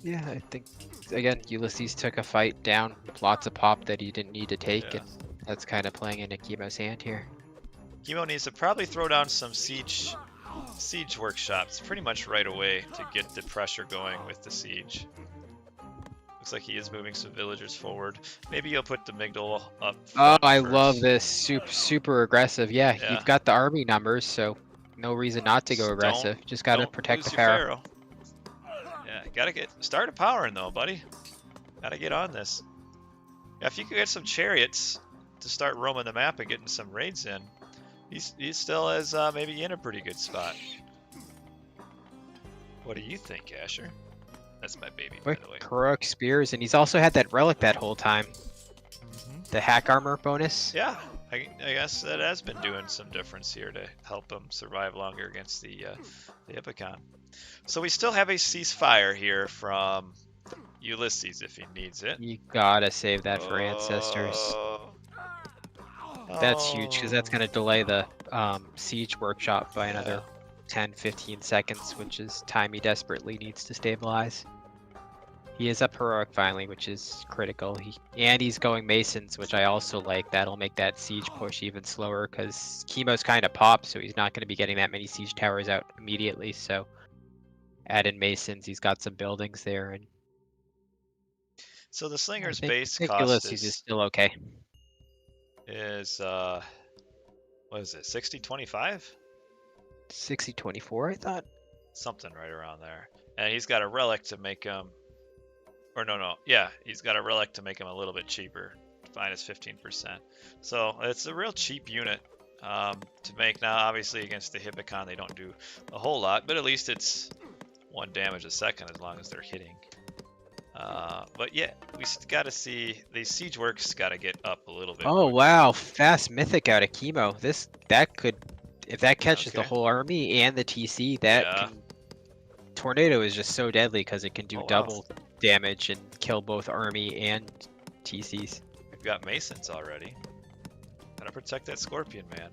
Yeah, I think, again, Ulysses took a fight down, lots of pop that he didn't need to take, and that's kind of playing into Kimo's hand here. Kimo needs to probably throw down some siege workshops pretty much right away to get the pressure going with the siege. Looks like he is moving some villagers forward. Maybe he'll put the Migdal up. Oh, I love this. Super aggressive. Yeah, you've got the army numbers, so no reason not to go aggressive. Just got to protect the pharaoh. Yeah, gotta start a powering though, buddy. Gotta get on this. Yeah, if you could get some chariots to start roaming the map and getting some raids in, he still is maybe in a pretty good spot. What do you think, Asher? That's my baby, by the way. Heroic spears, and he's also had that relic that whole time. The hack armor bonus. Yeah, I guess that has been doing some difference here to help him survive longer against the Hippocon. So we still have a ceasefire here from Ulysses if he needs it. You gotta save that for ancestors. That's huge, because that's going to delay the siege workshop by another 10-15 seconds, which is time he desperately needs to stabilize. He is up heroic finally, which is critical. And he's going Masons, which I also like. That'll make that siege push even slower, because Kimo's kind of popped, so he's not going to be getting that many siege towers out immediately. So add in Masons, he's got some buildings there. And so the Slinger's base cost Ulysses is still okay. Is what is it, 60-25? 60-24, I thought. Something right around there. And he's got a relic to make him, or no, yeah, he's got a relic to make him a little bit cheaper minus 15%. So it's a real cheap unit to make. Now, obviously, against the Hippocon, they don't do a whole lot, but at least it's 1 damage a second as long as they're hitting. But yeah, we got to see the siege works. Got to get up a little bit. Oh quicker. wow, fast mythic out of Kimo. That could, if that catches the Okay. whole army and the TC, that Yeah. can, tornado is just so deadly because it can do Oh, wow. double damage and kill both army and TCs. We've got Masons already. Gotta protect that Scorpion, man.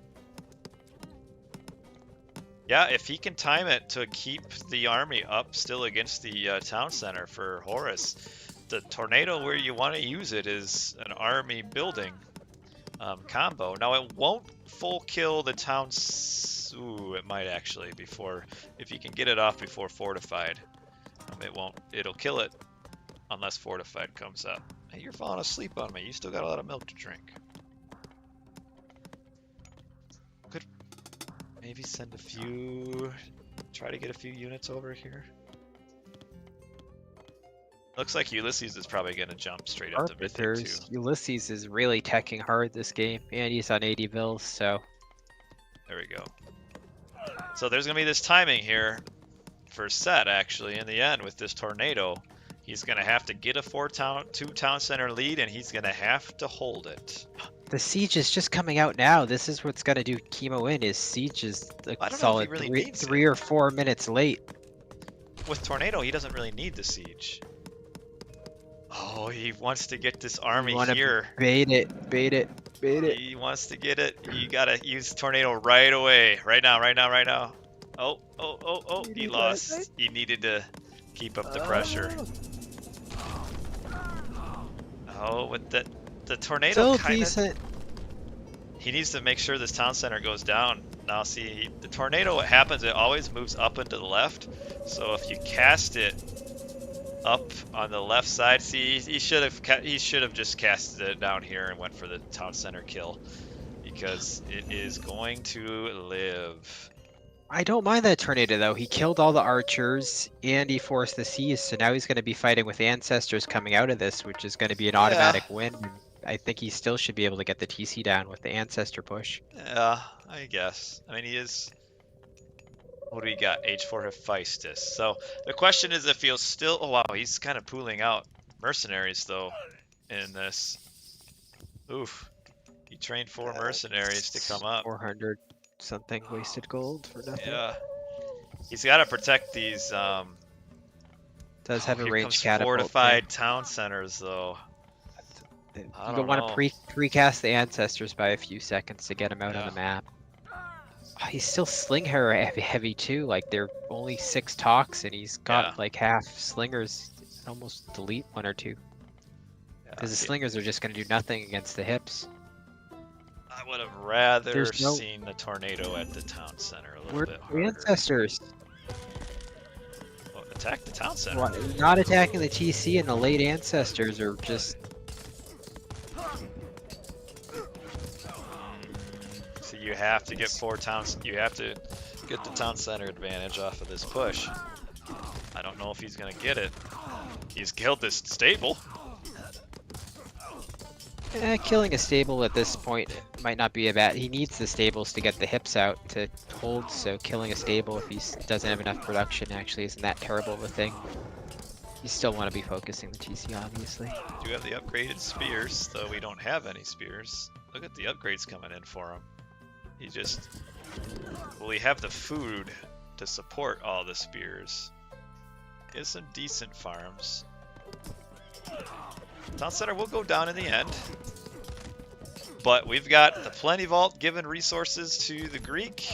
Yeah, if he can time it to keep the army up still against the town center for Horus, the tornado where you want to use it is an army building combo. Now it won't full kill the town. Ooh, it might actually before, if you can get it off before fortified. It won't. It'll kill it unless fortified comes up. Hey, you're falling asleep on me. You still got a lot of milk to drink. Could maybe send a few. Try to get a few units over here. Looks like Ulysses is probably going to jump straight up to Mythic too. Arbiters. Ulysses is really teching hard this game, and he's on 80 bills, so. There we go. So there's going to be this timing here for Set, actually, in the end with this tornado. He's going to have to get a 2-town center lead, and he's going to have to hold it. The siege is just coming out now. This is what's going to do Kimo in. His siege is a solid really 3 or 4 minutes late. With tornado, he doesn't really need the siege. Oh, he wants to get this army here. Bait it, bait it, bait it. He wants to get it. You gotta use tornado right away. Right now, right now, right now. Oh, oh, oh, oh, he lost. He needed to keep up the pressure. Oh, with the tornado Still kind of... decent. He needs to make sure this town center goes down. Now see, the tornado, what happens, it always moves up and to the left. So if you cast it up on the left side, see, he should have just casted it down here and went for the town center kill, because it is going to live. I don't mind that tornado though. He killed all the archers and he forced the siege, so now he's going to be fighting with ancestors coming out of this, which is going to be an automatic win. I think he still should be able to get the TC down with the ancestor push. Yeah, I guess. I mean, he is... What do we got? H4 Hephaestus. So the question is if he'll still... Oh, wow, he's kind of pooling out mercenaries, though, in this. Oof. He trained 4 mercenaries to come up. 400 something wasted gold for nothing. Yeah. He's got to protect these... Does have a here range comes catapult. fortified town centers, though. You want to precast the ancestors by a few seconds to get him out on the map. Oh, he's still slinger heavy too. Like they're only 6 talks, and he's got like half slingers. Almost delete 1 or 2. Because the slingers are just going to do nothing against the hips. I would have rather seen the tornado at the town center a little bit harder. Ancestors. Oh, attack the town center. What, not attacking the TC, and the late ancestors are just. So you have to get 4 towns. You have to get the town center advantage off of this push. I don't know if he's gonna get it. He's killed this stable. Killing a stable at this point might not be a bad. He needs the stables to get the hips out to hold, so killing a stable if he doesn't have enough production actually isn't that terrible of a thing. You still want to be focusing the TC, obviously. We do have the upgraded spears, though we don't have any spears. Look at the upgrades coming in for him. He just... Will he have the food to support all the spears? He has some decent farms. Town center will go down in the end. But we've got the Plenty Vault giving resources to the Greek.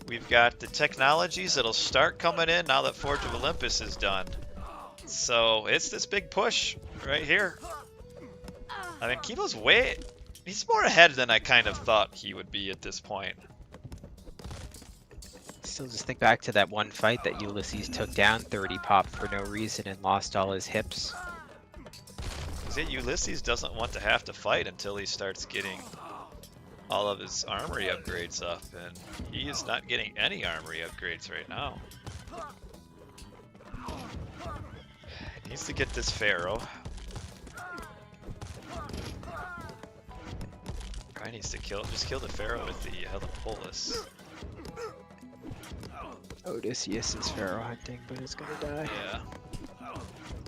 We've got the technologies that'll start coming in now that Forge of Olympus is done. So it's this big push right here. I mean, Kimo's he's more ahead than I kind of thought he would be at this point. Still just think back to that one fight that Ulysses took down 30 pop for no reason and lost all his hips. Ulysses doesn't want to have to fight until he starts getting all of his armory upgrades up, and he is not getting any armory upgrades right now. He needs to get this Pharaoh. Probably needs to just kill the Pharaoh with the Helipolis. Odysseus is pharaoh hunting, but it's gonna die. Yeah.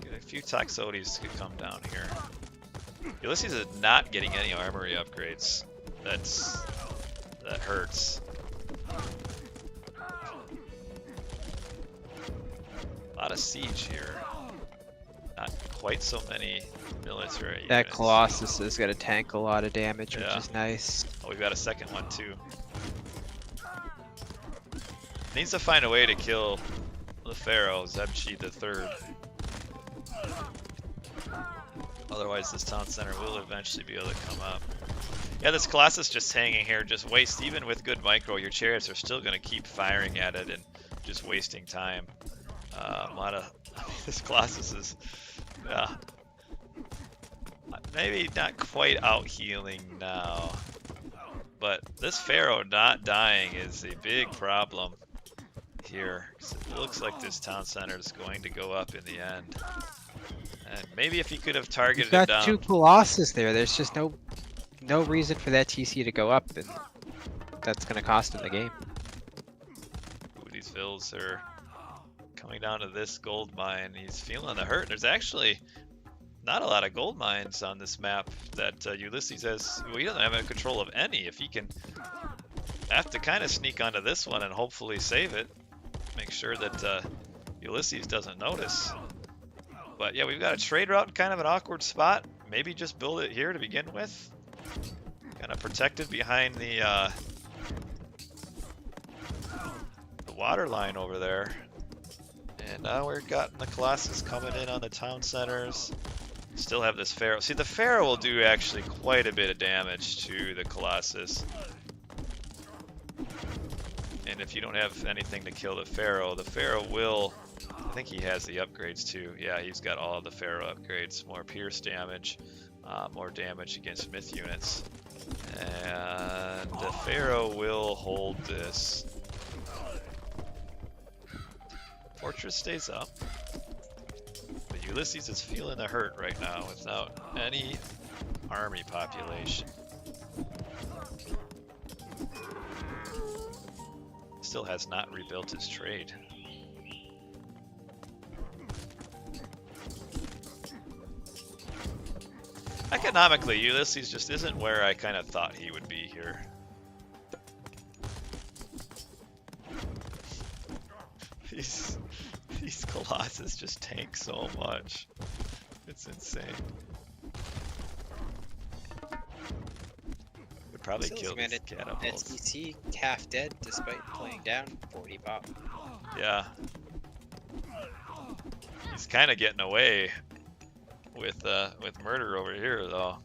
Get a few Toxotes could come down here. Ulysses is not getting any armory upgrades. That hurts. A lot of siege here. Not quite so many military That units. Colossus is gonna tank a lot of damage, Yeah. which is nice. Oh, we've got a second one too. Needs to find a way to kill the Pharaoh, Zebchi III. Otherwise, this town center will eventually be able to come up. Yeah, this Colossus just hanging here, just waste. Even with good micro, your chariots are still going to keep firing at it and just wasting time. A lot of this Colossus is, maybe not quite out healing now, but this Pharaoh not dying is a big problem here. It looks like this town center is going to go up in the end. And maybe if he could have targeted You've it got down. two Colossus there. There's just no reason for that TC to go up, and that's gonna cost him the game. Ooh, these vills are coming down to this gold mine. He's feeling the hurt. There's actually not a lot of gold mines on this map that Ulysses has. Well, he doesn't have any control of any. If he can, have to kind of sneak onto this one and hopefully save it. Make sure that Ulysses doesn't notice. But yeah, we've got a trade route in kind of an awkward spot. Maybe just build it here to begin with. Kind of protected behind the water line over there. And now we've got the Colossus coming in on the town centers. Still have this Pharaoh. See, the Pharaoh will do actually quite a bit of damage to the Colossus. And if you don't have anything to kill the Pharaoh will... I think he has the upgrades too. Yeah, he's got all of the Pharaoh upgrades. More pierce damage, more damage against myth units. And the Pharaoh will hold this. Fortress stays up. But Ulysses is feeling the hurt right now without any army population. Still has not rebuilt his trade. Economically, Ulysses just isn't where I kind of thought he would be here. These Colossus just tank so much. It's insane. Would probably kill these catapults. SDC half dead despite playing down 40 pop. Yeah. He's kind of getting away with murder over here though,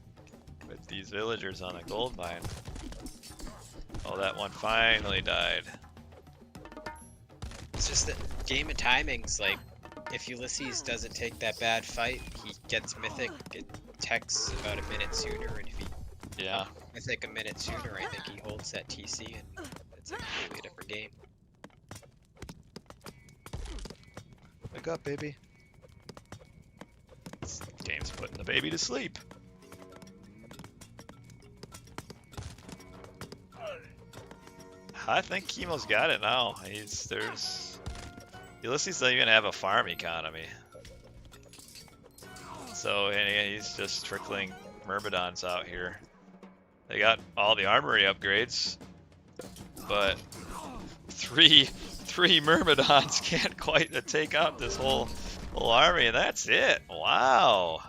with these villagers on a gold mine. Oh, that one finally died. It's just that game of timings, like, if Ulysses doesn't take that bad fight, he gets mythic, it techs about a minute sooner, and if he Yeah. mythic a minute sooner, I think he holds that TC, and it's a completely different game. Wake up, baby. This game's putting the baby to sleep. I think Kimo's got it now. Ulysses doesn't even have a farm economy. So and he's just trickling Myrmidons out here. They got all the armory upgrades, but three Myrmidons can't quite take out this whole army, and that's it. Wow.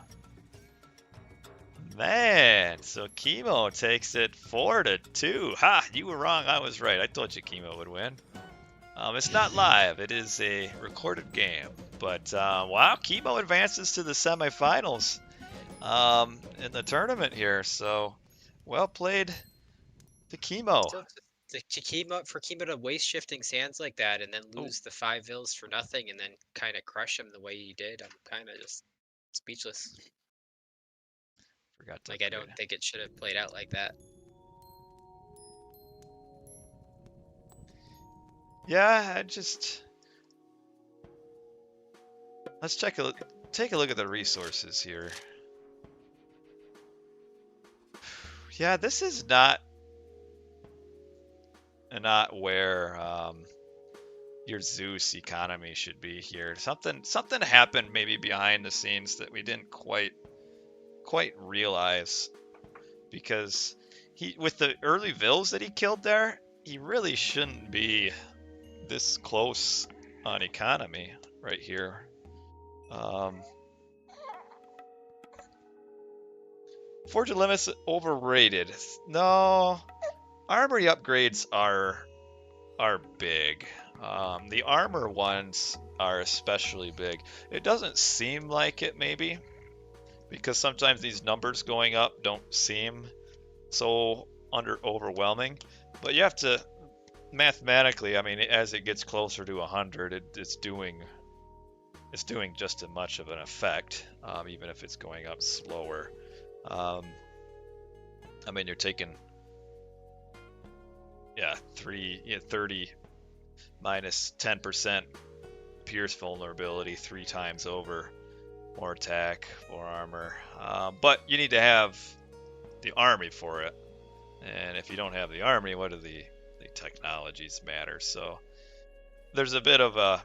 Man, so Kimo takes it 4-2. Ha! You were wrong. I was right. I told you Kimo would win. It's not live. It is a recorded game. But wow, Kimo advances to the semifinals in the tournament here. So well played to Kimo. For Kimo to waste shifting sands like that and then lose the 5 vills for nothing and then kind of crush him the way he did, I'm kind of just speechless. Forgot to I don't think it should have played out like that. Yeah, let's take a look at the resources here. Yeah, this is not where your Zeus economy should be here. Something happened maybe behind the scenes that we didn't quite realize, because he, with the early vills that he killed there, he really shouldn't be this close on economy right here. Fortune limits overrated. No, armory upgrades are big. The armor ones are especially big. It doesn't seem like it, maybe, because sometimes these numbers going up don't seem so overwhelming. But you have to mathematically, I mean, as it gets closer to 100, it's doing just as much of an effect, even if it's going up slower. I mean, you're taking 30 minus 10% pierce vulnerability 3 times over, more attack, more armor. But you need to have the army for it, and if you don't have the army, what do the technologies matter? So there's a bit of a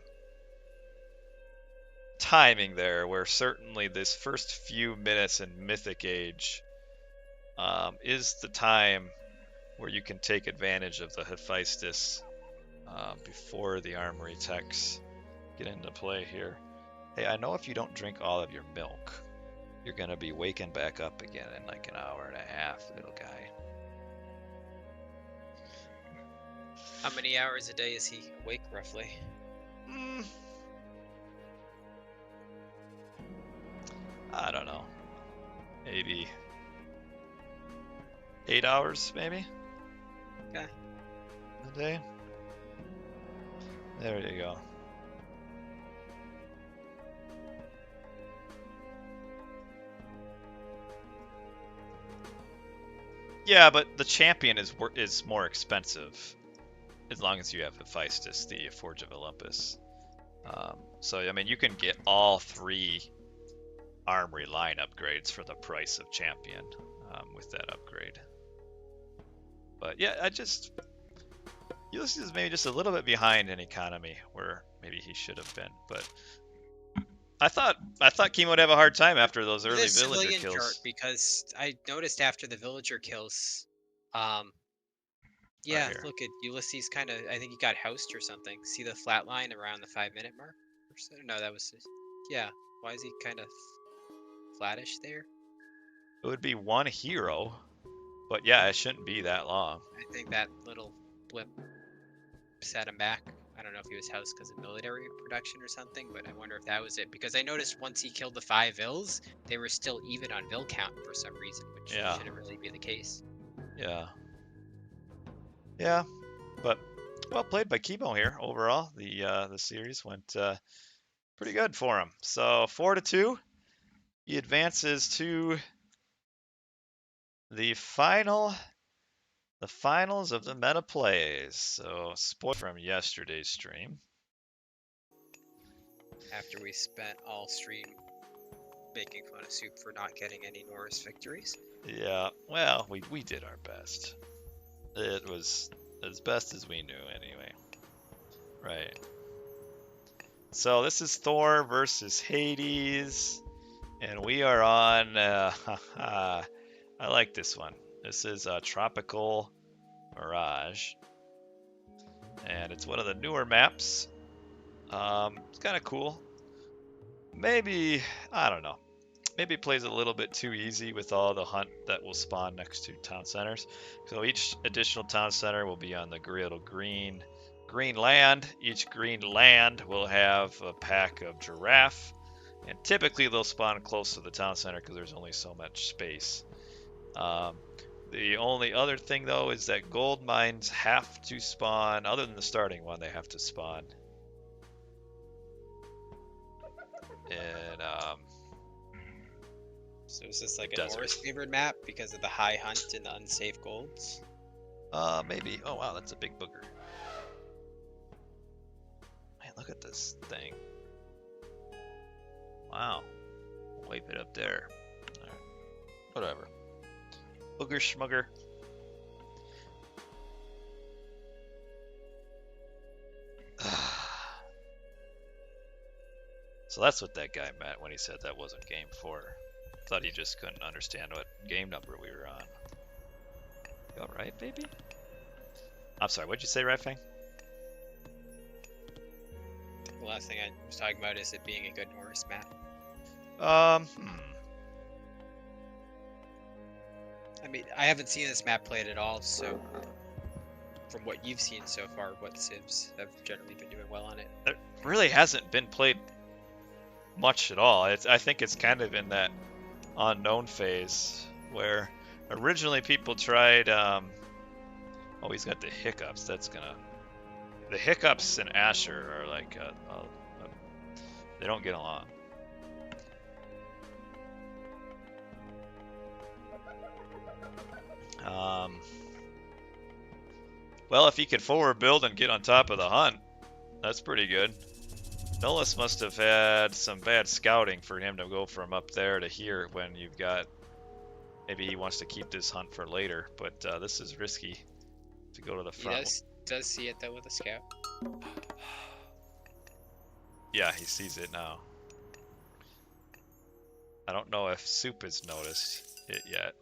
timing there, where certainly this first few minutes in Mythic Age is the time where you can take advantage of the Hephaestus before the armory techs get into play here. Hey, I know if you don't drink all of your milk, you're going to be waking back up again in like an hour and a half, little guy. How many hours a day is he awake, roughly? I don't know. Maybe 8 hours, maybe? Okay. A day? There you go. Yeah, but the champion is more expensive, as long as you have Hephaestus, the Forge of Olympus. So I mean, you can get all 3 armory line upgrades for the price of champion with that upgrade. But yeah, Ulysses is maybe just a little bit behind in economy where maybe he should have been. But I thought Kimo would have a hard time after those early villager kills. Chart, because I noticed after the villager kills, yeah, right look at Ulysses kind of, I think he got housed or something. See the flat line around the 5-minute mark? Or so? No, that was just, yeah. Why is he kind of flattish there? It would be 1 hero, but yeah, it shouldn't be that long. I think that little blip set him back. I don't know if he was housed because of military production or something, but I wonder if that was it. Because I noticed once he killed the 5 vills, they were still even on vill count for some reason, which shouldn't really be the case. Yeah. Yeah, but well played by Kimo here. Overall, the series went pretty good for him. So 4-2, he advances to the finals of the Metaplays. So spoil from yesterday's stream. After we spent all stream making fun of Soup for not getting any Norris victories. Yeah, well, we did our best. It was as best as we knew anyway. Right. So this is Thor versus Hades, and we are on, I like this one. This is Tropical Mirage, and it's one of the newer maps. It's kind of cool. Maybe, I don't know. Maybe it plays a little bit too easy with all the hunt that will spawn next to town centers. So each additional town center will be on the griddle green land. Each green land will have a pack of giraffe, and typically they'll spawn close to the town center because there's only so much space. The only other thing though is that gold mines have to spawn, other than the starting one, they have to spawn. And so is this like a Norris favored map because of the high hunt and the unsafe golds? Maybe. Oh wow, that's a big booger. Man, look at this thing. Wow. Wipe it up there. Right. Whatever. Booger schmugger. So that's what that guy meant when he said that wasn't game 4. Thought he just couldn't understand what game number we were on. You alright, baby? I'm sorry, what'd you say, Rifang? The last thing I was talking about is it being a good Norse map. I mean, I haven't seen this map played at all, so from what you've seen so far, what civs have generally been doing well on it? It really hasn't been played much at all. I think it's kind of in that unknown phase where originally people tried. Oh, he's got the hiccups. That's gonna. The hiccups and Asher are like they don't get along. Well, if he could forward build and get on top of the hunt, that's pretty good. Nullis must have had some bad scouting for him to go from up there to here when you've got... Maybe he wants to keep this hunt for later, but this is risky to go to the front. He does see it, though, with a scout. Yeah, he sees it now. I don't know if Soup has noticed it yet.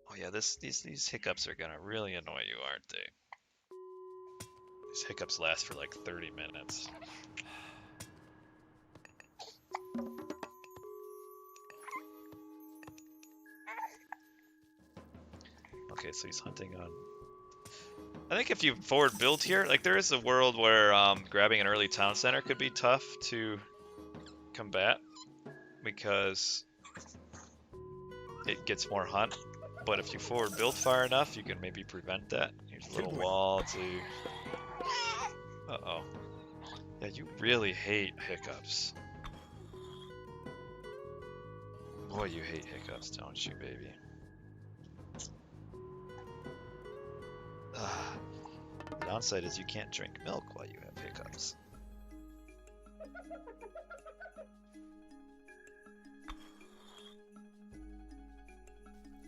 Oh yeah, these hiccups are gonna really annoy you, aren't they? These hiccups last for like 30 minutes. Okay, so he's hunting on... I think if you forward build here, like there is a world where grabbing an early town center could be tough to combat because it gets more hunt. But if you forward build far enough, you can maybe prevent that. Here's a little wall to... Uh-oh. Yeah, you really hate hiccups. Boy, you hate hiccups, don't you, baby? The downside is you can't drink milk while you have hiccups.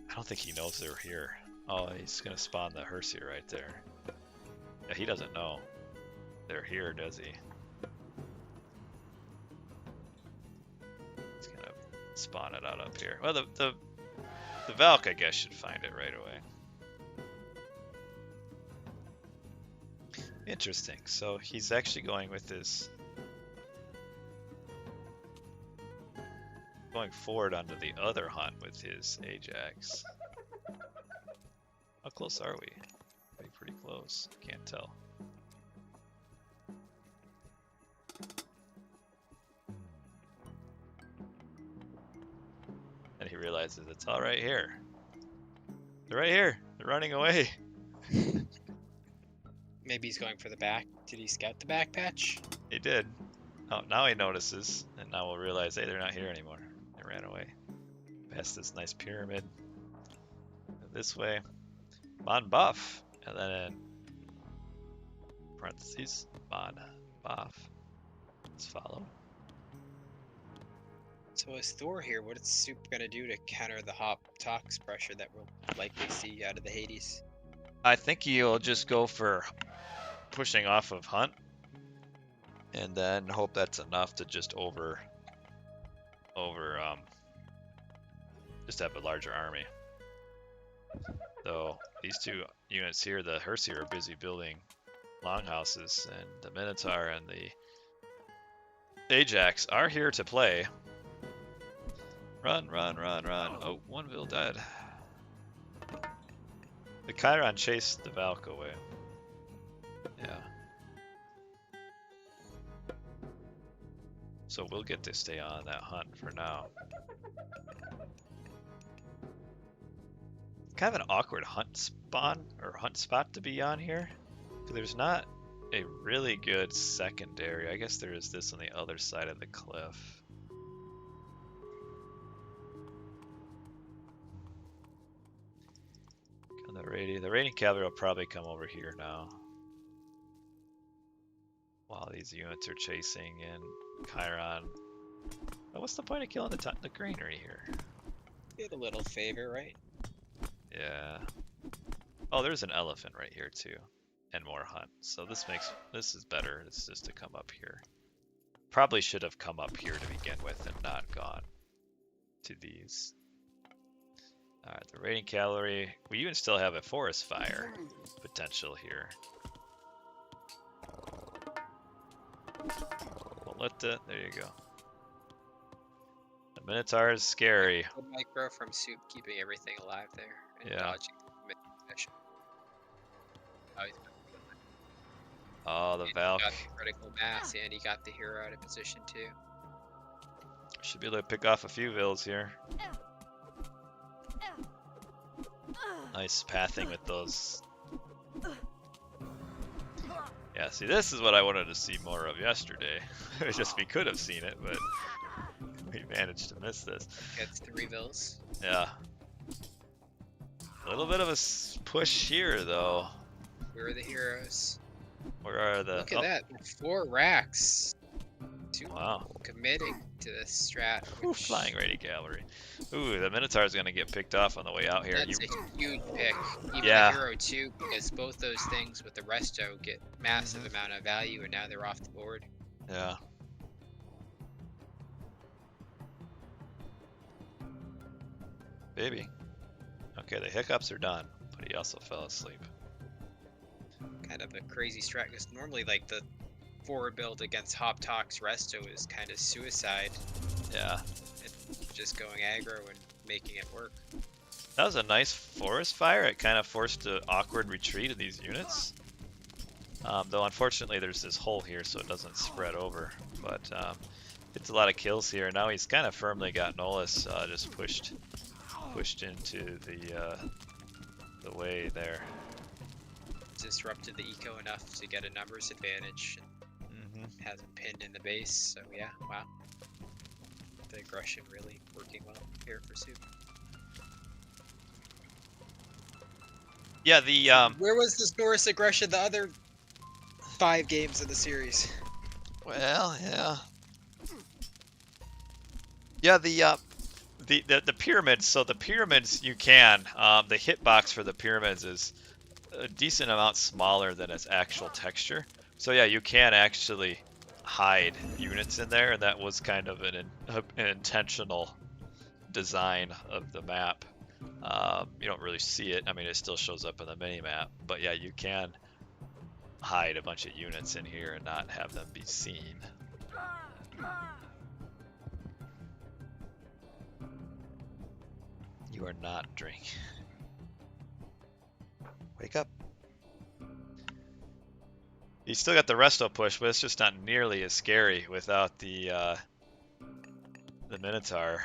I don't think he knows they're here. Oh, he's gonna spawn the Hersier right there. Yeah, he doesn't know they're here, does he? He's gonna spawn it out up here. Well, the Valk, I guess, should find it right away. Interesting. So he's actually going with his... going forward onto the other hunt with his Ajax. How close are we? Pretty close. Can't tell. And he realizes it's all right here. They're right here. They're running away. Maybe he's going for the back. Did he scout the back patch? He did. Oh, now he notices, and now we'll realize, hey, they're not here anymore. They ran away. Past this nice pyramid. This way. Mon buff. And then in parentheses, Mon buff. Let's follow. So is Thor here? What is Soup gonna do to counter the hop tox pressure that we'll likely see out of the Hades? I think he'll just go for pushing off of Hunt. And then hope that's enough to just just have a larger army. Though these two units here, the Hersier, are busy building longhouses, and the Minotaur and the Ajax are here to play. Run, run, run, run. Oh, one Vil dead. The Chiron chased the Valk away. Yeah. So we'll get to stay on that hunt for now. Kind of an awkward hunt spawn or hunt spot to be on here. There's not a really good secondary. I guess there is this on the other side of the cliff. And the raiding cavalry will probably come over here now. While these units are chasing in Chiron. But what's the point of killing the granary here? Get a little favor, right? Yeah. Oh, there's an elephant right here too, and more hunt. So this is better. It's just to come up here. Probably should have come up here to begin with and not gone to these. All right, the raiding cavalry. We even still have a forest fire potential here. Well, there you go. The Minotaur is scary. Good micro from Soup, keeping everything alive there and Yeah. dodging the mission. Oh, the And Valk. he got the critical mass, and he got the hero out of position too. Should be able to pick off a few vills here. Nice pathing with those. Yeah, see, this is what I wanted to see more of yesterday. It's just we could have seen it, but we managed to miss this. Gets 3 vills. Yeah. A little bit of a push here, though. Where are the heroes? Where are the... Look at that, 4 racks. 2 Wow. committing to this strat. Ooh, Which, flying raiding cavalry. Ooh, the Minotaur's gonna get picked off on the way out here. That's a huge pick. Even Yeah. the hero too, because both those things with the resto get massive amount of value, and now they're off the board. Yeah. Baby. Okay, the hiccups are done, but he also fell asleep. Kind of a crazy strat, because normally like the forward build against Hop Tox resto is kind of suicide. Yeah. It's just going aggro and making it work. That was a nice forest fire. It kind of forced an awkward retreat of these units. Though unfortunately there's this hole here so it doesn't spread over. But gets a lot of kills here. Now he's kind of firmly got Nolus just pushed into the way there. Disrupted the eco enough to get a numbers advantage. Hasn't pinned in the base, so yeah, wow. The aggression really working well here for Soup. Yeah, the Where was the Norris aggression the other 5 games of the series? well, yeah. Yeah, the pyramids. So the pyramids you can. The hitbox for the pyramids is a decent amount smaller than its actual texture. So yeah, you can actually hide units in there, and that was kind of an intentional design of the map. You don't really see it. I mean, it still shows up in the mini-map, but yeah, you can hide a bunch of units in here and not have them be seen. You are not drinking. Wake up. You still got the resto push, but it's just not nearly as scary without the Minotaur.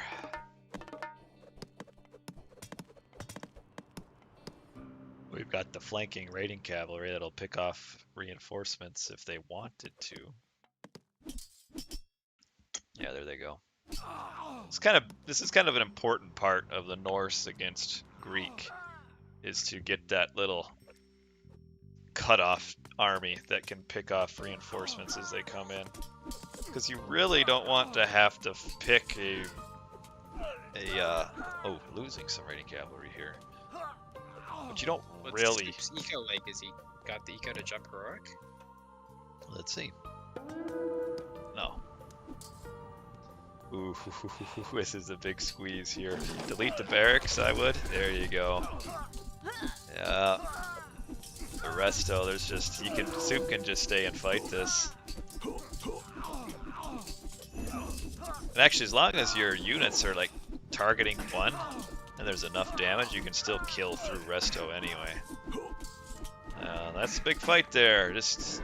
We've got the flanking raiding cavalry that'll pick off reinforcements if they wanted to. Yeah, there they go. This is kind of an important part of the Norse against Greek, is to get that little cut-off army that can pick off reinforcements as they come in, because you really don't want to have to pick oh, losing some raiding cavalry here, but you don't really. What's eco like? Is he got the eco to jump heroic? Let's see. No. Ooh, this is a big squeeze here. Delete the barracks, I would. There you go. Yeah. The resto, there's just, Soup can just stay and fight this. And actually, as long as your units are like targeting one, and there's enough damage, you can still kill through resto anyway. That's a big fight there. Just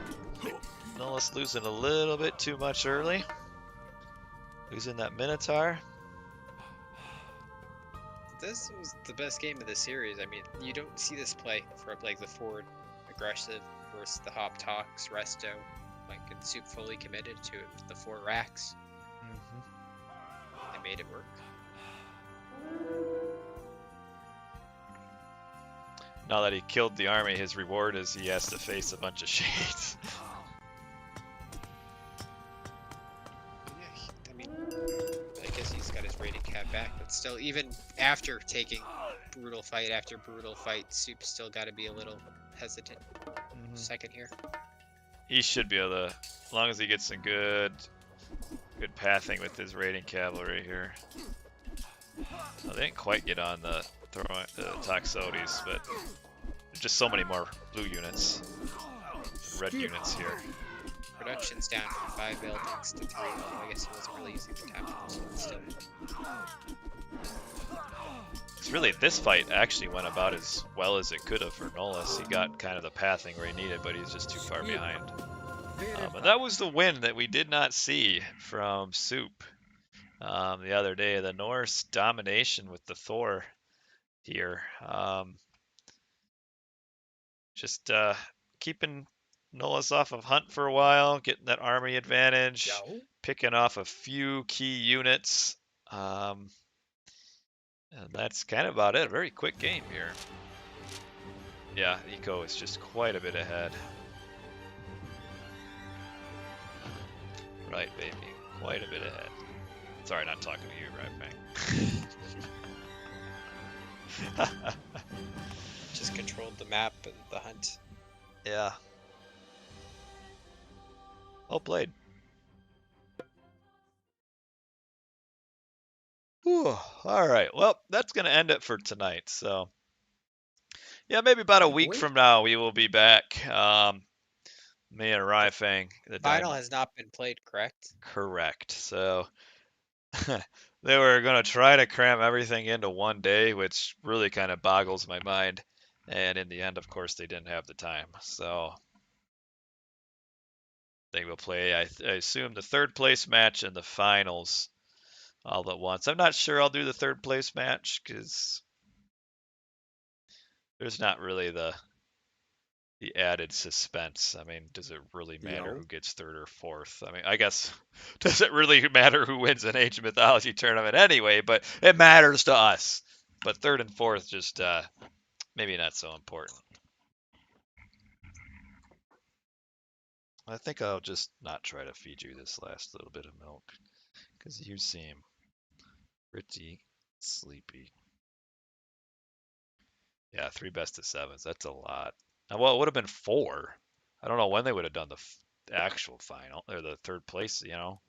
Nolus losing a little bit too much early. Losing that Minotaur. This was the best game of the series. I mean, you don't see this play for like the forward aggressive versus the Hop Tox resto. Like, and Soup fully committed to it with the 4 racks. They made it work. Now that he killed the army, his reward is he has to face a bunch of shades. Yeah, I mean, I guess he's got his rating cap back, but still, even after taking brutal fight after brutal fight, Soup's still got to be a little hesitant. Second here. He should be able to, as long as he gets some good pathing with his raiding cavalry here. Well, they didn't quite get on the Toxotes, but there's just so many more blue units, red units here. Production's down from 5 buildings to 3, although I guess it wasn't really using the capitals, but still. It's really, this fight actually went about as well as it could have for Nolus. He got kind of the pathing where he needed, but he's just too far behind. But that was the win that we did not see from Soup the other day. The Norse domination with the Thor here. Just keeping Nolus off of Hunt for a while, getting that army advantage, picking off a few key units. And that's kind of about it. A very quick game here. Yeah, Eco is just quite a bit ahead. Right, baby. Quite a bit ahead. Sorry, not talking to you, right, Bang? Just controlled the map and the hunt. Yeah. Well played. Whew. All right. Well, that's going to end it for tonight. So, yeah, maybe about a week from now we will be back. Me and Ryfang. The final has not been played, correct? Correct. So they were going to try to cram everything into one day, which really kind of boggles my mind. And in the end, of course, they didn't have the time. So they will play, I assume, the third place match and the finals all at once. I'm not sure I'll do the third place match because there's not really the added suspense. I mean, does it really matter who gets third or fourth? I mean, I guess, does it really matter who wins an Age of Mythology tournament anyway? But it matters to us. But third and fourth, just maybe not so important. I think I'll just not try to feed you this last little bit of milk because you seem pretty sleepy. Yeah, 3 best of 7s. That's a lot. Now, well, it would have been 4. I don't know when they would have done the actual final or the third place, you know.